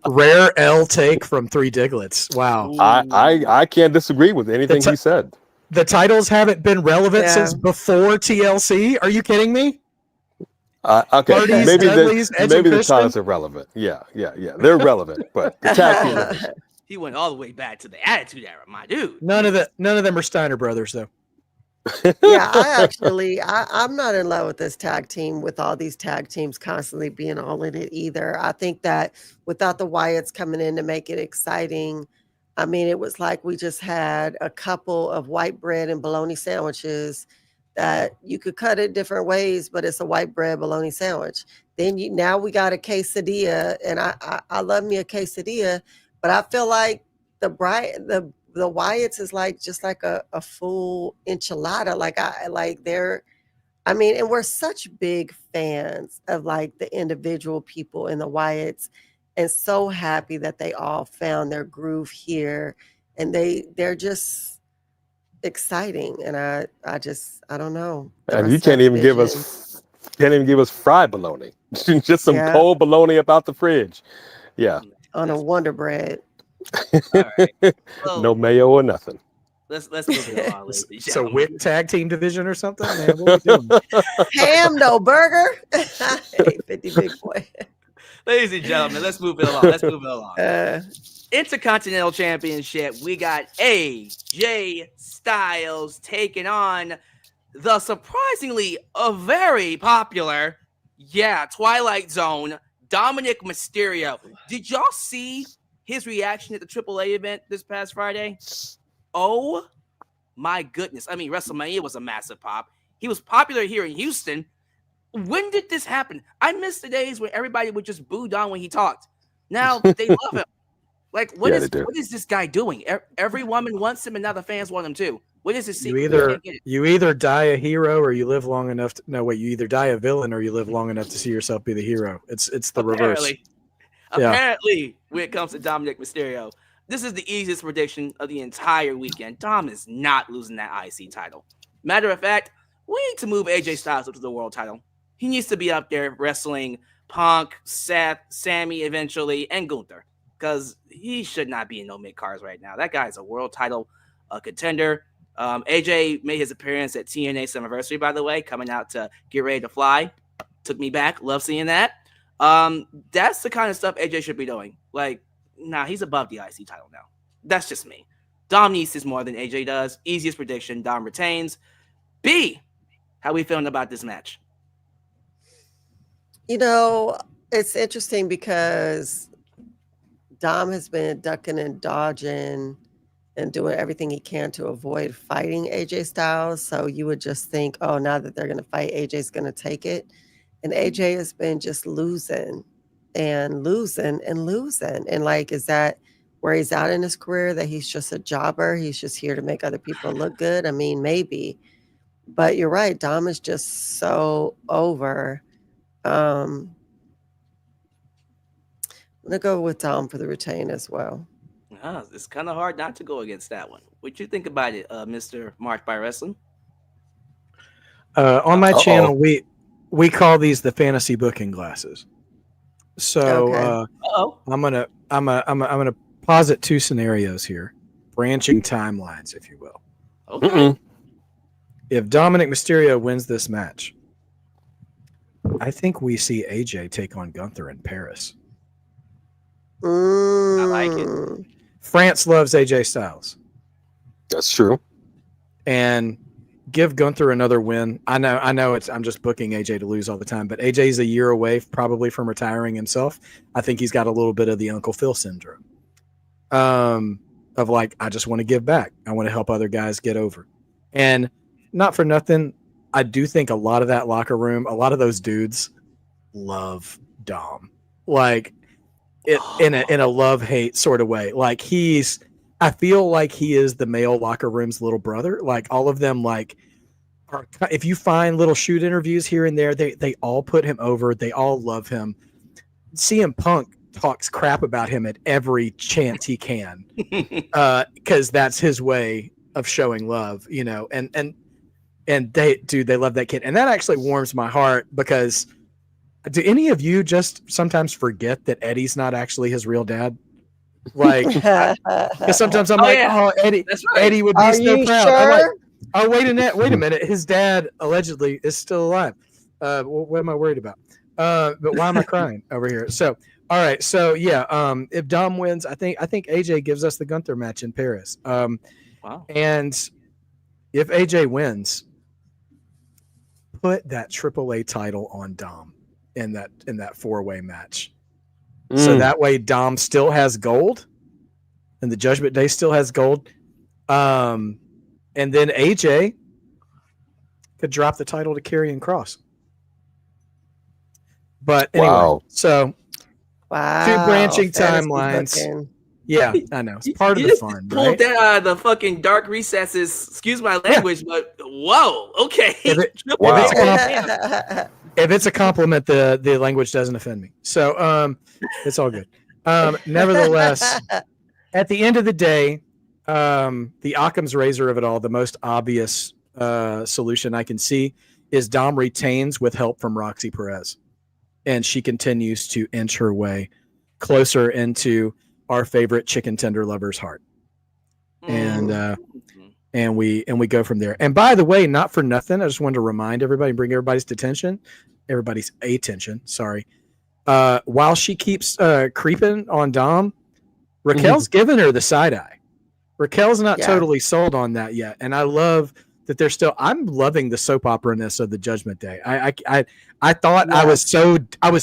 [SPEAKER 4] L take from 3 Diglets. Wow.
[SPEAKER 3] I can't disagree with anything he said.
[SPEAKER 4] The titles haven't been relevant since before TLC. Are you kidding me?
[SPEAKER 3] Okay,
[SPEAKER 4] Parties,
[SPEAKER 3] maybe
[SPEAKER 4] Dudleys,
[SPEAKER 3] the titles are relevant. Yeah, they're relevant, but the tag team.
[SPEAKER 1] He went all the way back to the Attitude Era, my dude.
[SPEAKER 4] None of them are Steiner brothers, though.
[SPEAKER 5] I'm not in love with this tag team, with all these tag teams constantly being all in it either. I think that without the Wyatts coming in to make it exciting, it was like we just had a couple of white bread and bologna sandwiches that you could cut it different ways, but it's a white bread bologna sandwich. Then now we got a quesadilla, and I love me a quesadilla, but I feel like the Wyatts is just like a full enchilada. And we're such big fans of the individual people in the Wyatts, and so happy that they all found their groove here. and they're just exciting. And I don't know. The
[SPEAKER 3] And
[SPEAKER 5] rest
[SPEAKER 3] you
[SPEAKER 5] of that
[SPEAKER 3] can't even give
[SPEAKER 5] division,
[SPEAKER 3] us fried bologna. Just some
[SPEAKER 5] yeah,
[SPEAKER 3] cold bologna about the fridge. Yeah.
[SPEAKER 5] on a Wonder Bread.
[SPEAKER 1] All right. Well,
[SPEAKER 3] No mayo or nothing.
[SPEAKER 1] let's move it along, ladies and
[SPEAKER 4] So
[SPEAKER 1] gentlemen.
[SPEAKER 4] WIT tag team division or something, man. What are we doing?
[SPEAKER 5] Ham, no burger. Hey, 50 big boy.
[SPEAKER 1] Ladies and gentlemen, let's move it along. Let's move it along. Intercontinental Championship, we got AJ Styles taking on the surprisingly very popular, Twilight Zone, Dominik Mysterio. Did y'all see his reaction at the AAA event this past Friday? Oh my goodness. I mean, WrestleMania was a massive pop. He was popular here in Houston. When did this happen? I miss the days when everybody would just boo Dom when he talked. Now they love him. Like, what is this guy doing? Every woman wants him, and now the fans want him too. What is his secret?
[SPEAKER 4] You either die a hero or you live long enough. You either die a villain or you live long enough to see yourself be the hero. It's the reverse.
[SPEAKER 1] Apparently, when it comes to Dominik Mysterio, this is the easiest prediction of the entire weekend. Dom is not losing that IC title. Matter of fact, we need to move AJ Styles up to the world title. He needs to be up there wrestling Punk, Seth, Sami eventually, and Gunther, because he should not be in no mid-cards right now. That guy's a world title contender. AJ made his appearance at TNA Summerversary, by the way, coming out to get ready to fly. Took me back. Love seeing that. That's the kind of stuff AJ should be doing. Like, he's above the IC title now. That's just me. Dom needs this more than AJ does. Easiest prediction, Dom retains. B, how we feeling about this match?
[SPEAKER 5] It's interesting because Dom has been ducking and dodging and doing everything he can to avoid fighting AJ Styles. So you would just think, oh, now that they're going to fight, AJ's going to take it. And AJ has been just losing and losing and losing. And like, is that where he's out in his career, that he's just a jobber? He's just here to make other people look good? I mean, maybe. But you're right. Dom is just so over. I'm going to go with Dom for the retain as well.
[SPEAKER 1] It's kind of hard not to go against that one. What you think about it, Mr. Marked by Wrestling?
[SPEAKER 4] On my channel, we call these the fantasy booking glasses. So I'm gonna posit two scenarios here, branching timelines, if you will.
[SPEAKER 1] Okay.
[SPEAKER 4] If Dominik Mysterio wins this match, I think we see AJ take on Gunther in Paris.
[SPEAKER 1] I like it.
[SPEAKER 4] France loves AJ Styles.
[SPEAKER 3] That's true.
[SPEAKER 4] And give Gunther another win. I know I'm just booking AJ to lose all the time, but AJ's a year away probably from retiring himself. I think he's got a little bit of the Uncle Phil syndrome. Of like, I just want to give back. I want to help other guys get over. And not for nothing, I do think a lot of that locker room, a lot of those dudes love Dom. Like in a love-hate sort of way. Like I feel like he is the male locker room's little brother. Like all of them, like, if you find little shoot interviews here and there, they all put him over. They all love him. CM Punk talks crap about him at every chance he can, because that's his way of showing love, and they love that kid. And that actually warms my heart, because do any of you just sometimes forget that Eddie's not actually his real dad? Like, because sometimes I'm Eddie, that's right. Eddie would be so proud.
[SPEAKER 5] Sure?
[SPEAKER 4] I'm like, oh, wait a minute. His dad allegedly is still alive. What am I worried about? But why am I crying over here? So, all right. So yeah, if Dom wins, I think AJ gives us the Gunther match in Paris.
[SPEAKER 1] Wow.
[SPEAKER 4] And if AJ wins, put that AAA title on Dom in that four-way match. So that way Dom still has gold and the Judgment Day still has gold. And then AJ could drop the title to Karrion Kross. But anyway, so two branching timelines. Yeah, I know. It's part of the fun,
[SPEAKER 1] pulled
[SPEAKER 4] right?
[SPEAKER 1] that out of the fucking dark recesses. Excuse my language, but whoa, okay.
[SPEAKER 4] If it's a compliment, the language doesn't offend me. So it's all good. Nevertheless, at the end of the day, the Occam's razor of it all, the most obvious solution I can see is Dom retains with help from Roxy Perez, and she continues to inch her way closer into our favorite chicken tender lover's heart. And we go from there. And by the way, not for nothing, I just wanted to remind everybody, bring everybody's attention, sorry. While she keeps creeping on Dom, Raquel's giving her the side eye. Raquel's not totally sold on that yet, and I love that they're still. I'm loving the soap opera-ness of the Judgment Day. I thought I was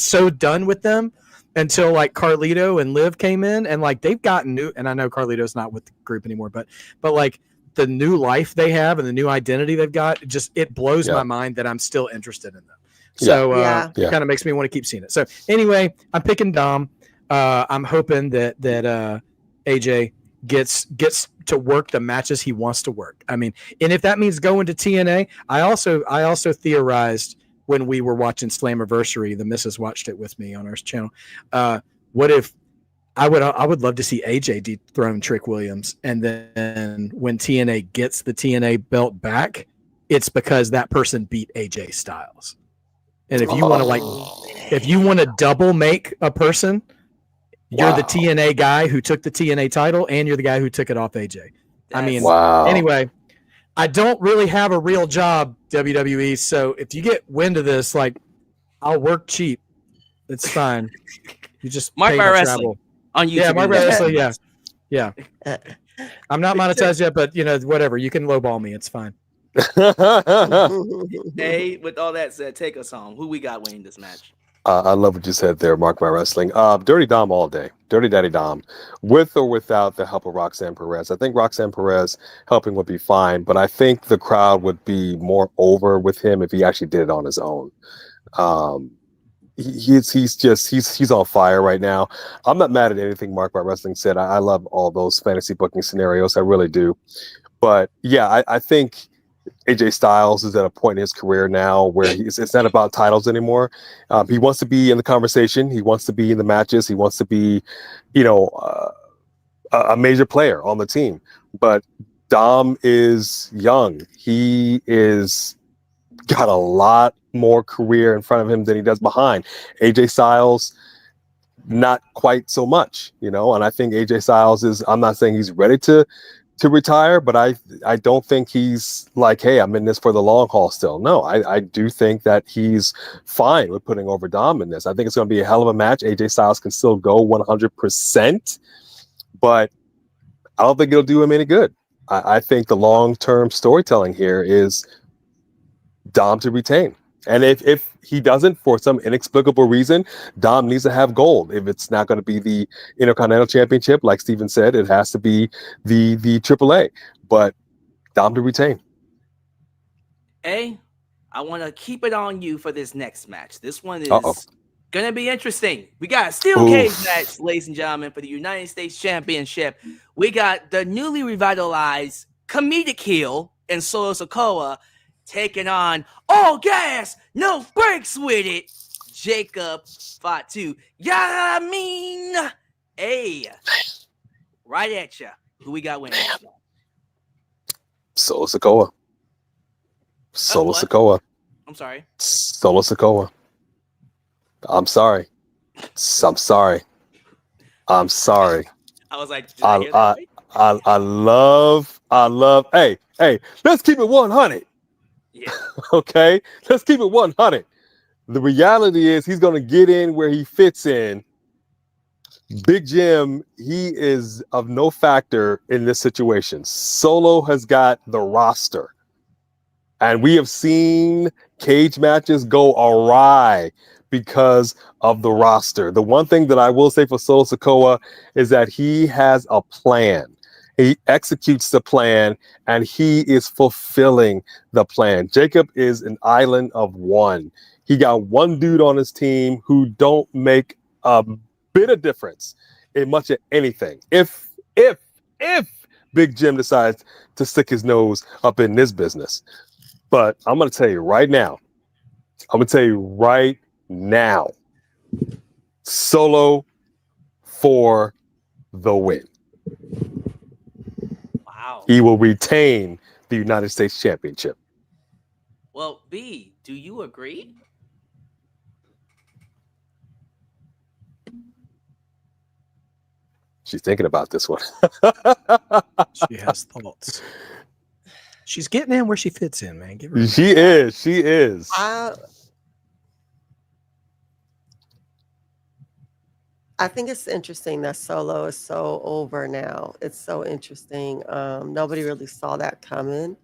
[SPEAKER 4] so done with them until like Carlito and Liv came in, and like they've gotten new. And I know Carlito's not with the group anymore, but like the new life they have and the new identity they've got, it blows my mind that I'm still interested in them. So it kind of makes me want to keep seeing it. So anyway, I'm picking Dom. I'm hoping that AJ gets to work the matches he wants to work. I mean, and if that means going to TNA, I also theorized when we were watching Slammiversary, the missus watched it with me on our channel. What if I would love to see AJ dethrone Trick Williams, and then when TNA gets the TNA belt back, it's because that person beat AJ Styles. And if you want to double make a person, you're the TNA guy who took the TNA title, and you're the guy who took it off AJ. Anyway, I don't really have a real job, WWE. So if you get wind of this, like, I'll work cheap. It's fine. You just
[SPEAKER 1] Mark
[SPEAKER 4] pay
[SPEAKER 1] by
[SPEAKER 4] my
[SPEAKER 1] Wrestling
[SPEAKER 4] travel.
[SPEAKER 1] on YouTube.
[SPEAKER 4] Yeah, Mark by Wrestling. Yeah. I'm not monetized yet, but whatever. You can lowball me. It's fine.
[SPEAKER 1] Hey, with all that said, take us home. Who we got winning this match?
[SPEAKER 3] I love what you said there, Mark by Wrestling. Dirty Dom all day. Dirty Daddy Dom. With or without the help of Roxanne Perez. I think Roxanne Perez helping would be fine, but I think the crowd would be more over with him if he actually did it on his own. He's on fire right now. I'm not mad at anything Mark by Wrestling said. I love all those fantasy booking scenarios. I really do. But yeah, I think AJ Styles is at a point in his career now where it's not about titles anymore. He wants to be in the conversation. He wants to be in the matches. He wants to be, a major player on the team. But Dom is young. He is got a lot more career in front of him than he does behind. AJ Styles, not quite so much, and I think AJ Styles I'm not saying he's ready to retire, but I don't think he's like, hey, I'm in this for the long haul still. No, I do think that he's fine with putting over Dom in this. I think it's going to be a hell of a match. AJ Styles can still go 100%, but I don't think it'll do him any good. I think the long-term storytelling here is Dom to retain. And if he doesn't, for some inexplicable reason, Dom needs to have gold. If it's not going to be the Intercontinental Championship, like Steven said, it has to be the AAA. But Dom to retain.
[SPEAKER 1] I want to keep it on you for this next match. This one is going to be interesting. We got a steel cage match, ladies and gentlemen, for the United States Championship. We got the newly revitalized comedic heel in Solo Sikoa taking on all gas, no brakes with it, Jacob Fatu. Yamin. Hey, right at ya. Who we got winning?
[SPEAKER 3] Solo Sikoa. Solo Sikoa.
[SPEAKER 1] I'm sorry.
[SPEAKER 3] Solo Sikoa. I'm sorry. I'm sorry. I'm sorry.
[SPEAKER 1] I was like,
[SPEAKER 3] I love. Hey, let's keep it 100.
[SPEAKER 1] Yeah.
[SPEAKER 3] Okay, let's keep it 100. The reality is he's going to get in where he fits in. Big Jim, he is of no factor in this situation. Solo has got the roster. And we have seen cage matches go awry because of the roster. The one thing that I will say for Solo Sikoa is that he has a plan. He executes the plan, and he is fulfilling the plan. Jacob is an island of one. He got one dude on his team who don't make a bit of difference in much of anything. If Big Jim decides to stick his nose up in this business. But I'm going to tell you right now, Solo for the win.
[SPEAKER 1] Wow.
[SPEAKER 3] He will retain the United States Championship.
[SPEAKER 1] Well, B, do you agree?
[SPEAKER 3] She's thinking about this one.
[SPEAKER 4] She has thoughts. She's getting in where she fits in, man. Give her a minute.
[SPEAKER 3] She is. She is.
[SPEAKER 5] I think it's interesting that Solo is so over now. It's so interesting. Nobody really saw that coming.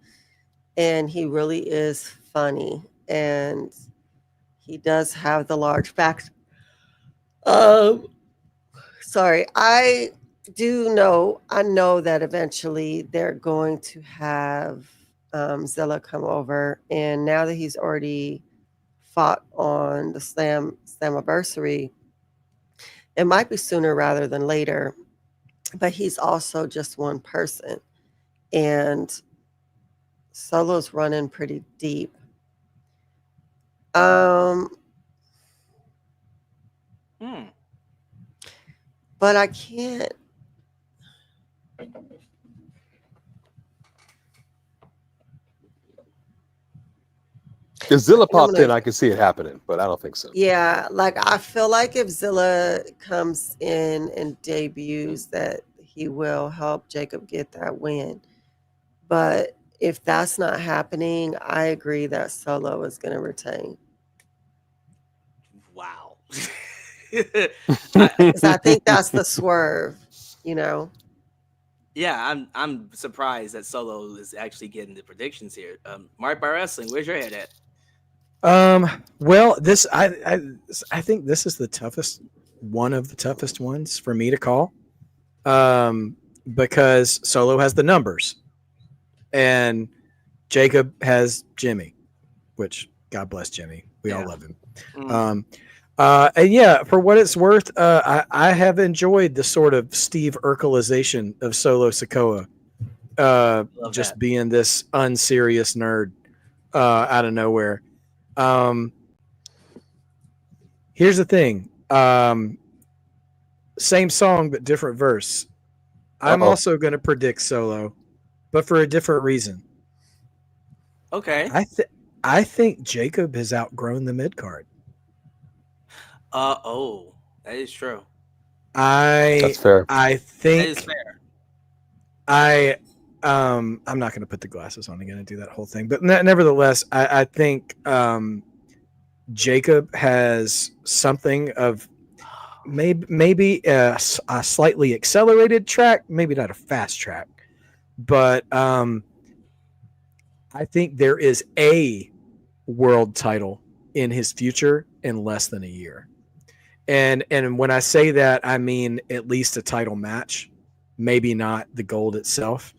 [SPEAKER 5] And he really is funny. And he does have the large back. Sorry. I know that eventually they're going to have Zilla come over. And now that he's already fought on the Slammiversary, it might be sooner rather than later, but he's also just one person. And Solo's running pretty deep. But I can't.
[SPEAKER 3] If Zilla popped in, I can see it happening, but I don't think so.
[SPEAKER 5] Yeah, like I feel like if Zilla comes in and debuts, that he will help Jacob get that win. But if that's not happening, I agree that Solo is going to retain.
[SPEAKER 1] Wow.
[SPEAKER 5] Because I think that's the swerve, you know.
[SPEAKER 1] Yeah, I'm surprised that Solo is actually getting the predictions here. Mark by Wrestling, where's your head at?
[SPEAKER 4] Well, this I think this is the toughest, one of the toughest ones for me to call. Because Solo has the numbers and Jacob has Jimmy, which God bless Jimmy. We all love him. And yeah, for what it's worth, I have enjoyed the sort of Steve Urkelization of Solo Sikoa, just being this unserious nerd out of nowhere. Here's the thing. Same song, but different verse. I'm also going to predict Solo, but for a different reason.
[SPEAKER 1] Okay.
[SPEAKER 4] I think Jacob has outgrown the mid card.
[SPEAKER 1] That is true.
[SPEAKER 3] That's fair.
[SPEAKER 4] I think
[SPEAKER 1] that is fair.
[SPEAKER 4] I'm not going to put the glasses on again and do that whole thing, but nevertheless, I think Jacob has something of maybe a slightly accelerated track, maybe not a fast track, but I think there is a world title in his future in less than a year. And when I say that, I mean at least a title match, maybe not the gold itself.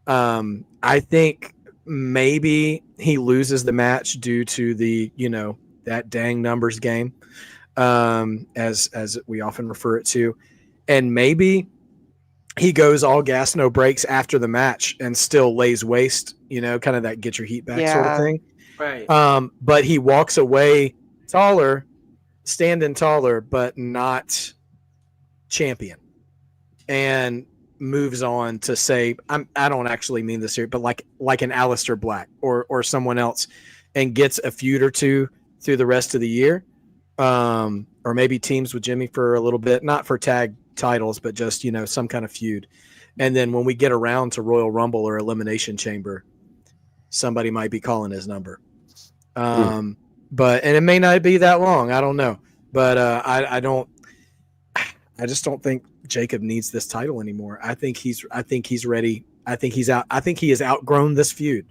[SPEAKER 4] I think maybe he loses the match due to the, that dang numbers game, as we often refer it to. And maybe he goes all gas, no brakes after the match and still lays waste, kind of that get your heat back sort of thing.
[SPEAKER 1] Right.
[SPEAKER 4] But he walks away taller, standing taller, but not champion, and moves on to say, I don't actually mean this here, but like an Aleister Black or someone else, and gets a feud or two through the rest of the year, or maybe teams with Jimmy for a little bit, not for tag titles, but just some kind of feud. And then when we get around to Royal Rumble or Elimination Chamber, somebody might be calling his number. But it may not be that long. I don't know, but I just don't think Jacob needs this title anymore. I think he's ready. I think he's out. I think he has outgrown this feud.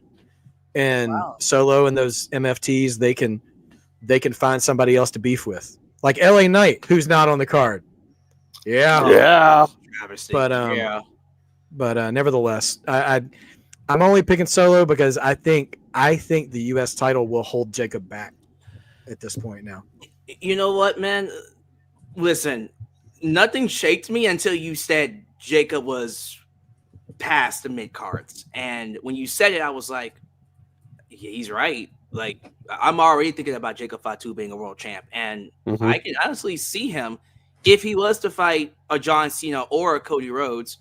[SPEAKER 4] And Solo and those MFTs, they can find somebody else to beef with, like LA Knight, who's not on the card. Yeah. But nevertheless, I'm only picking Solo because I think the U.S. title will hold Jacob back at this point now.
[SPEAKER 1] You know what, man? Listen, nothing shaked me until you said Jacob was past the mid cards, and when you said it, I was like, yeah, he's right. Like, I'm already thinking about Jacob Fatu being a world champ, and I can honestly see him if he was to fight a John Cena or a Cody Rhodes.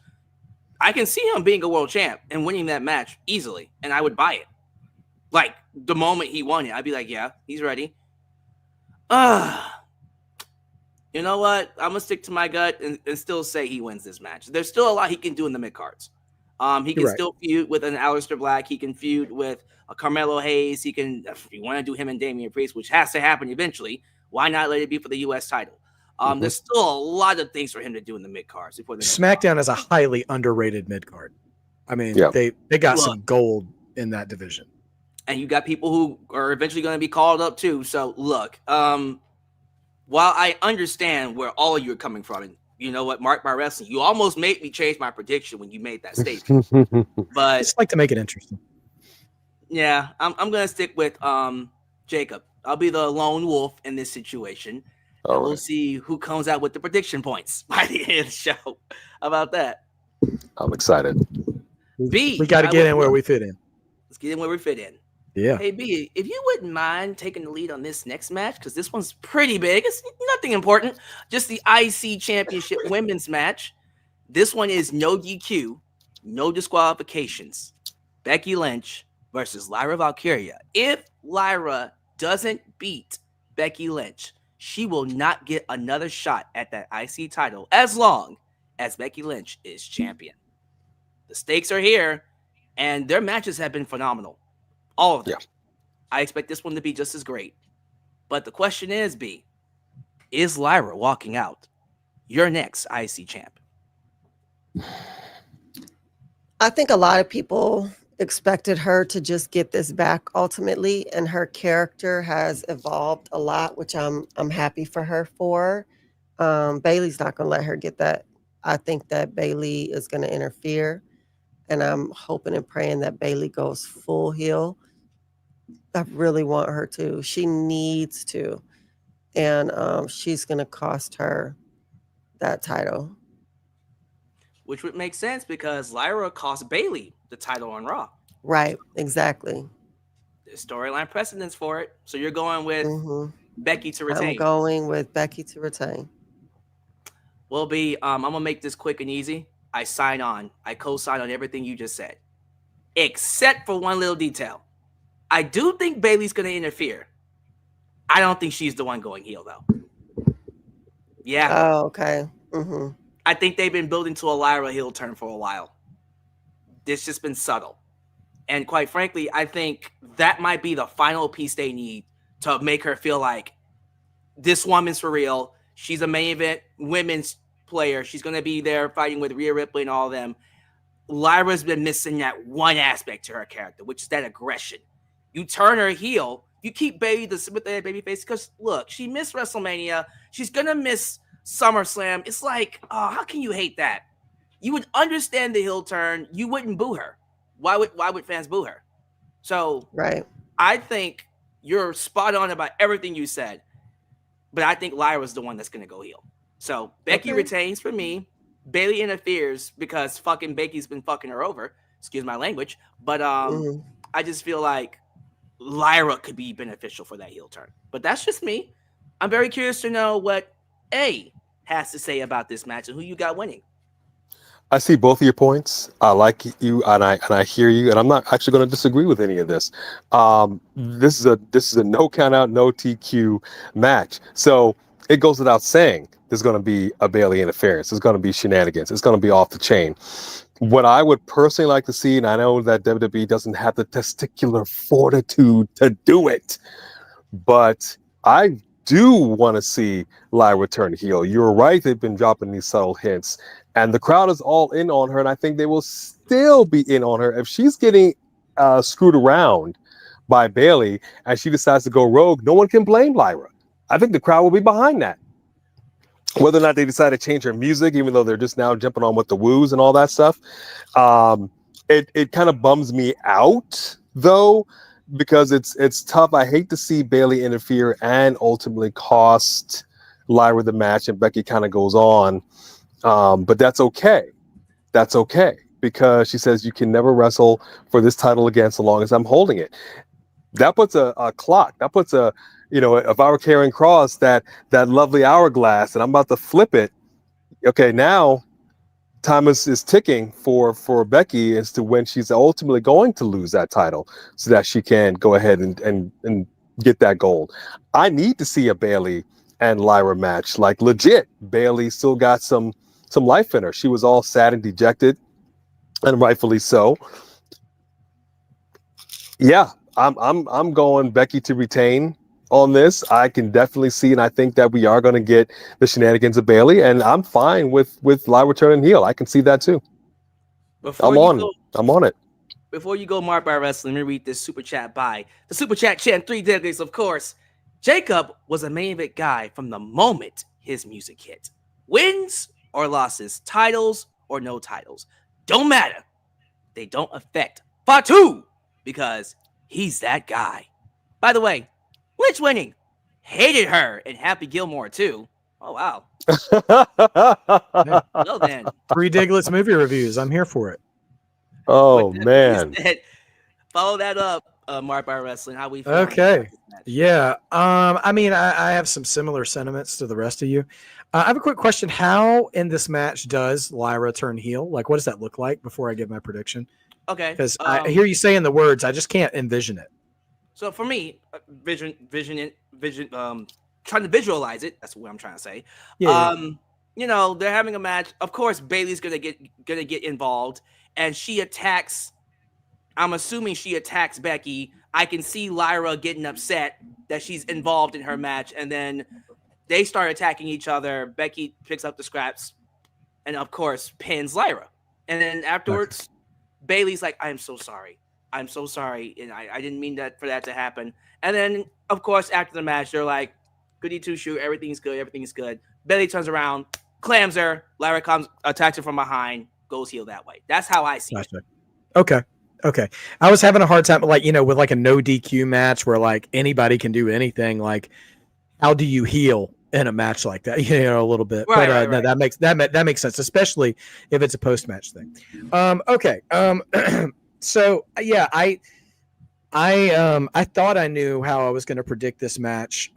[SPEAKER 1] I can see him being a world champ and winning that match easily, and I would buy it. Like, the moment he won it, I'd be like, yeah, he's ready. You know what? I'm gonna stick to my gut and still say he wins this match. There's still a lot he can do in the mid cards. He can still feud with an Aleister Black. He can feud with a Carmelo Hayes. He can, if you want to do him and Damian Priest, which has to happen eventually. Why not let it be for the U.S. title? There's still a lot of things for him to do in the mid cards before the
[SPEAKER 4] SmackDown is a highly underrated mid card. I mean, they got some gold in that division.
[SPEAKER 1] And you got people who are eventually going to be called up too. So look, while I understand where all of you are coming from, and you know what, Mark My Wrestling, you almost made me change my prediction when you made that statement. But
[SPEAKER 4] I just like to make it interesting.
[SPEAKER 1] Yeah, I'm going to stick with Jacob. I'll be the lone wolf in this situation. And we'll see who comes out with the prediction points by the end of the show. How about that?
[SPEAKER 3] I'm excited.
[SPEAKER 4] We got to get in where we fit in.
[SPEAKER 1] Let's get in where we fit in.
[SPEAKER 4] Yeah.
[SPEAKER 1] Hey, B, if you wouldn't mind taking the lead on this next match, because this one's pretty big. It's nothing important. Just the IC Championship women's match. This one is no DQ, no disqualifications. Becky Lynch versus Lyra Valkyria. If Lyra doesn't beat Becky Lynch, she will not get another shot at that IC title as long as Becky Lynch is champion. The stakes are here, and their matches have been phenomenal. All of them. Yeah. I expect this one to be just as great. But the question is, B, is Lyra walking out your next IC champ?
[SPEAKER 5] I think a lot of people expected her to just get this back ultimately, and her character has evolved a lot, which I'm happy for her for. Bayley's not going to let her get that. I think that Bayley is going to interfere, and I'm hoping and praying that Bayley goes full heel. I really want her to. She needs to, and she's going to cost her that title.
[SPEAKER 1] Which would make sense because Lyra cost Bayley the title on Raw.
[SPEAKER 5] Right, exactly.
[SPEAKER 1] There's storyline precedence for it. So you're going with Becky to retain.
[SPEAKER 5] I'm going with Becky to retain.
[SPEAKER 1] Well, B, I'm going to make this quick and easy. I sign on. I co-sign on everything you just said. Except for one little detail. I do think Bayley's going to interfere. I don't think she's the one going heel, though. Yeah.
[SPEAKER 5] Oh, okay.
[SPEAKER 1] I think they've been building to a Lyra heel turn for a while. It's just been subtle. And quite frankly, I think that might be the final piece they need to make her feel like this woman's for real. She's a main event women's player. She's going to be there fighting with Rhea Ripley and all of them. Lyra's been missing that one aspect to her character, which is that aggression. You turn her heel, you keep Bayley the sympathetic baby face because, look, she missed WrestleMania. She's going to miss SummerSlam. It's like, oh, how can you hate that? You would understand the heel turn. You wouldn't boo her. Why would fans boo her? So
[SPEAKER 5] right.
[SPEAKER 1] I think you're spot on about everything you said, but I think Lyra's the one that's going to go heel. So Becky retains for me. Bayley interferes because fucking Becky's been fucking her over. Excuse my language. But I just feel like Lyra could be beneficial for that heel turn. But that's just me. I'm very curious to know what A has to say about this match and who you got winning.
[SPEAKER 3] I see both of your points. I like you, and I hear you, and I'm not actually going to disagree with any of this. This is a no count out, no TQ match. So it goes without saying there's going to be a Bayley interference. There's going to be shenanigans. It's going to be off the chain. What I would personally like to see, and I know that WWE doesn't have the testicular fortitude to do it, but I do want to see Lyra turn heel. You're right. They've been dropping these subtle hints. And the crowd is all in on her, and I think they will still be in on her. If she's getting screwed around by Bayley and she decides to go rogue, no one can blame Lyra. I think the crowd will be behind that. Whether or not they decide to change her music, even though they're just now jumping on with the woos and all that stuff, it kind of bums me out, though, because it's tough. I hate to see Bayley interfere and ultimately cost Lyra the match, and Becky kind of goes on. But that's okay. That's okay, because she says you can never wrestle for this title again so long as I'm holding it. That puts a clock. That puts if I were carrying Kross, that lovely hourglass, and I'm about to flip it. Okay, now time is ticking for Becky as to when she's ultimately going to lose that title so that she can go ahead and get that gold. I need to see a Bayley and Lyra match. Like legit, Bayley still got some life in her. She was all sad and dejected, and rightfully so. Yeah, I'm going Becky to retain on this. I can definitely see, and I think that we are going to get the shenanigans of Bayley, and I'm fine with Lyra turning heel. I can see that too.
[SPEAKER 1] Before
[SPEAKER 3] I'm
[SPEAKER 1] you
[SPEAKER 3] on.
[SPEAKER 1] go,
[SPEAKER 3] I'm on it.
[SPEAKER 1] before you go, Mark by Wrestling, let me read this super chat by the super chat champ 3 decades, of course. Jacob was a main event guy from the moment his music hit. Wins or losses, titles or no titles, don't matter. They don't affect Fatu because he's that guy. By the way, Lynch winning. Hated her and Happy Gilmore too. Oh, wow. Well then.
[SPEAKER 4] 3 Diglets movie reviews. I'm here for it.
[SPEAKER 3] Oh,
[SPEAKER 1] With that
[SPEAKER 3] man.
[SPEAKER 1] being said, follow that up, Mark by Wrestling. How we feeling?
[SPEAKER 4] Okay. Yeah. I mean, I have some similar sentiments to the rest of you. I have a quick question. How in this match does Lyra turn heel? Like, what does that look like before I give my prediction?
[SPEAKER 1] Okay.
[SPEAKER 4] Because I hear you saying the words. I just can't envision it.
[SPEAKER 1] So for me, vision, trying to visualize it. That's what I'm trying to say.
[SPEAKER 4] Yeah.
[SPEAKER 1] You know, they're having a match. Of course, Bayley's gonna get involved, and she attacks. I'm assuming she attacks Becky. I can see Lyra getting upset that she's involved in her match, and then they start attacking each other. Becky picks up the scraps, and of course pins Lyra. And then afterwards, Bayley's like, "I'm so sorry. I'm so sorry, and I didn't mean that for that to happen." And then, of course, after the match, they're like, "Goody two shoe, everything's good, everything's good." Bayley turns around, clams her. Lyra comes, attacks her from behind, goes heel that way. That's how I see it.
[SPEAKER 4] Okay. I was having a hard time, like, with like a no DQ match where like anybody can do anything. Like, how do you heal in a match like that? A little bit.
[SPEAKER 1] Right.
[SPEAKER 4] No, that makes sense, especially if it's a post match thing. Okay. So yeah, I thought I knew how I was going to predict this match.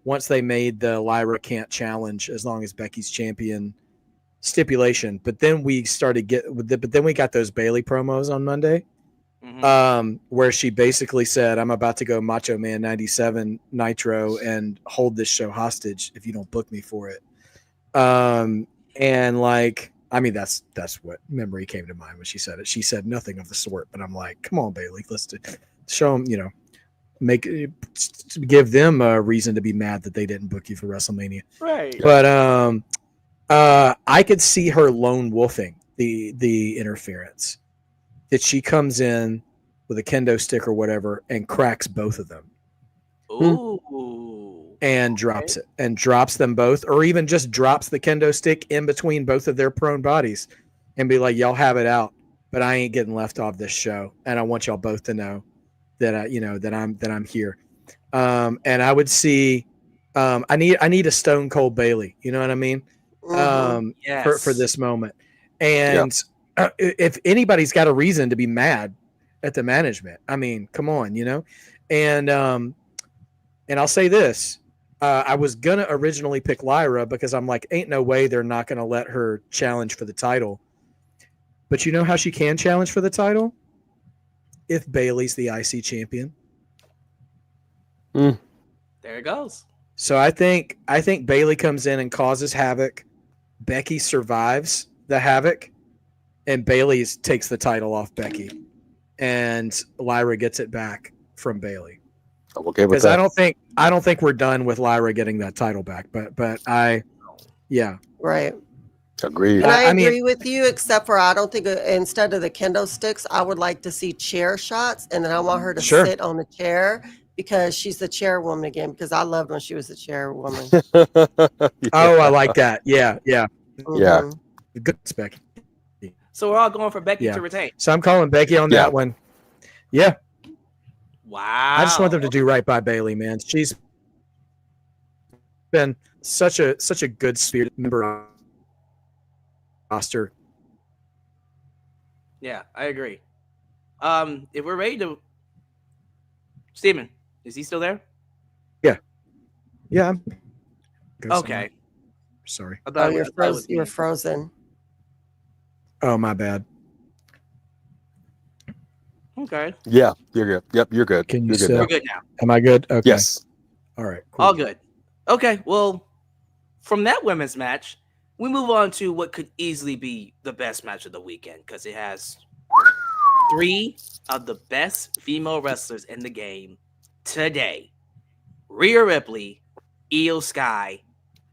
[SPEAKER 4] Once they made the Lyra can't challenge as long as Becky's champion stipulation, but then we got those Bayley promos on Monday, where she basically said, "I'm about to go Macho Man 97 Nitro and hold this show hostage if you don't book me for it." And like, I mean, that's what memory came to mind when she said it. She said nothing of the sort, but I'm like, come on, Bayley, let's show them, give them a reason to be mad that they didn't book you for WrestleMania.
[SPEAKER 1] Right.
[SPEAKER 4] But I could see her lone wolfing the interference, that she comes in with a kendo stick or whatever and cracks both of them.
[SPEAKER 1] Ooh.
[SPEAKER 4] And drops it and drops them both, or even just drops the kendo stick in between both of their prone bodies and be like, "Y'all have it out, but I ain't getting left off this show. And I want y'all both to know that I'm here." And I would see, I need a Stone Cold Bayley. You know what I mean?
[SPEAKER 1] Yes.
[SPEAKER 4] For this moment. And if anybody's got a reason to be mad at the management, I mean, come on, and I'll say this. I was going to originally pick Lyra because I'm like, ain't no way they're not going to let her challenge for the title. But you know how she can challenge for the title? If Bayley's the IC champion.
[SPEAKER 1] There it goes.
[SPEAKER 4] So I think Bayley comes in and causes havoc. Becky survives the havoc, and Bayley takes the title off Becky, and Lyra gets it back from Bayley.
[SPEAKER 3] I'm okay with
[SPEAKER 4] Because
[SPEAKER 3] that.
[SPEAKER 4] I don't think we're done with Lyra getting that title back, but yeah.
[SPEAKER 5] Right.
[SPEAKER 3] Agreed.
[SPEAKER 5] And I
[SPEAKER 4] mean,
[SPEAKER 5] agree with you, except for I don't think instead of the kendo sticks, I would like to see chair shots, and then I want her to sit on the chair because she's the chairwoman again. Because I loved when she was the chairwoman.
[SPEAKER 4] Oh, I like that. Yeah.
[SPEAKER 3] Yeah.
[SPEAKER 4] Good spec.
[SPEAKER 1] So we're all going for Becky to retain.
[SPEAKER 4] So I'm calling Becky on that one. Yeah.
[SPEAKER 1] Wow.
[SPEAKER 4] I just want them to do right by Bayley, man. She's been such a good spirit member of the roster.
[SPEAKER 1] Yeah, I agree. If we're ready to, Steven, is he still there?
[SPEAKER 4] Yeah.
[SPEAKER 1] Okay.
[SPEAKER 4] Sorry.
[SPEAKER 5] You're frozen.
[SPEAKER 4] Oh, my bad.
[SPEAKER 1] Okay.
[SPEAKER 3] Yeah, you're good. Yep, you're good.
[SPEAKER 4] Can you
[SPEAKER 3] You're good
[SPEAKER 4] still?
[SPEAKER 3] now.
[SPEAKER 1] We're good now.
[SPEAKER 4] Am I good? Okay.
[SPEAKER 3] Yes.
[SPEAKER 4] All right. Cool.
[SPEAKER 1] All good. Okay, well, from that women's match, we move on to what could easily be the best match of the weekend because it has 3 of the best female wrestlers in the game today. Rhea Ripley, Io Sky,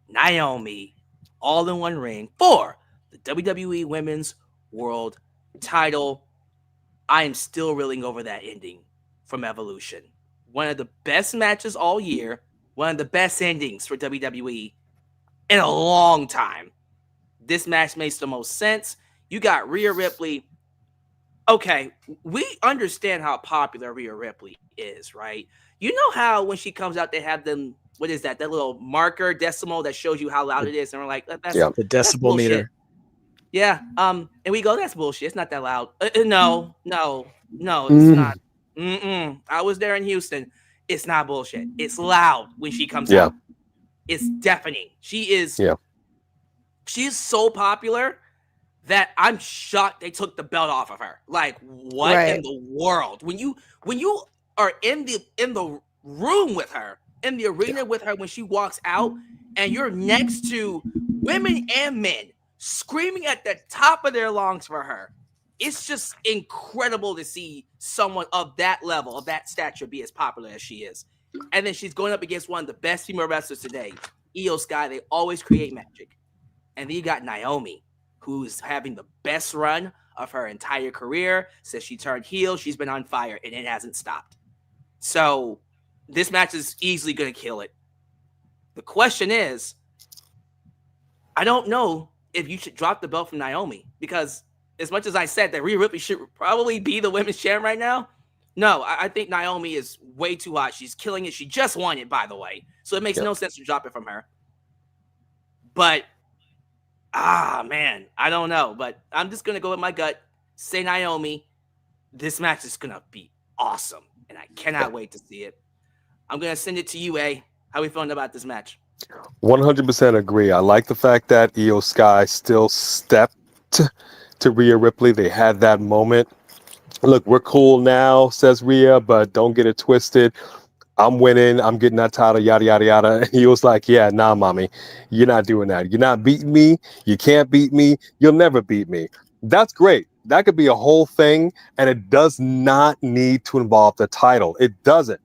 [SPEAKER 1] Naomi, all in one ring for the WWE Women's World Title. I am still reeling over that ending from Evolution. One of the best matches all year, one of the best endings for WWE in a long time. This match makes the most sense. You got Rhea Ripley. Okay, we understand how popular Rhea Ripley is, right? You know how when she comes out, they have them, what is that? That little marker decimal that shows you how loud it is. And we're like, that's
[SPEAKER 3] Yeah.
[SPEAKER 4] The
[SPEAKER 1] that's
[SPEAKER 4] decibel
[SPEAKER 1] bullshit.
[SPEAKER 4] meter.
[SPEAKER 1] Yeah. And we go, that's bullshit. It's not that loud. No, it's not. I was there in Houston. It's not bullshit. It's loud when she comes
[SPEAKER 3] Yeah.
[SPEAKER 1] out. It's deafening. She is so popular that I'm shocked they took the belt off of her. Like, what in the world? When you are in the room with her, in the arena with her when she walks out, and you're next to women and men screaming at the top of their lungs for her. It's just incredible to see someone of that level, of that stature, be as popular as she is. And then she's going up against one of the best female wrestlers today, Io Sky. They always create magic. And then you got Naomi, who's having the best run of her entire career. Since she turned heel, she's been on fire, and it hasn't stopped. So this match is easily going to kill it. The question is, I don't know if you should drop the belt from Naomi, because as much as I said that Rhea Ripley should probably be the women's champ right now, no, I think Naomi is way too hot. She's killing it. She just won it, by the way. So it makes no sense to drop it from her. But, man, I don't know. But I'm just going to go with my gut, say Naomi. This match is going to be awesome, and I cannot wait to see it. I'm going to send it to you, A. How are we feeling about this match?
[SPEAKER 3] 100% agree. I like the fact that Io Sky still stepped to Rhea Ripley. They had that moment. Look, we're cool now, says Rhea, but don't get it twisted. I'm winning. I'm getting that title, yada, yada, yada. And he was like, yeah, nah, mommy, you're not doing that. You're not beating me. You can't beat me. You'll never beat me. That's great. That could be a whole thing, and it does not need to involve the title. It doesn't.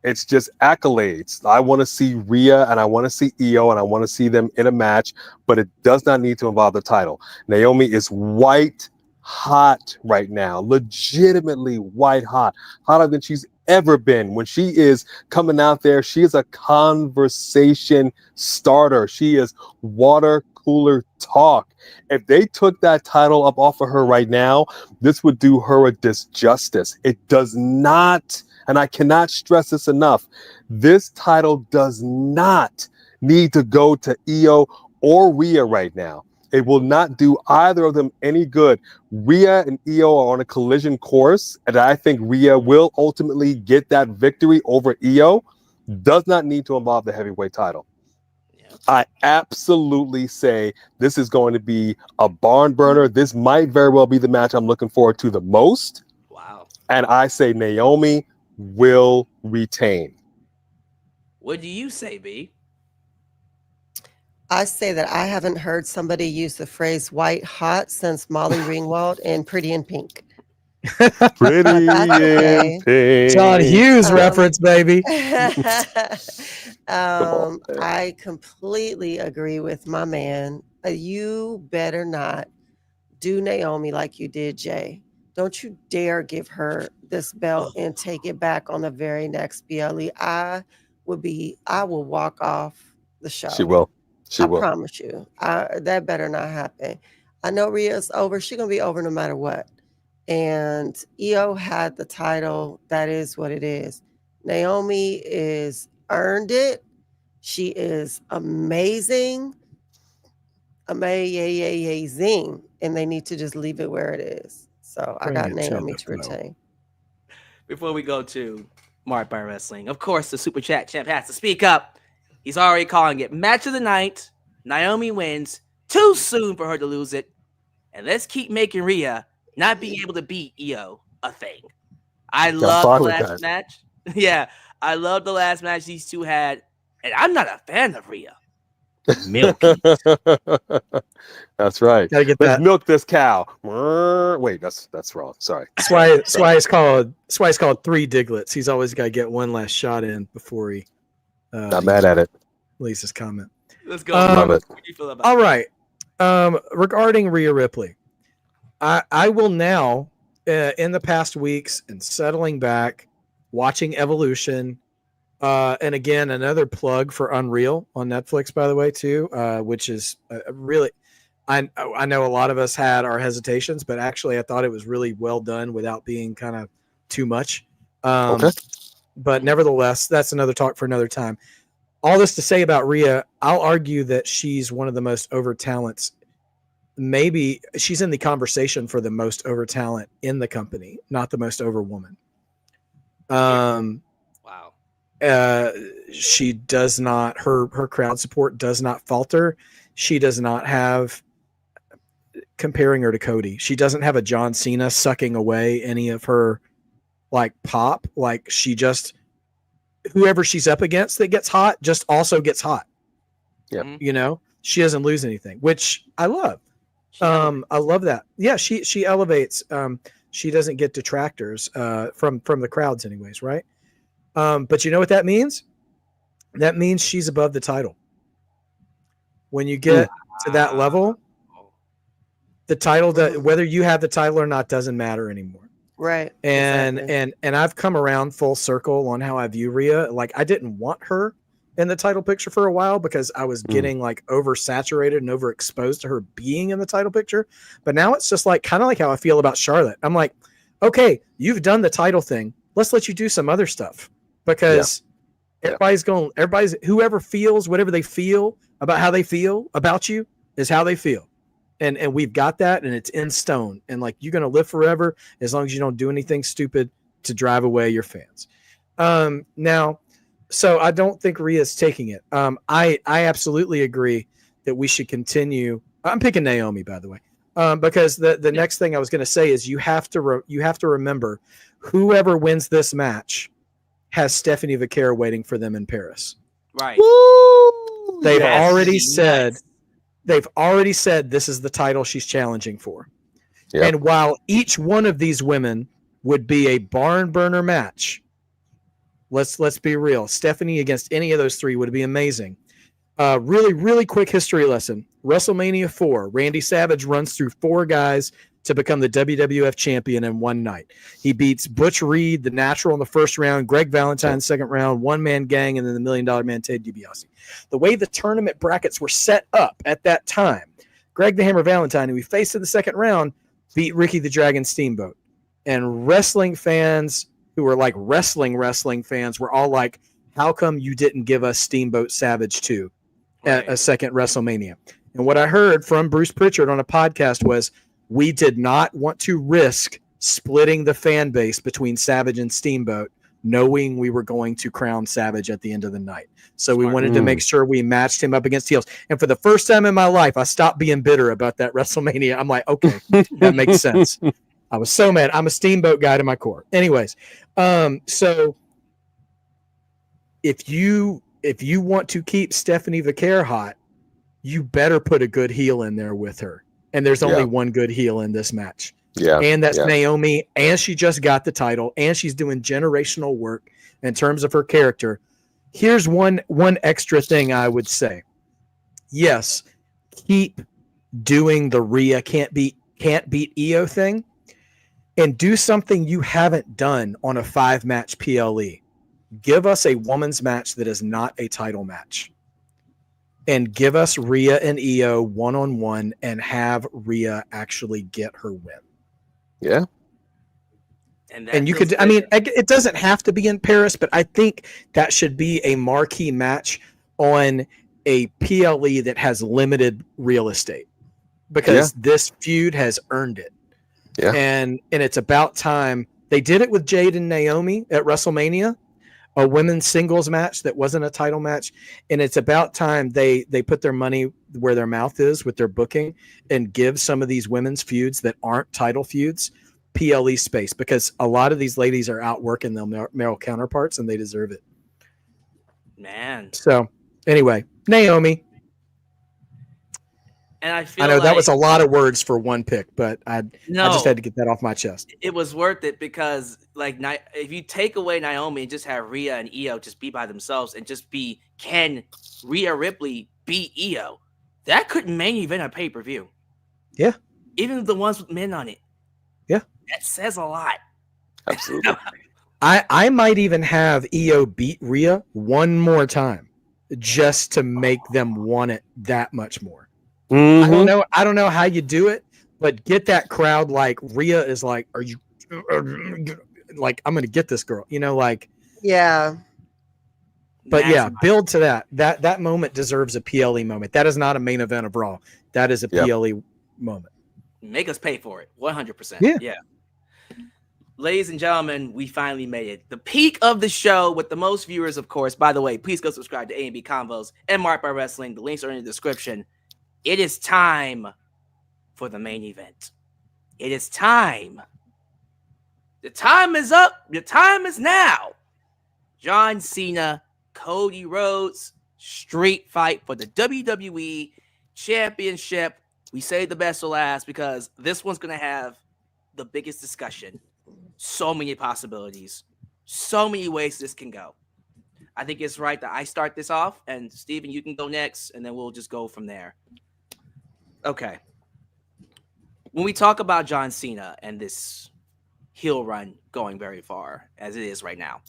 [SPEAKER 3] It's just accolades. I want to see Rhea and I want to see Io and I want to see them in a match, but it does not need to involve the title. Naomi is white hot right now, legitimately white hot, hotter than she's ever been. When she is coming out there, she is a conversation starter. She is water cooler talk. If they took that title up off of her right now, this would do her a disjustice. It does not. And I cannot stress this enough. This title does not need to go to Io or Rhea right now. It will not do either of them any good. Rhea and Io are on a collision course, and I think Rhea will ultimately get that victory over Io. Does not need to involve the heavyweight title. Yeah. I absolutely say this is going to be a barn burner. This might very well be the match I'm looking forward to the most.
[SPEAKER 1] Wow.
[SPEAKER 3] And I say Naomi will retain.
[SPEAKER 1] What do you say, B?
[SPEAKER 5] I say that I haven't heard somebody use the phrase white hot since Molly Ringwald in Pretty in Pink.
[SPEAKER 3] Pretty in Pink.
[SPEAKER 4] John Hughes reference, baby.
[SPEAKER 5] I completely agree with my man. You better not do Naomi like you did Jay. Don't you dare give her this belt and take it back on the very next BLE. I will walk off the show.
[SPEAKER 3] She will.
[SPEAKER 5] I promise you. That better not happen. I know Rhea's over. She's going to be over no matter what. And Io had the title. That is what it is. Naomi is earned it. She is amazing. Amazing. And they need to just leave it where it is. So I got Naomi to retain.
[SPEAKER 1] Before we go to Mark by Wrestling, of course, the Super Chat champ has to speak up. He's already calling it match of the night. Naomi wins. Too soon for her to lose it. and let's keep making Rhea not being able to beat Io a thing. I
[SPEAKER 3] I'm
[SPEAKER 1] love
[SPEAKER 3] fine
[SPEAKER 1] the
[SPEAKER 3] with
[SPEAKER 1] last
[SPEAKER 3] that.
[SPEAKER 1] match. Yeah, I love the last match these two had, and I'm not a fan of Rhea. Milky.
[SPEAKER 3] That's right.
[SPEAKER 4] Gotta get
[SPEAKER 3] Let's
[SPEAKER 4] that.
[SPEAKER 3] milk this cow. Wait, that's wrong. Sorry.
[SPEAKER 4] That's why it's called Three Diglets. He's always got to get one last shot in before he
[SPEAKER 3] Not mad at it.
[SPEAKER 4] releases his comment.
[SPEAKER 1] Let's go.
[SPEAKER 3] Love it.
[SPEAKER 1] What do you feel about
[SPEAKER 4] All right. Regarding Rhea Ripley, I will now, in the past weeks and settling back, watching Evolution, and again, another plug for Unreal on Netflix, by the way, too, which is really, I know a lot of us had our hesitations, but actually I thought it was really well done without being kind of too much.
[SPEAKER 3] Okay.
[SPEAKER 4] But nevertheless, that's another talk for another time. All this to say about Rhea, I'll argue that she's one of the most over talents. Maybe she's in the conversation for the most over talent in the company, not the most over woman.
[SPEAKER 1] Wow.
[SPEAKER 4] She does not, her crowd support does not falter. She does not have, comparing her to Cody, she doesn't have a John Cena sucking away any of her like pop. Like she just, whoever she's up against that gets hot just also gets hot.
[SPEAKER 3] Yeah.
[SPEAKER 4] You know, she doesn't lose anything, which I love. I love that. Yeah, she elevates. She doesn't get detractors from the crowds anyways, right? But you know what that means? That means she's above the title. When you get to that level, the title, whether you have the title or not, doesn't matter anymore.
[SPEAKER 5] Right.
[SPEAKER 4] And
[SPEAKER 5] exactly.
[SPEAKER 4] and I've come around full circle on how I view Rhea. Like I didn't want her in the title picture for a while because I was getting like oversaturated and overexposed to her being in the title picture. But now it's just like kind of like how I feel about Charlotte. I'm like, okay, you've done the title thing. Let's let you do some other stuff because everybody's whoever feels whatever they feel about how they feel about you is how they feel. And we've got that, and it's in stone. And like you're gonna live forever as long as you don't do anything stupid to drive away your fans. Now, so I don't think Rhea's taking it. I absolutely agree that we should continue. I'm picking Naomi, by the way, because the next thing I was gonna say is you have to remember whoever wins this match has Stephanie Vaquer waiting for them in Paris.
[SPEAKER 1] Right.
[SPEAKER 3] Woo!
[SPEAKER 4] They've
[SPEAKER 3] Yes.
[SPEAKER 4] already said. They've already said this is the title she's challenging for.
[SPEAKER 3] Yep.
[SPEAKER 4] And while each one of these women would be a barn burner match, let's be real. Stephanie against any of those three would be amazing. Really, really quick history lesson. WrestleMania 4, Randy Savage runs through 4 guys to become the WWF champion in one night. He beats Butch Reed, the Natural, in the first round, Greg Valentine, second round, One Man Gang, and then the $1 Million Man, Ted DiBiase. The way the tournament brackets were set up at that time, Greg the Hammer Valentine, who we faced in the second round, beat Ricky the Dragon Steamboat. And wrestling fans who were like wrestling fans were all like, how come you didn't give us Steamboat Savage 2 at a second WrestleMania? And what I heard from Bruce Pritchard on a podcast was, we did not want to risk splitting the fan base between Savage and Steamboat, knowing we were going to crown Savage at the end of the night. So we wanted to make sure we matched him up against heels. And for the first time in my life, I stopped being bitter about that WrestleMania. I'm like, okay, that makes sense. I was so mad. I'm a Steamboat guy to my core. Anyways, so if you want to keep Stephanie Vaquer hot, you better put a good heel in there with her. And there's only one good heel in this match.
[SPEAKER 3] Yeah.
[SPEAKER 4] And that's Naomi. And she just got the title. And she's doing generational work in terms of her character. Here's one extra thing I would say. Yes, keep doing the Rhea can't beat Io thing. And do something you haven't done on a 5-match PLE. Give us a woman's match that is not a title match. And give us Rhea and Io one-on-one and have Rhea actually get her win.
[SPEAKER 3] Yeah.
[SPEAKER 1] And
[SPEAKER 4] you could, I mean, it doesn't have to be in Paris, but I think that should be a marquee match on a PLE that has limited real estate because this feud has earned it. Yeah. And it's about time. They did it with Jade and Naomi at WrestleMania. a women's singles match that wasn't a title match, and it's about time they put their money where their mouth is with their booking and give some of these women's feuds that aren't title feuds PLE space, because a lot of these ladies are out working their male counterparts and they deserve it.
[SPEAKER 1] Man.
[SPEAKER 4] So anyway, Naomi.
[SPEAKER 1] And I feel
[SPEAKER 4] I know
[SPEAKER 1] like
[SPEAKER 4] that was a lot of words for one pick, but I just had to get that off my chest.
[SPEAKER 1] It was worth it because, like, if you take away Naomi and just have Rhea and Io just be by themselves and just be, can Rhea Ripley beat Io? That could main event a pay-per-view.
[SPEAKER 4] Yeah.
[SPEAKER 1] Even the ones with men on it.
[SPEAKER 4] Yeah.
[SPEAKER 1] That says a lot.
[SPEAKER 3] Absolutely.
[SPEAKER 4] I might even have Io beat Rhea one more time just to make them want it that much more.
[SPEAKER 3] Mm-hmm.
[SPEAKER 4] I don't know how you do it, but get that crowd like Rhea is like, are you like, I'm going to get this girl, you know, like,
[SPEAKER 5] Yeah.
[SPEAKER 4] but yeah, build to that. That moment deserves a PLE moment. That is not a main event of Raw. That is a PLE moment.
[SPEAKER 1] Make us pay for it. 100%.
[SPEAKER 4] Yeah.
[SPEAKER 1] Ladies and gentlemen, we finally made it. The peak of the show with the most viewers, of course. By the way, please go subscribe to A&B Convos and Mark by Wrestling. The links are in the description. It is time for the main event. It is time. The time is up. The time is now. John Cena, Cody Rhodes, street fight for the WWE Championship. We say the best for last because this one's going to have the biggest discussion. So many possibilities. So many ways this can go. I think it's right that I start this off, and Steven, you can go next, and then we'll just go from there. Okay. When we talk about John Cena and this heel run going very far, as it is right now,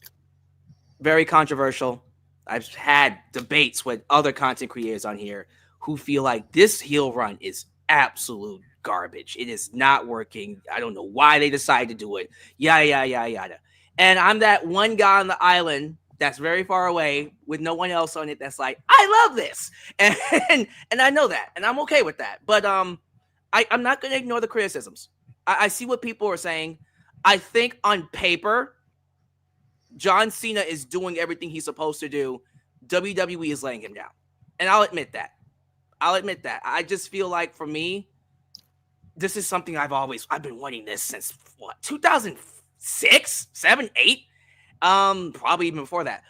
[SPEAKER 1] very controversial. I've had debates with other content creators on here who feel like this heel run is absolute garbage. It is not working. I don't know why they decided to do it. Yada. And I'm that one guy on the island that's very far away with no one else on it that's like, I love this. And I know that. And I'm okay with that. But I'm not going to ignore the criticisms. I see what people are saying. I think on paper, John Cena is doing everything he's supposed to do. WWE is laying him down. And I'll admit that. I just feel like for me, this is something I've been wanting this since 2006, 7, 8. Probably even before that.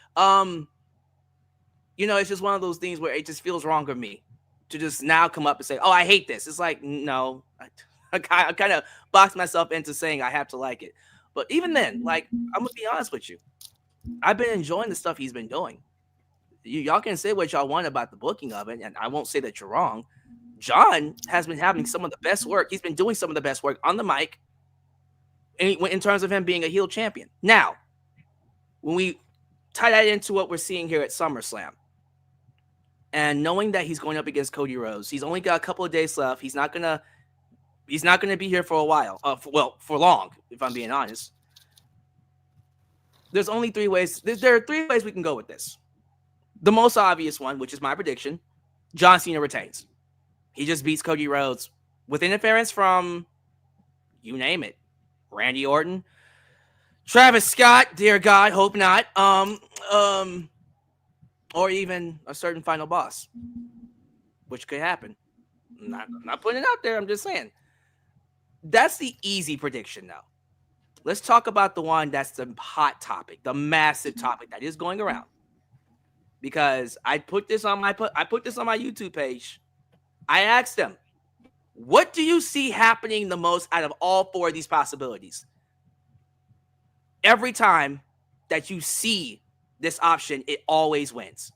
[SPEAKER 1] It's just one of those things where it just feels wrong for me to just now come up and say, oh, I hate this. It's like, no, I kind of boxed myself into saying I have to like it. But even then, like, I'm going to be honest with you. I've been enjoying the stuff he's been doing. Y'all can say what y'all want about the booking of it, and I won't say that you're wrong. John has been having some of the best work. He's been doing some of the best work on the mic in terms of him being a heel champion. Now, when we tie that into what we're seeing here at SummerSlam, and knowing that he's going up against Cody Rhodes, he's only got a couple of days left. He's not gonna be here for a while. For long, if I'm being honest. There's only 3 ways. There are 3 ways we can go with this. The most obvious one, which is my prediction, John Cena retains. He just beats Cody Rhodes with interference from, you name it, Randy Orton, Travis Scott, dear God, hope not, or even a certain final boss, which could happen. I'm not putting it out there. I'm just saying. That's the easy prediction, though. Let's talk about the one that's the hot topic, the massive topic that is going around. Because I put this on my YouTube page. I asked them, what do you see happening the most out of all 4 of these possibilities? Every time that you see this option, it always wins.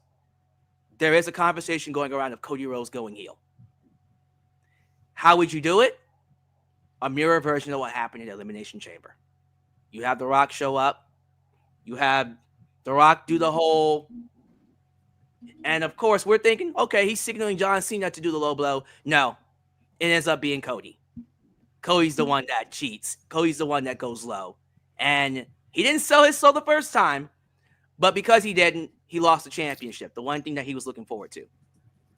[SPEAKER 1] There is a conversation going around of Cody Rhodes going heel. How would you do it? A mirror version of what happened in the Elimination Chamber. You have The Rock show up. You have The Rock do the whole... And, of course, we're thinking, okay, he's signaling John Cena to do the low blow. No, it ends up being Cody. Cody's the one that cheats. Cody's the one that goes low. And he didn't sell his soul the first time, but because he didn't, he lost the championship, the one thing that he was looking forward to.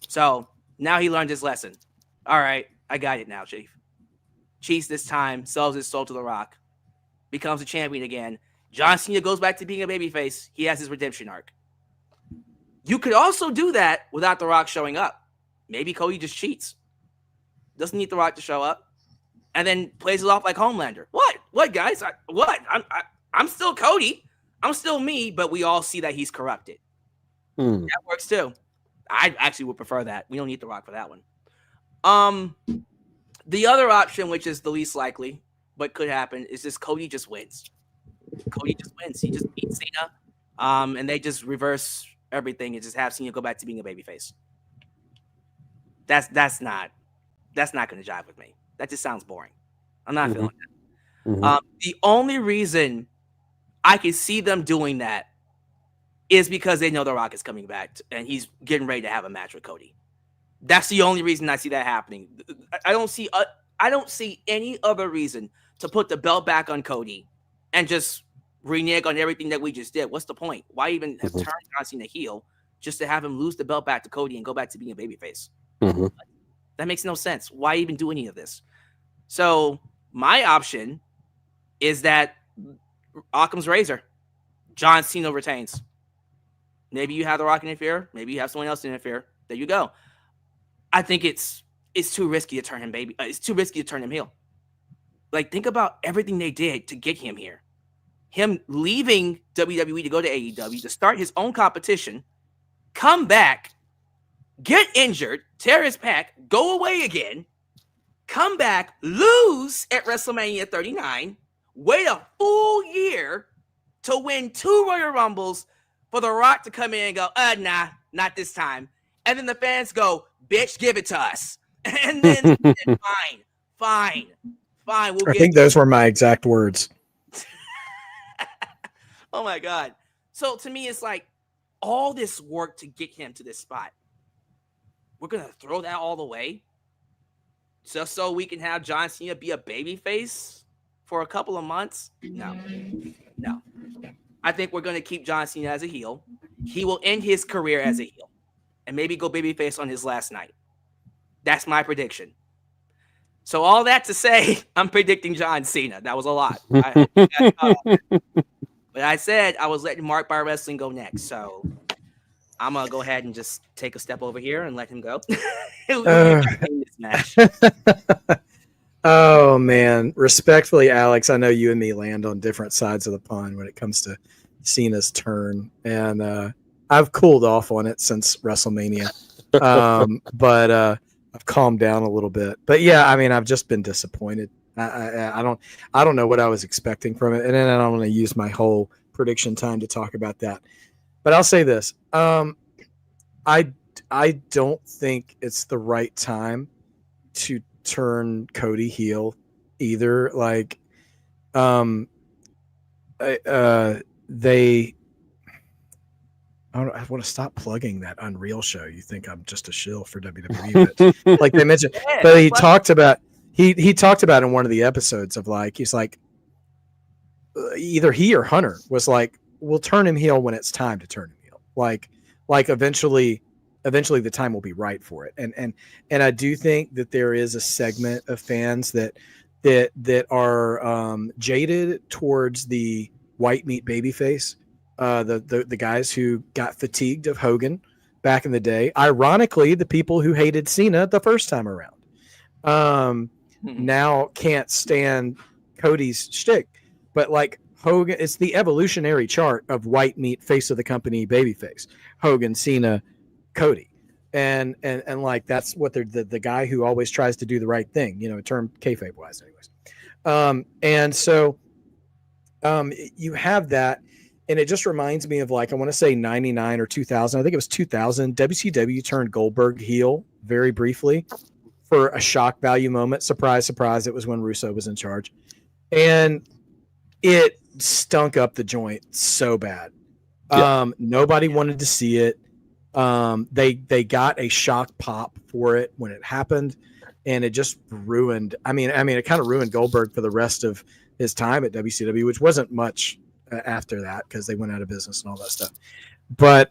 [SPEAKER 1] So now he learned his lesson. All right, I got it now, Chief. Cheats this time, sells his soul to The Rock, becomes a champion again, John Cena goes back to being a babyface. He has his redemption arc. You could also do that without The Rock showing up. Maybe Cody just cheats. Doesn't need The Rock to show up. And then plays it off like Homelander. What, guys? I'm still Cody. I'm still me, but we all see that he's corrupted. That works too. I actually would prefer that. We don't need The Rock for that one. The other option, which is the least likely, but could happen, is just Cody just wins. Cody just wins. He just beats Cena. And they just reverse everything and just have Cena go back to being a babyface. That's not going to jive with me. That just sounds boring. I'm not feeling that. The only reason I can see them doing that is because they know The Rock is coming back and he's getting ready to have a match with Cody. That's the only reason I see that happening. I don't see any other reason to put the belt back on Cody and just renege on everything that we just did. What's the point? Why even have turned John Cena heel just to have him lose the belt back to Cody and go back to being a babyface? That makes no sense. Why even do any of this? So my option is that Occam's razor. John Cena retains. Maybe you have The Rock interfere. Maybe you have someone else interfere. There you go. I think it's too risky to turn him it's too risky to turn him heel. Like, think about everything they did to get him here. Him leaving WWE to go to AEW to start his own competition, come back, get injured, tear his pec, go away again, come back, lose at WrestleMania 39, wait a full year to win 2 Royal Rumbles for The Rock to come in and go, nah, not this time. And then the fans go, bitch, give it to us. And then fine. I
[SPEAKER 4] think those were my exact words.
[SPEAKER 1] Oh my God. So to me, it's like all this work to get him to this spot. We're going to throw that all away just so we can have John Cena be a babyface for a couple of months? No. I think we're going to keep John Cena as a heel. He will end his career as a heel and maybe go babyface on his last night. That's my prediction. So all that to say, I'm predicting John Cena. That was a lot. I hope you guys caught that. But I said I was letting Mark Bar Wrestling go next. So I'm going to go ahead and just take a step over here and let him go. This match.
[SPEAKER 4] Oh, man. Respectfully, Alex, I know you and me land on different sides of the pond when it comes to Cena's turn. And I've cooled off on it since WrestleMania. But I've calmed down a little bit. But yeah, I mean, I've just been disappointed. I don't know what I was expecting from it. And then I don't want to use my whole prediction time to talk about that. But I'll say this. I don't think it's the right time to turn Cody heel either. Like, I want to stop plugging that Unreal show. You think I'm just a shill for WWE, but like they mentioned, but he talked about in one of the episodes of like, he's like, either he or Hunter was like, we'll turn him heel when it's time to turn him heel. Like eventually the time will be right for it. And I do think that there is a segment of fans that are jaded towards the white meat babyface. The guys who got fatigued of Hogan back in the day. Ironically, the people who hated Cena the first time around now can't stand Cody's shtick. But like Hogan, it's the evolutionary chart of white meat face of the company babyface. Hogan, Cena, Cody. And like that's what they're the guy who always tries to do the right thing, in term kayfabe wise anyways. And so you have that. And it just reminds me of like, I want to say 99 or 2000. I think it was 2000. WCW turned Goldberg heel very briefly for a shock value moment. Surprise, surprise. It was when Russo was in charge. And it stunk up the joint so bad. Yeah. Nobody wanted to see it. They got a shock pop for it when it happened. And it just ruined. I mean, it kind of ruined Goldberg for the rest of his time at WCW, which wasn't much after that because they went out of business and all that stuff. But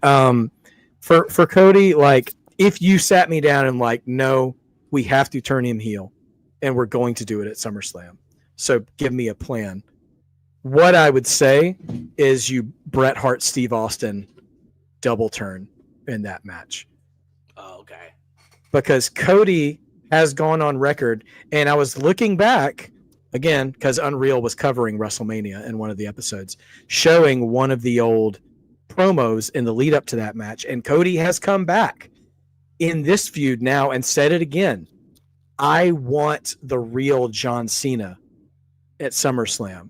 [SPEAKER 4] for Cody, like if you sat me down and like, no, we have to turn him heel and we're going to do it at SummerSlam. So give me a plan. What I would say is you Bret Hart, Steve Austin double turn in that match.
[SPEAKER 1] Oh, okay.
[SPEAKER 4] Because Cody has gone on record, and I was looking back again because Unreal was covering WrestleMania in one of the episodes, showing one of the old promos in the lead up to that match, and Cody has come back in this feud now and said it again. I want the real John Cena at SummerSlam.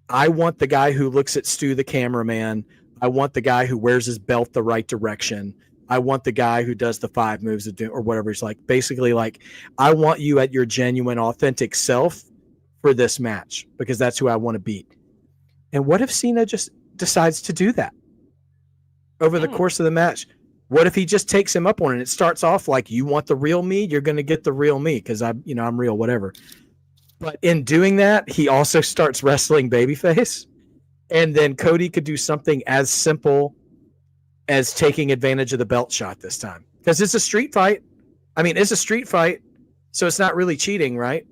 [SPEAKER 4] I want the guy who looks at Stu the cameraman. I want the guy who wears his belt the right direction. I want the guy who does the 5 moves or whatever he's like. Basically, like, I want you at your genuine, authentic self for this match because that's who I want to beat. And what if Cena just decides to do that over the course of the match? What if he just takes him up on it? It starts off like, you want the real me, you're going to get the real me because I'm real, whatever. But in doing that, he also starts wrestling babyface. And then Cody could do something as simple as taking advantage of the belt shot this time. Because it's a street fight. I mean, it's a street fight, so it's not really cheating, right?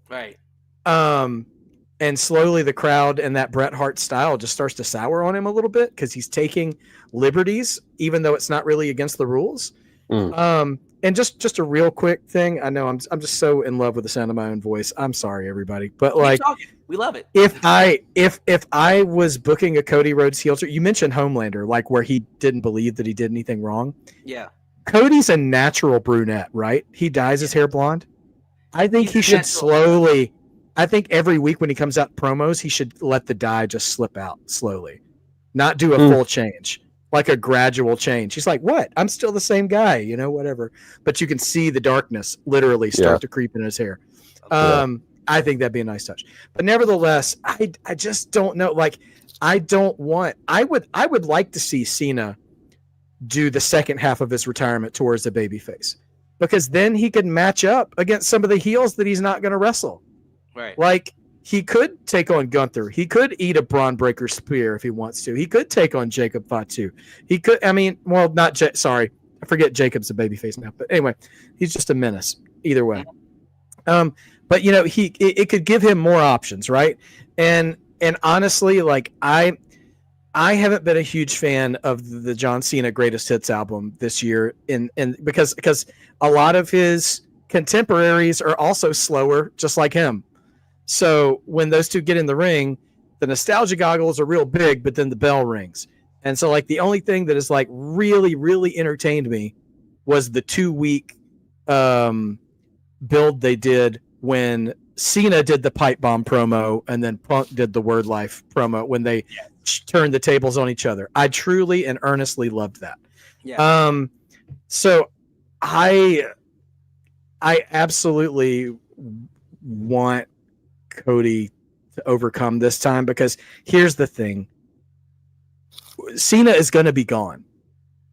[SPEAKER 1] Right.
[SPEAKER 4] And slowly the crowd and that Bret Hart style just starts to sour on him a little bit because he's taking liberties, even though it's not really against the rules. And just a real quick thing. I know I'm just so in love with the sound of my own voice. I'm sorry, everybody, but like,
[SPEAKER 1] we love it.
[SPEAKER 4] If I was booking a Cody Rhodes heel turn, you mentioned Homelander, like where he didn't believe that he did anything wrong.
[SPEAKER 1] Yeah.
[SPEAKER 4] Cody's a natural brunette, right? He dyes his hair blonde. I think he should slowly. I think every week when he comes out promos, he should let the dye just slip out slowly, not do a full change. Like a gradual change. He's like, what? I'm still the same guy, whatever. But you can see the darkness literally start to creep in his hair. I think that'd be a nice touch. But nevertheless, I just don't know. Like, I would like to see Cena do the second half of his retirement towards the babyface. Because then he could match up against some of the heels that he's not going to wrestle.
[SPEAKER 1] Right.
[SPEAKER 4] Like, he could take on Gunther. He could eat a Braun Breaker spear if he wants to. He could take on Jacob Fatu. He could, sorry. I forget Jacob's a babyface now. But anyway, he's just a menace either way. But, it could give him more options, right? And honestly, like, I haven't been a huge fan of the John Cena Greatest Hits album this year because a lot of his contemporaries are also slower, just like him. So when those two get in the ring, the nostalgia goggles are real big, but then the bell rings. And so like the only thing that is like really, really entertained me was the 2-week build they did when Cena did the pipe bomb promo and then Punk did the Word Life promo when they turned the tables on each other. I truly and earnestly loved that.
[SPEAKER 1] Yeah.
[SPEAKER 4] So I absolutely want Cody to overcome this time because here's the thing. Cena is going to be gone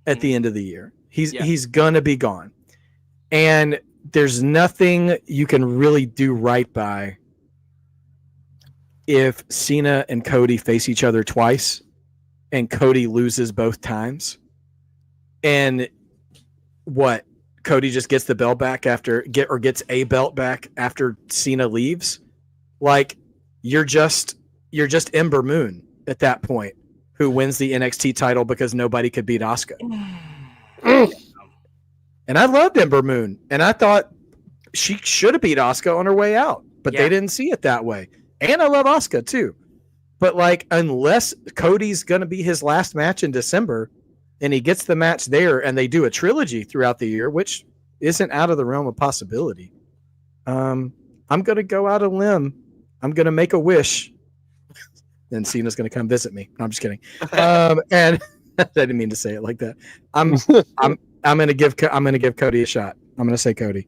[SPEAKER 4] at the end of the year. He's going to be gone. And there's nothing you can really do right by if Cena and Cody face each other twice and Cody loses both times. And what? Cody just gets the belt back gets a belt back after Cena leaves. Like, you're just Ember Moon at that point, who wins the NXT title because nobody could beat Asuka. And I loved Ember Moon, and I thought she should have beat Asuka on her way out, but they didn't see it that way. And I love Asuka too, but like, unless Cody's going to be his last match in December, and he gets the match there, and they do a trilogy throughout the year, which isn't out of the realm of possibility. I'm going to go out a limb. I'm going to make a wish. Then Cena's going to come visit me. No, I'm just kidding. And I didn't mean to say it like that. I'm going to give Cody a shot. I'm going to say Cody.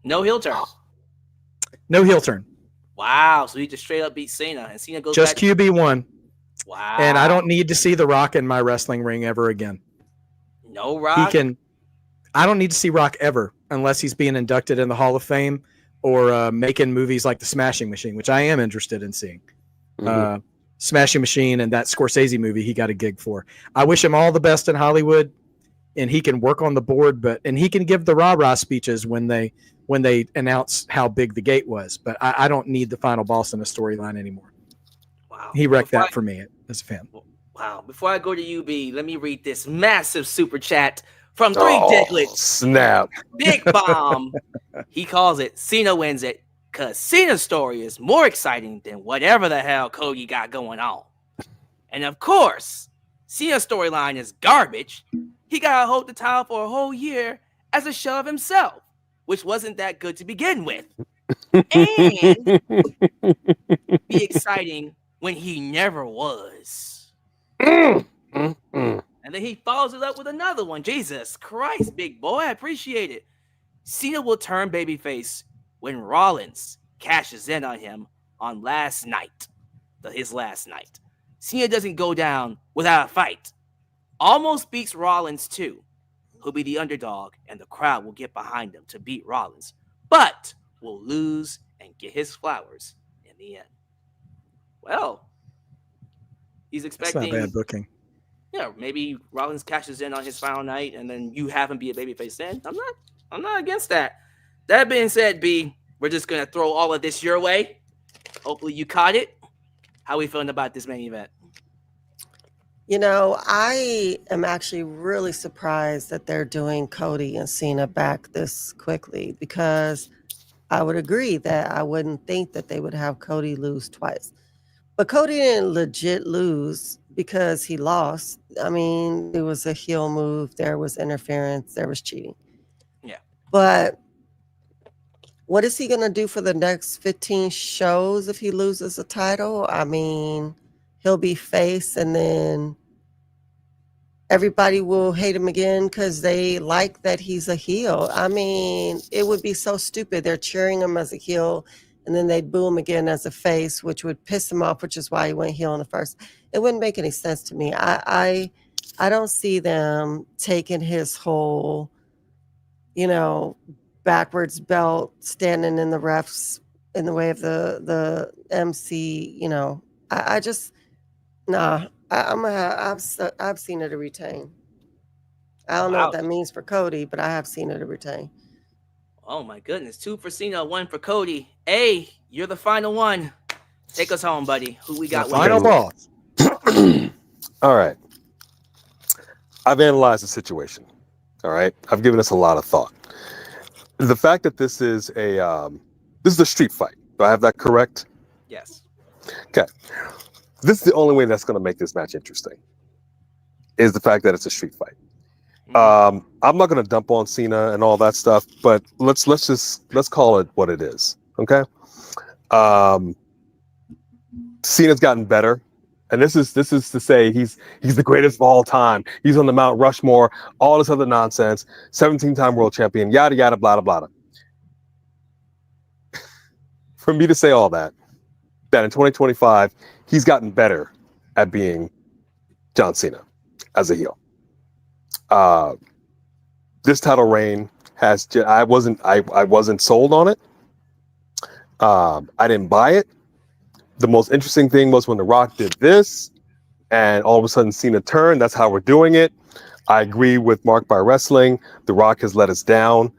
[SPEAKER 1] No heel turn.
[SPEAKER 4] No heel turn.
[SPEAKER 1] Wow. So he just straight up beat Cena, and Cena goes
[SPEAKER 4] just
[SPEAKER 1] back.
[SPEAKER 4] QB1.
[SPEAKER 1] Wow.
[SPEAKER 4] And I don't need to see The Rock in my wrestling ring ever again.
[SPEAKER 1] No Rock.
[SPEAKER 4] I don't need to see Rock ever unless he's being inducted in the Hall of Fame or making movies like The Smashing Machine, which I am interested in seeing. Smashing Machine and that Scorsese movie he got a gig for. I wish him all the best in Hollywood, and he can work on the board, and he can give the rah-rah speeches when they announce how big the gate was. But I don't need the final boss in a storyline anymore.
[SPEAKER 1] Wow. Wow.
[SPEAKER 4] He wrecked that for me as a fan.
[SPEAKER 1] Wow. Before I go to you, B, let me read this massive super chat from Three Diglets.
[SPEAKER 3] Snap.
[SPEAKER 1] Big Bomb. He calls it Cena wins it because Cena's story is more exciting than whatever the hell Cody got going on. And of course, Cena's storyline is garbage. He got to hold the title for a whole year as a show of himself, which wasn't that good to begin with. And be exciting when he never was. And then he follows it up with another one. Jesus Christ, big boy, I appreciate it. Cena will turn babyface when Rollins cashes in on him on his last night. Cena doesn't go down without a fight. Almost beats Rollins too. He'll be the underdog and the crowd will get behind him to beat Rollins, but will lose and get his flowers in the end. Well, he's expecting...
[SPEAKER 4] That's not bad booking.
[SPEAKER 1] Yeah, maybe Rollins cashes in on his final night and then you have him be a babyface then. I'm not against that. That being said, B, we're just going to throw all of this your way. Hopefully you caught it. How are we feeling about this main event?
[SPEAKER 5] You know, I am actually really surprised that they're doing Cody and Cena back this quickly, because I would agree that I wouldn't think that they would have Cody lose twice. But Cody didn't legit lose because he lost. I mean, it was a heel move. There was interference. There was cheating.
[SPEAKER 1] Yeah.
[SPEAKER 5] But what is he going to do for the next 15 shows if he loses a title? I mean, he'll be face and then everybody will hate him again because they like that he's a heel. I mean, it would be so stupid. They're cheering him as a heel and then they boo him again as a face, which would piss him off, which is why he went heel in the first. It wouldn't make any sense to me. I don't see them taking his whole, backwards belt, standing in the refs in the way of the MC. I just, nah. I've seen it to retain. I don't know what that means for Cody, but I have seen it to retain.
[SPEAKER 1] Oh my goodness. 2 for Cena, 1 for Cody. Hey, you're the final one. Take us home, buddy. Who we got?
[SPEAKER 4] Final boss.
[SPEAKER 3] All right. I've analyzed the situation. All right. I've given this a lot of thought. The fact that this is a street fight. Do I have that correct?
[SPEAKER 1] Yes.
[SPEAKER 3] Okay. This is the only way that's going to make this match interesting, is the fact that it's a street fight. I'm not going to dump on Cena and all that stuff, but let's call it what it is. Okay. Cena's gotten better, and this is to say he's the greatest of all time. He's on the Mount Rushmore, all this other nonsense. 17-time world champion, yada yada, blah blah blah. For me to say all that in 2025 he's gotten better at being John Cena as a heel. This title reign has I wasn't sold on it. I didn't buy it. The most interesting thing was when The Rock did this, and all of a sudden Cena turned. That's how we're doing it. I agree with Mark by Wrestling. The Rock has let us down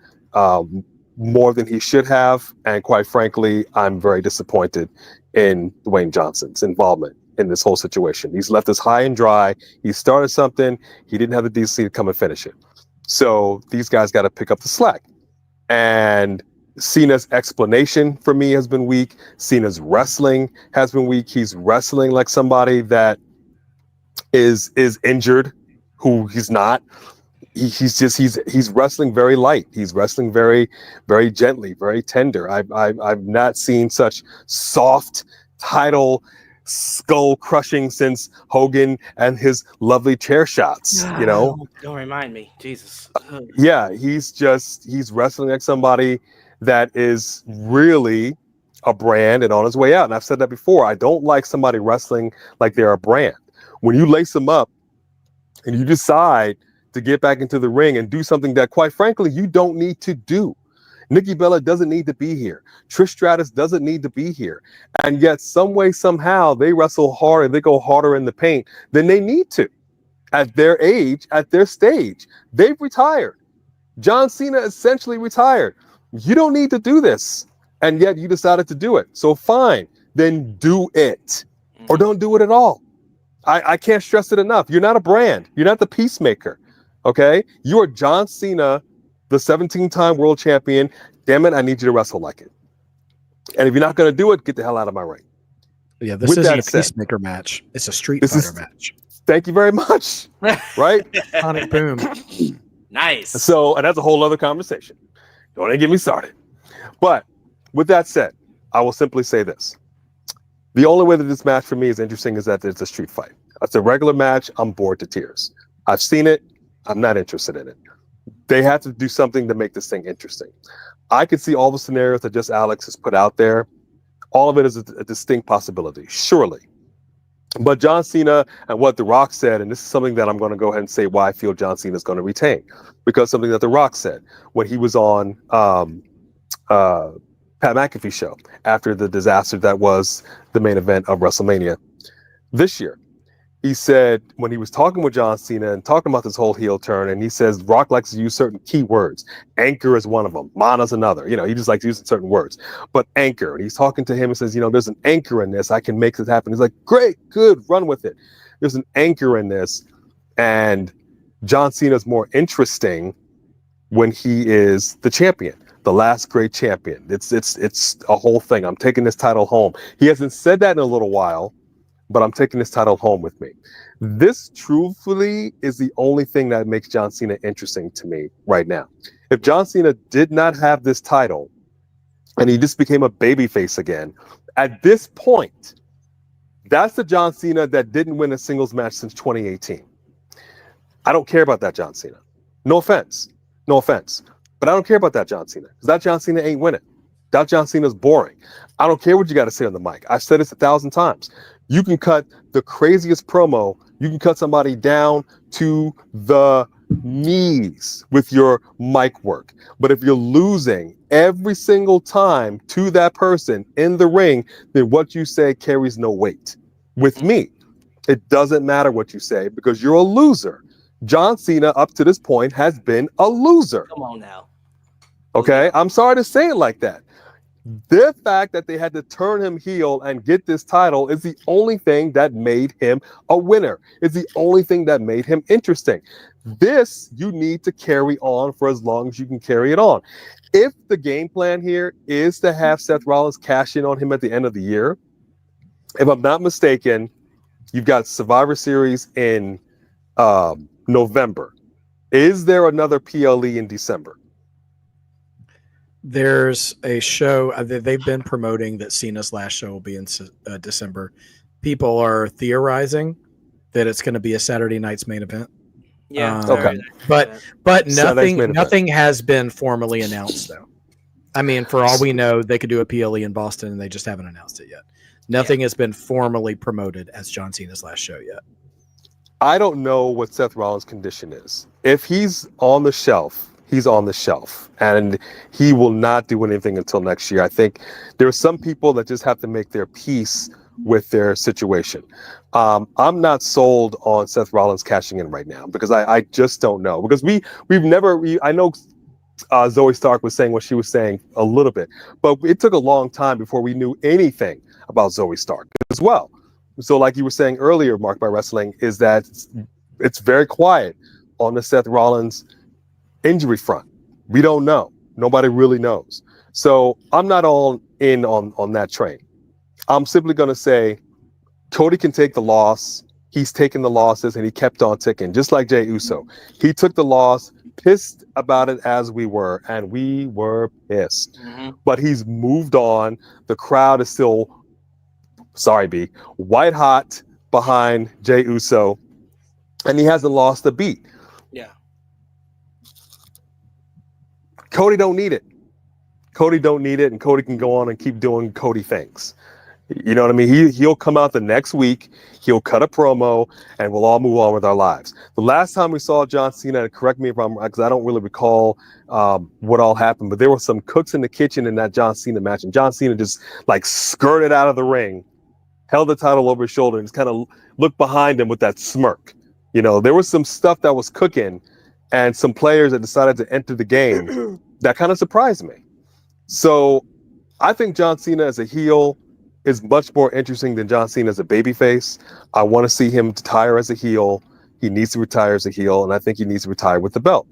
[SPEAKER 3] more than he should have, and quite frankly, I'm very disappointed in Dwayne Johnson's involvement in this whole situation. He's left us high and dry. He started something. He didn't have the decency to come and finish it. So these guys got to pick up the slack. And Cena's explanation for me has been weak. Cena's wrestling has been weak. He's wrestling like somebody that is injured, who he's not. He's wrestling very light. He's wrestling very, very gently, very tender. I've not seen such soft title skull crushing since Hogan and his lovely chair shots.
[SPEAKER 1] Don't remind me, Jesus.
[SPEAKER 3] Yeah, he's wrestling like somebody that is really a brand and on his way out. And I've said that before. I don't like somebody wrestling like they're a brand. When you lace them up and you decide to get back into the ring and do something that, quite frankly, you don't need to do. Nikki Bella doesn't need to be here. Trish Stratus doesn't need to be here. And yet, some way, somehow, they wrestle harder, they go harder in the paint than they need to. At their age, at their stage, they've retired. John Cena essentially retired. You don't need to do this. And yet, you decided to do it. So fine, then do it. or don't do it at all. I can't stress it enough. You're not a brand. You're not the peacemaker. Okay? You are John Cena, the 17-time world champion. Damn it, I need you to wrestle like it. And if you're not going to do it, get the hell out of my ring.
[SPEAKER 4] Yeah, this
[SPEAKER 3] With
[SPEAKER 4] isn't
[SPEAKER 3] that
[SPEAKER 4] a
[SPEAKER 3] said,
[SPEAKER 4] peacemaker match. It's a street
[SPEAKER 3] this
[SPEAKER 4] fighter
[SPEAKER 3] is-
[SPEAKER 4] match.
[SPEAKER 3] Thank you very much. Right?
[SPEAKER 4] Sonic boom.
[SPEAKER 1] Nice.
[SPEAKER 3] So, and that's a whole other conversation. Don't even get me started. But with that said, I will simply say this. The only way that this match for me is interesting is that it's a street fight. It's a regular match. I'm bored to tears. I've seen it. I'm not interested in it. They have to do something to make this thing interesting. I could see all the scenarios that just Alex has put out there. All of it is a distinct possibility, surely. But John Cena and what The Rock said, and this is something that I'm going to go ahead and say why I feel John Cena is going to retain, because something that The Rock said when he was on Pat McAfee show after the disaster that was the main event of WrestleMania this year. He said when he was talking with John Cena and talking about this whole heel turn, and he says Rock likes to use certain key words. Anchor is one of them. Mana's another. You know, he just likes using certain words. But anchor, and he's talking to him and says, you know, there's an anchor in this. I can make this happen. He's like, great, good, run with it. There's an anchor in this, and John Cena's more interesting when he is the champion, the last great champion. It's a whole thing. I'm taking this title home. He hasn't said that in a little while, but I'm taking this title home with me. This truthfully is the only thing that makes John Cena interesting to me right now. If John Cena did not have this title and he just became a babyface again, at this point, that's the John Cena that didn't win a singles match since 2018. I don't care about that John Cena. No offense. But I don't care about that John Cena, because that John Cena ain't winning. That John Cena's boring. I don't care what you got to say on the mic. I've said this 1,000 times. You can cut the craziest promo. You can cut somebody down to the knees with your mic work. But if you're losing every single time to that person in the ring, then what you say carries no weight. With me, it doesn't matter what you say because you're a loser. John Cena, up to this point, has been a loser.
[SPEAKER 1] Come on now.
[SPEAKER 3] Okay? I'm sorry to say it like that. The fact that they had to turn him heel and get this title is the only thing that made him a winner. It's the only thing that made him interesting. This you need to carry on for as long as you can carry it on. If the game plan here is to have Seth Rollins cash in on him at the end of the year, if I'm not mistaken, you've got Survivor Series in November. Is there another PLE in December?
[SPEAKER 4] There's a show they've been promoting that Cena's last show will be in December. People are theorizing that it's going to be a Saturday night's main event.
[SPEAKER 1] Yeah.
[SPEAKER 3] Okay.
[SPEAKER 4] But
[SPEAKER 3] Saturday's main
[SPEAKER 4] nothing has been formally announced though. I mean, for all we know, they could do a PLE in Boston and they just haven't announced it yet. Nothing has been formally promoted as John Cena's last show yet.
[SPEAKER 3] I don't know what Seth Rollins' condition is. If he's on the shelf, he's on the shelf, and he will not do anything until next year. I think there are some people that just have to make their peace with their situation. I'm not sold on Seth Rollins cashing in right now because I just don't know. Because I know Zoe Stark was saying what she was saying a little bit, but it took a long time before we knew anything about Zoe Stark as well. So like you were saying earlier, Mark by Wrestling, is that it's very quiet on the Seth Rollins injury front. We don't know. Nobody really knows. So I'm not all in on that train. I'm simply going to say Cody can take the loss. He's taken the losses and he kept on ticking, just like Jey Uso. He took the loss, pissed about it as we were, and we were pissed.
[SPEAKER 1] Mm-hmm.
[SPEAKER 3] But he's moved on. The crowd is still, white hot behind Jey Uso, and he hasn't lost a beat.
[SPEAKER 1] Yeah.
[SPEAKER 3] Cody don't need it. And Cody can go on and keep doing Cody things. You know what I mean? He'll come out the next week, he'll cut a promo, and we'll all move on with our lives. The last time we saw John Cena, and correct me if I'm wrong, because I don't really recall what all happened, but there were some cooks in the kitchen in that John Cena match, and John Cena just like skirted out of the ring, held the title over his shoulder, and just kind of looked behind him with that smirk. You know, there was some stuff that was cooking, and some players that decided to enter the game that kind of surprised me. So I think John Cena as a heel is much more interesting than John Cena as a babyface. I want to see him retire as a heel. He needs to retire as a heel, and I think he needs to retire with the belt.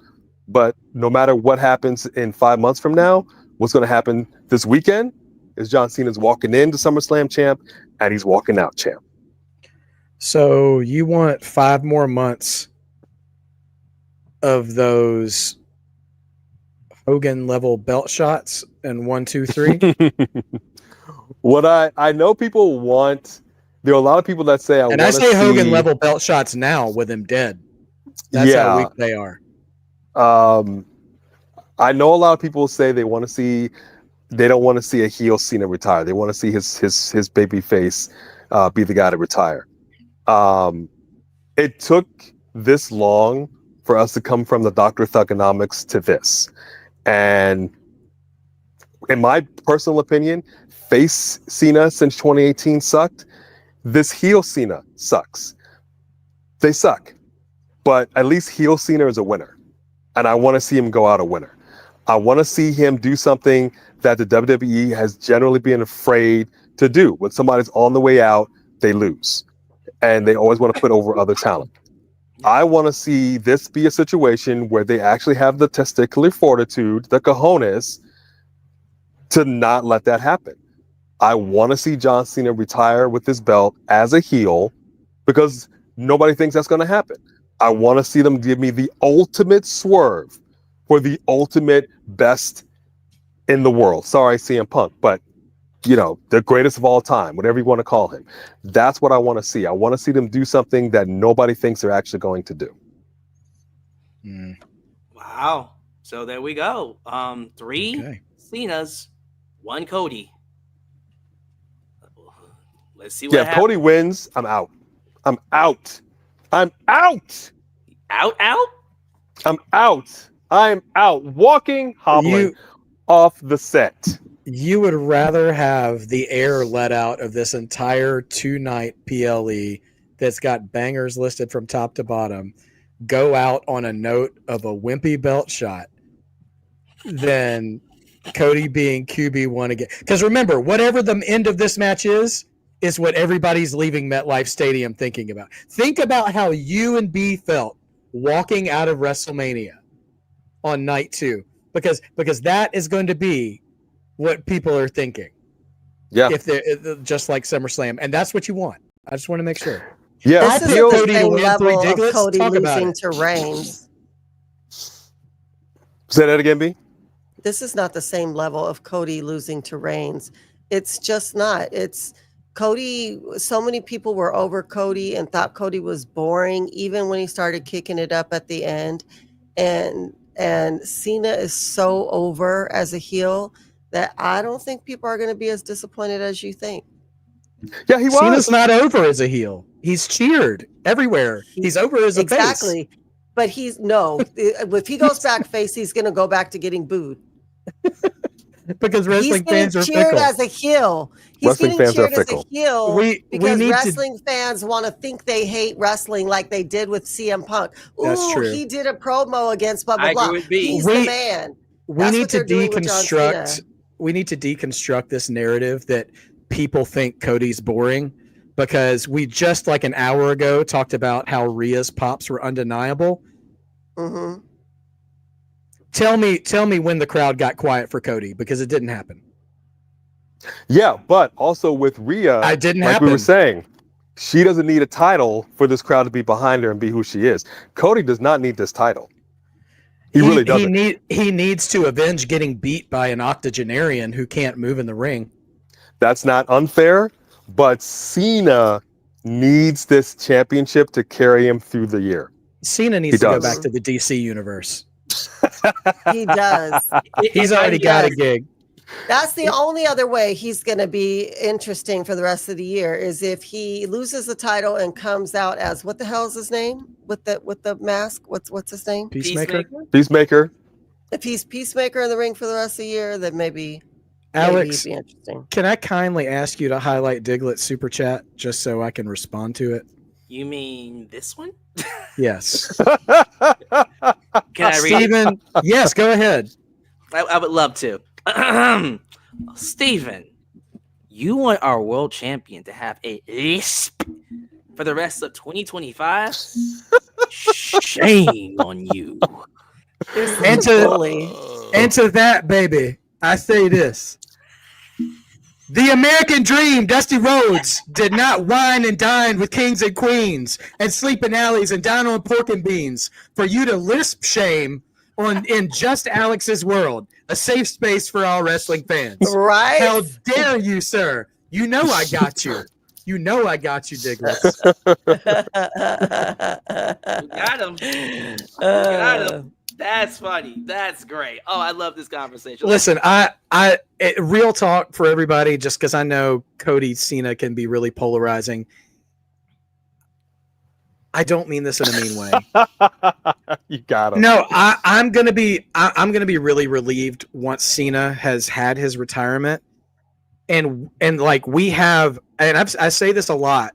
[SPEAKER 3] But no matter what happens in 5 months from now, what's going to happen this weekend is John Cena's walking into SummerSlam champ, and he's walking out champ.
[SPEAKER 4] So you want 5 more months of those Hogan level belt shots and 1, 2, 3?
[SPEAKER 3] What I know people want, there are a lot of people that say,
[SPEAKER 4] I say Hogan level belt shots now with him dead. That's how weak they are.
[SPEAKER 3] I know a lot of people say they don't want to see a heel Cena retire. They want to see his baby face be the guy to retire. It took this long for us to come from the Dr. Thugonomics to this. And in my personal opinion, face Cena since 2018 sucked. This heel Cena sucks. They suck. But at least heel Cena is a winner. And I want to see him go out a winner. I want to see him do something that the WWE has generally been afraid to do. When somebody's on the way out, they lose. And they always want to put over other talent. I want to see this be a situation where they actually have the testicular fortitude, the cojones, to not let that happen. I want to see John Cena retire with this belt as a heel because nobody thinks that's going to happen. I want to see them give me the ultimate swerve for the ultimate best in the world. Sorry, CM Punk, but the greatest of all time, whatever you want to call him. That's what I want to see. I want to see them do something that nobody thinks they're actually going to do.
[SPEAKER 1] Wow. So there we go. 3 Cenas, 1 Cody. Let's see what happens.
[SPEAKER 3] If Cody wins, I'm out. I'm out. I'm out.
[SPEAKER 1] Out?
[SPEAKER 3] I'm out. I'm out. Walking, hobbling off the set.
[SPEAKER 4] You would rather have the air let out of this entire 2-night PLE that's got bangers listed from top to bottom go out on a note of a wimpy belt shot than Cody being QB1 again. Because remember, whatever the end of this match is what everybody's leaving MetLife Stadium thinking about. Think about how you and B felt walking out of WrestleMania on night 2, because that is going to be what people are thinking.
[SPEAKER 3] Yeah.
[SPEAKER 4] If they're just like SummerSlam, and that's what you want. I just want to make sure.
[SPEAKER 3] Yeah.
[SPEAKER 5] This isn't the same level of Cody losing to Reigns.
[SPEAKER 3] Say that again, B.
[SPEAKER 5] This is not the same level of Cody losing to Reigns. It's just not. It's Cody. So many people were over Cody and thought Cody was boring, even when he started kicking it up at the end. And Cena is so over as a heel that I don't think people are going to be as disappointed as you think.
[SPEAKER 3] Yeah, he was.
[SPEAKER 4] Cena's not over as a heel. He's cheered everywhere. He's over as a face.
[SPEAKER 5] Exactly. But if he goes back face, he's going to go back to getting booed.
[SPEAKER 4] Because wrestling fans are
[SPEAKER 5] cheered
[SPEAKER 4] fickle.
[SPEAKER 5] As a heel. He's
[SPEAKER 3] Wrestling
[SPEAKER 5] getting
[SPEAKER 3] fans are
[SPEAKER 5] cheered as
[SPEAKER 3] fickle.
[SPEAKER 5] a heel because wrestling fans want to think they hate wrestling like they did with CM Punk. Ooh,
[SPEAKER 4] that's true.
[SPEAKER 5] He did a promo against blah, blah, blah. He's the man.
[SPEAKER 4] We need to deconstruct. We need to deconstruct this narrative that people think Cody's boring, because we just like an hour ago talked about how Rhea's pops were undeniable.
[SPEAKER 5] Mm-hmm.
[SPEAKER 4] Tell me when the crowd got quiet for Cody, because it didn't happen.
[SPEAKER 3] Yeah, but also with Rhea,
[SPEAKER 4] it didn't
[SPEAKER 3] like
[SPEAKER 4] happen.
[SPEAKER 3] We were saying, she doesn't need a title for this crowd to be behind her and be who she is. Cody does not need this title. He really doesn't.
[SPEAKER 4] He needs to avenge getting beat by an octogenarian who can't move in the ring.
[SPEAKER 3] That's not unfair, but Cena needs this championship to carry him through the year.
[SPEAKER 4] Cena needs to go back to the DC universe.
[SPEAKER 5] He does.
[SPEAKER 4] He's already got a gig.
[SPEAKER 5] That's the only other way he's going to be interesting for the rest of the year, is if he loses the title and comes out as, what the hell is his name with the mask? What's his name?
[SPEAKER 3] Peacemaker.
[SPEAKER 5] If he's Peacemaker in the ring for the rest of the year, then maybe
[SPEAKER 4] Alex,
[SPEAKER 5] he'd be interesting.
[SPEAKER 4] Can I kindly ask you to highlight Diglett's super chat just so I can respond to it?
[SPEAKER 1] You mean this one?
[SPEAKER 4] Yes.
[SPEAKER 1] Can I read
[SPEAKER 4] Steven, yes, go ahead.
[SPEAKER 1] I would love to. Steven, You want our world champion to have a lisp for the rest of 2025? Shame on you.
[SPEAKER 5] You're such
[SPEAKER 4] And
[SPEAKER 5] a
[SPEAKER 4] to-
[SPEAKER 5] bully.
[SPEAKER 4] And to that, baby, I say this. The American dream, Dusty Rhodes, did not wine and dine with kings and queens and sleep in alleys and dine on pork and beans for you to lisp shame in Just Alex's World, a safe space for all wrestling fans.
[SPEAKER 5] Right?
[SPEAKER 4] How dare you, sir? You know I got you. You know I got you, Diglets.
[SPEAKER 1] You got him. You got him. That's funny. That's great. Oh, I love this conversation.
[SPEAKER 4] Listen, real talk for everybody, just because I know Cody Cena can be really polarizing. I don't mean this in a mean way.
[SPEAKER 3] You got him.
[SPEAKER 4] No, I'm gonna be really relieved once Cena has had his retirement, and like we have, and I say this a lot.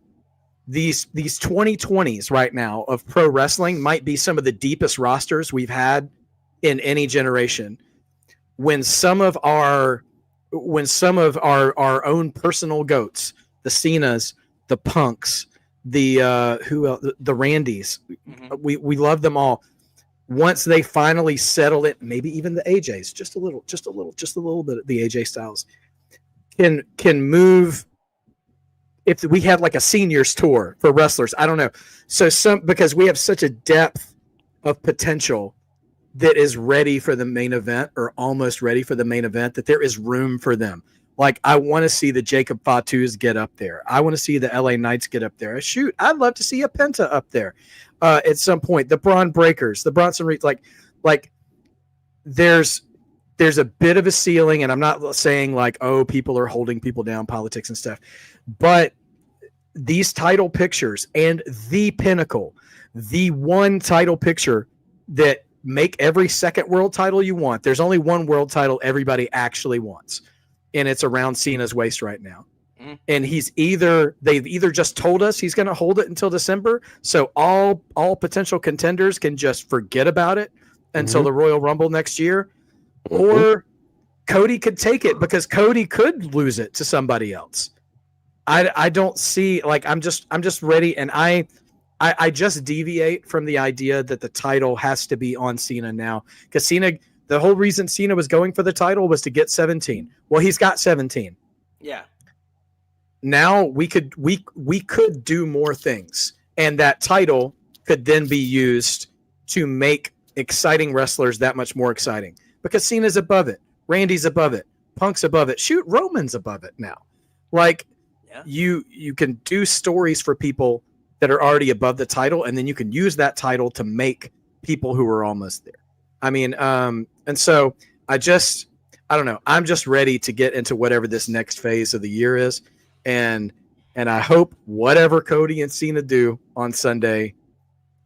[SPEAKER 4] These 2020s right now of pro wrestling might be some of the deepest rosters we've had in any generation. When some of our own personal goats, the Cenas, the Punks, the the Randys, we love them all. Once they finally settle it, maybe even the AJs, just a little bit of the AJ Styles can move. If we had like a seniors tour for wrestlers, I don't know. So because we have such a depth of potential that is ready for the main event or almost ready for the main event, that there is room for them. Like I want to see the Jacob Fatus get up there. I want to see the LA Knights get up there. Shoot, I'd love to see a Penta up there at some point. The Braun Breakers, the Bronson Reeds, like there's a bit of a ceiling, and I'm not saying like, oh, people are holding people down, politics and stuff. But these title pictures and the pinnacle, the one title picture that make every second world title you want. There's only one world title everybody actually wants, and it's around Cena's waist right now. And they've either just told us he's going to hold it until December, so all potential contenders can just forget about it until the Royal Rumble next year, or Cody could take it because Cody could lose it to somebody else. I don't see, like, I'm just ready, and I just deviate from the idea that the title has to be on Cena now, because the whole reason Cena was going for the title was to get 17. Well, he's got 17.
[SPEAKER 1] Yeah.
[SPEAKER 4] Now we could do more things, and that title could then be used to make exciting wrestlers that much more exciting, because Cena's above it, Randy's above it, Punk's above it, shoot, Roman's above it now. Like, you can do stories for people that are already above the title, and then you can use that title to make people who are almost there. I mean, and so I don't know. I'm just ready to get into whatever this next phase of the year is, and I hope whatever Cody and Cena do on Sunday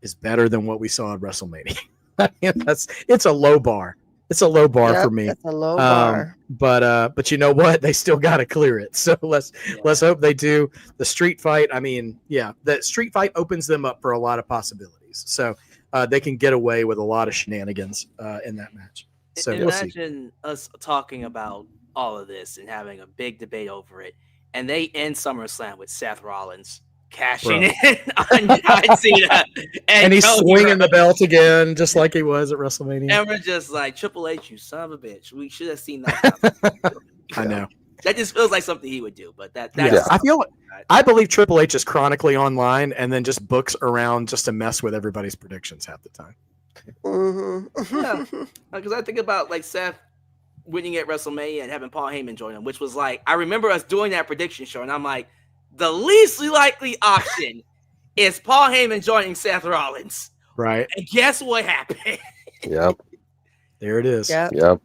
[SPEAKER 4] is better than what we saw at WrestleMania. I mean, it's a low bar. It's a low bar for me.
[SPEAKER 5] It's a low bar.
[SPEAKER 4] But you know what? They still got to clear it. So let's hope they do. The street fight, I mean, the street fight opens them up for a lot of possibilities. So they can get away with a lot of shenanigans in that match. So
[SPEAKER 1] imagine us talking about all of this and having a big debate over it, and they end SummerSlam with Seth Rollins cashing in on Cena,
[SPEAKER 4] and he's swinging the belt again, just like he was at WrestleMania.
[SPEAKER 1] And we're just like, Triple H, you son of a bitch. We should have seen that.
[SPEAKER 4] I know.
[SPEAKER 1] That just feels like something he would do, but that's
[SPEAKER 4] I believe Triple H is chronically online and then just books around just to mess with everybody's predictions half the time.
[SPEAKER 1] Because I think about like Seth winning at WrestleMania and having Paul Heyman join him, which was like, I remember us doing that prediction show, and I'm like, the least likely option is Paul Heyman joining Seth Rollins.
[SPEAKER 4] Right.
[SPEAKER 1] And guess what happened?
[SPEAKER 3] Yep.
[SPEAKER 4] There it is.
[SPEAKER 3] Yep.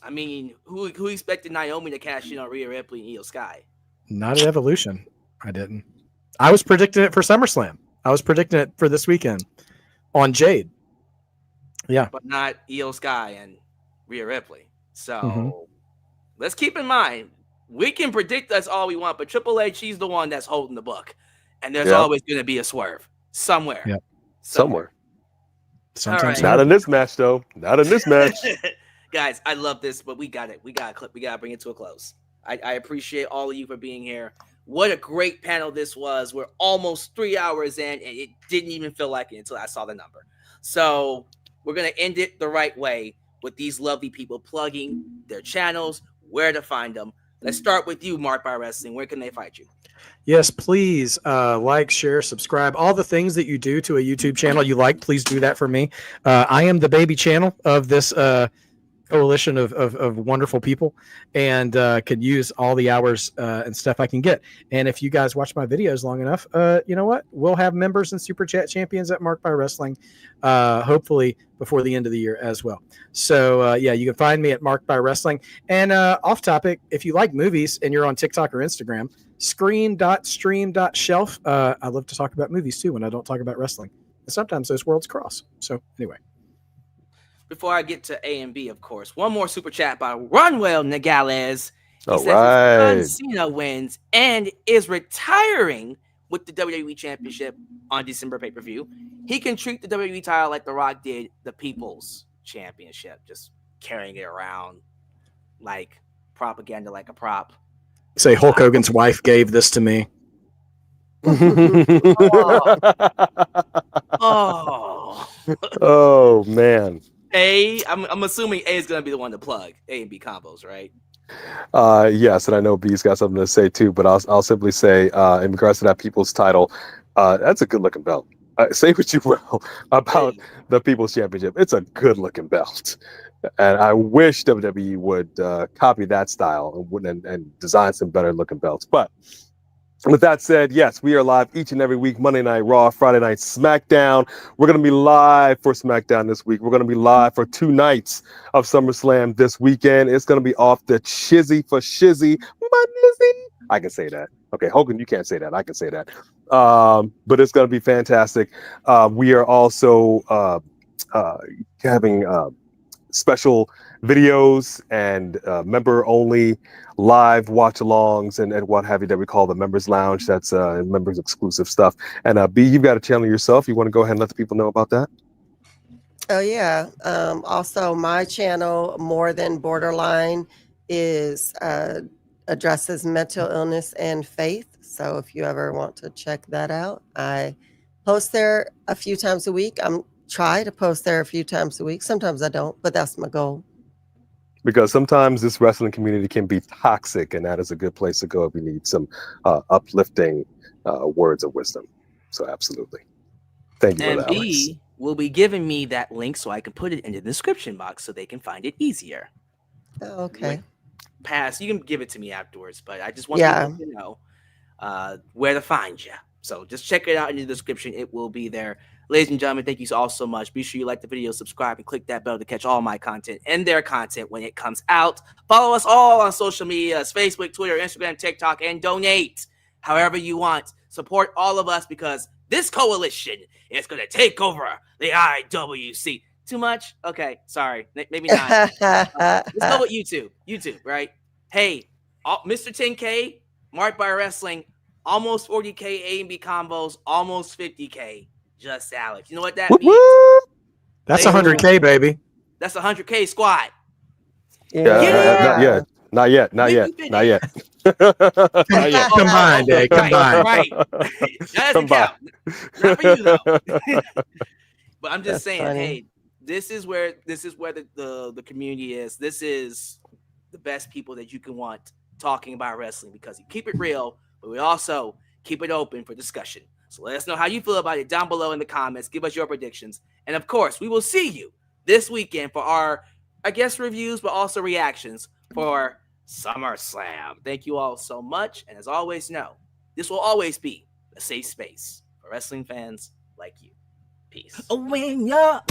[SPEAKER 1] I mean, who expected Naomi to cash in on Rhea Ripley and Io Sky?
[SPEAKER 4] Not at Evolution. I didn't. I was predicting it for SummerSlam. I was predicting it for this weekend on Jade. Yeah.
[SPEAKER 1] But not Io Sky and Rhea Ripley. So let's keep in mind, we can predict us all we want, but Triple H, he's the one that's holding the book. And there's always going to be a swerve somewhere.
[SPEAKER 4] Yep.
[SPEAKER 3] Somewhere.
[SPEAKER 4] Sometimes
[SPEAKER 1] All right.
[SPEAKER 3] Not in this match, though. Not in this match.
[SPEAKER 1] Guys, I love this, but we got it. We got to bring it to a close. I appreciate all of you for being here. What a great panel this was. We're almost 3 hours in, and it didn't even feel like it until I saw the number. So we're going to end it the right way with these lovely people plugging their channels, where to find them. Let's start with you, Mark by Wrestling. Where can they find you?
[SPEAKER 4] Yes, please like, share, subscribe, all the things that you do to a YouTube channel you like. Please do that for me. I am the baby channel of this coalition of wonderful people, and could use all the hours and stuff I can get. And if you guys watch my videos long enough, you know what? We'll have members and Super Chat champions at Mark by Wrestling, hopefully before the end of the year as well. So yeah, you can find me at Mark by Wrestling. And off topic, if you like movies and you're on TikTok or Instagram, screen.stream.shelf. I love to talk about movies too when I don't talk about wrestling. And sometimes those worlds cross. So anyway.
[SPEAKER 1] Before I get to A and B, of course, one more super chat by Runwell Nagales. He
[SPEAKER 3] All
[SPEAKER 1] says
[SPEAKER 3] right.
[SPEAKER 1] his son Cena wins and is retiring with the WWE Championship on December pay-per-view. He can treat the WWE title like The Rock did the People's Championship, just carrying it around like propaganda, like a prop.
[SPEAKER 4] Say Hulk Hogan's wife gave this to me.
[SPEAKER 1] Oh.
[SPEAKER 3] Oh man.
[SPEAKER 1] I'm assuming A is going to be the one to plug A and B combos, right?
[SPEAKER 3] Yes, and I know B's got something to say too, but I'll simply say in regards to that People's title, that's a good looking belt. Say what you will about the People's Championship. It's a good looking belt. And I wish WWE would copy that style and design some better looking belts. But with that said, yes, we are live each and every week, Monday Night Raw, Friday Night SmackDown. We're going to be live for SmackDown this week. We're going to be live for 2 nights of SummerSlam this weekend. It's going to be off the chizzy for shizzy. I can say that. Okay, Hogan, you can't say that. I can say that. But it's going to be fantastic. We are also having special videos and member-only live watch-alongs and what have you that we call the Members Lounge. That's members exclusive stuff. And B, you've got a channel yourself. You want to go ahead and let the people know about that?
[SPEAKER 5] Oh yeah. Also, my channel, More Than Borderline, is addresses mental illness and faith. So if you ever want to check that out, I post there a few times a week. Try to post there a few times a week. Sometimes I don't, but that's my goal.
[SPEAKER 3] Because sometimes this wrestling community can be toxic, and that is a good place to go if you need some uplifting words of wisdom. So absolutely. Thank you for
[SPEAKER 1] And
[SPEAKER 3] that,
[SPEAKER 1] B
[SPEAKER 3] Alex.
[SPEAKER 1] will be giving me that link so I can put it in the description box so they can find it easier.
[SPEAKER 5] Oh, okay.
[SPEAKER 1] Pass. You can give it to me afterwards, but I just want people to know where to find you. So just check it out in the description. It will be there. Ladies and gentlemen, thank you all so much. Be sure you like the video, subscribe, and click that bell to catch all my content and their content when it comes out. Follow us all on social media, Facebook, Twitter, Instagram, TikTok, and donate however you want. Support all of us because this coalition is going to take over the IWC. Too much? Okay, sorry. Maybe not. Let's go with YouTube. YouTube, right? Hey, Mr. 10K, Mark by Wrestling, almost 40K A and B combos, almost 50K. Just Alex. You know what that means?
[SPEAKER 4] That's 100K, baby.
[SPEAKER 1] That's 100K squad.
[SPEAKER 5] Yeah.
[SPEAKER 3] Not yet.
[SPEAKER 4] Combined, combined.
[SPEAKER 1] Right. That doesn't count. Not for you though. But I'm just saying,
[SPEAKER 5] funny.
[SPEAKER 1] hey, this is where the community is. This is the best people that you can want talking about wrestling because you keep it real, but we also keep it open for discussion. So let us know how you feel about it down below in the comments. Give us your predictions. And of course, we will see you this weekend for our, I guess, reviews, but also reactions for SummerSlam. Thank you all so much. And as always, know this will always be a safe space for wrestling fans like you. Peace.
[SPEAKER 6] When you're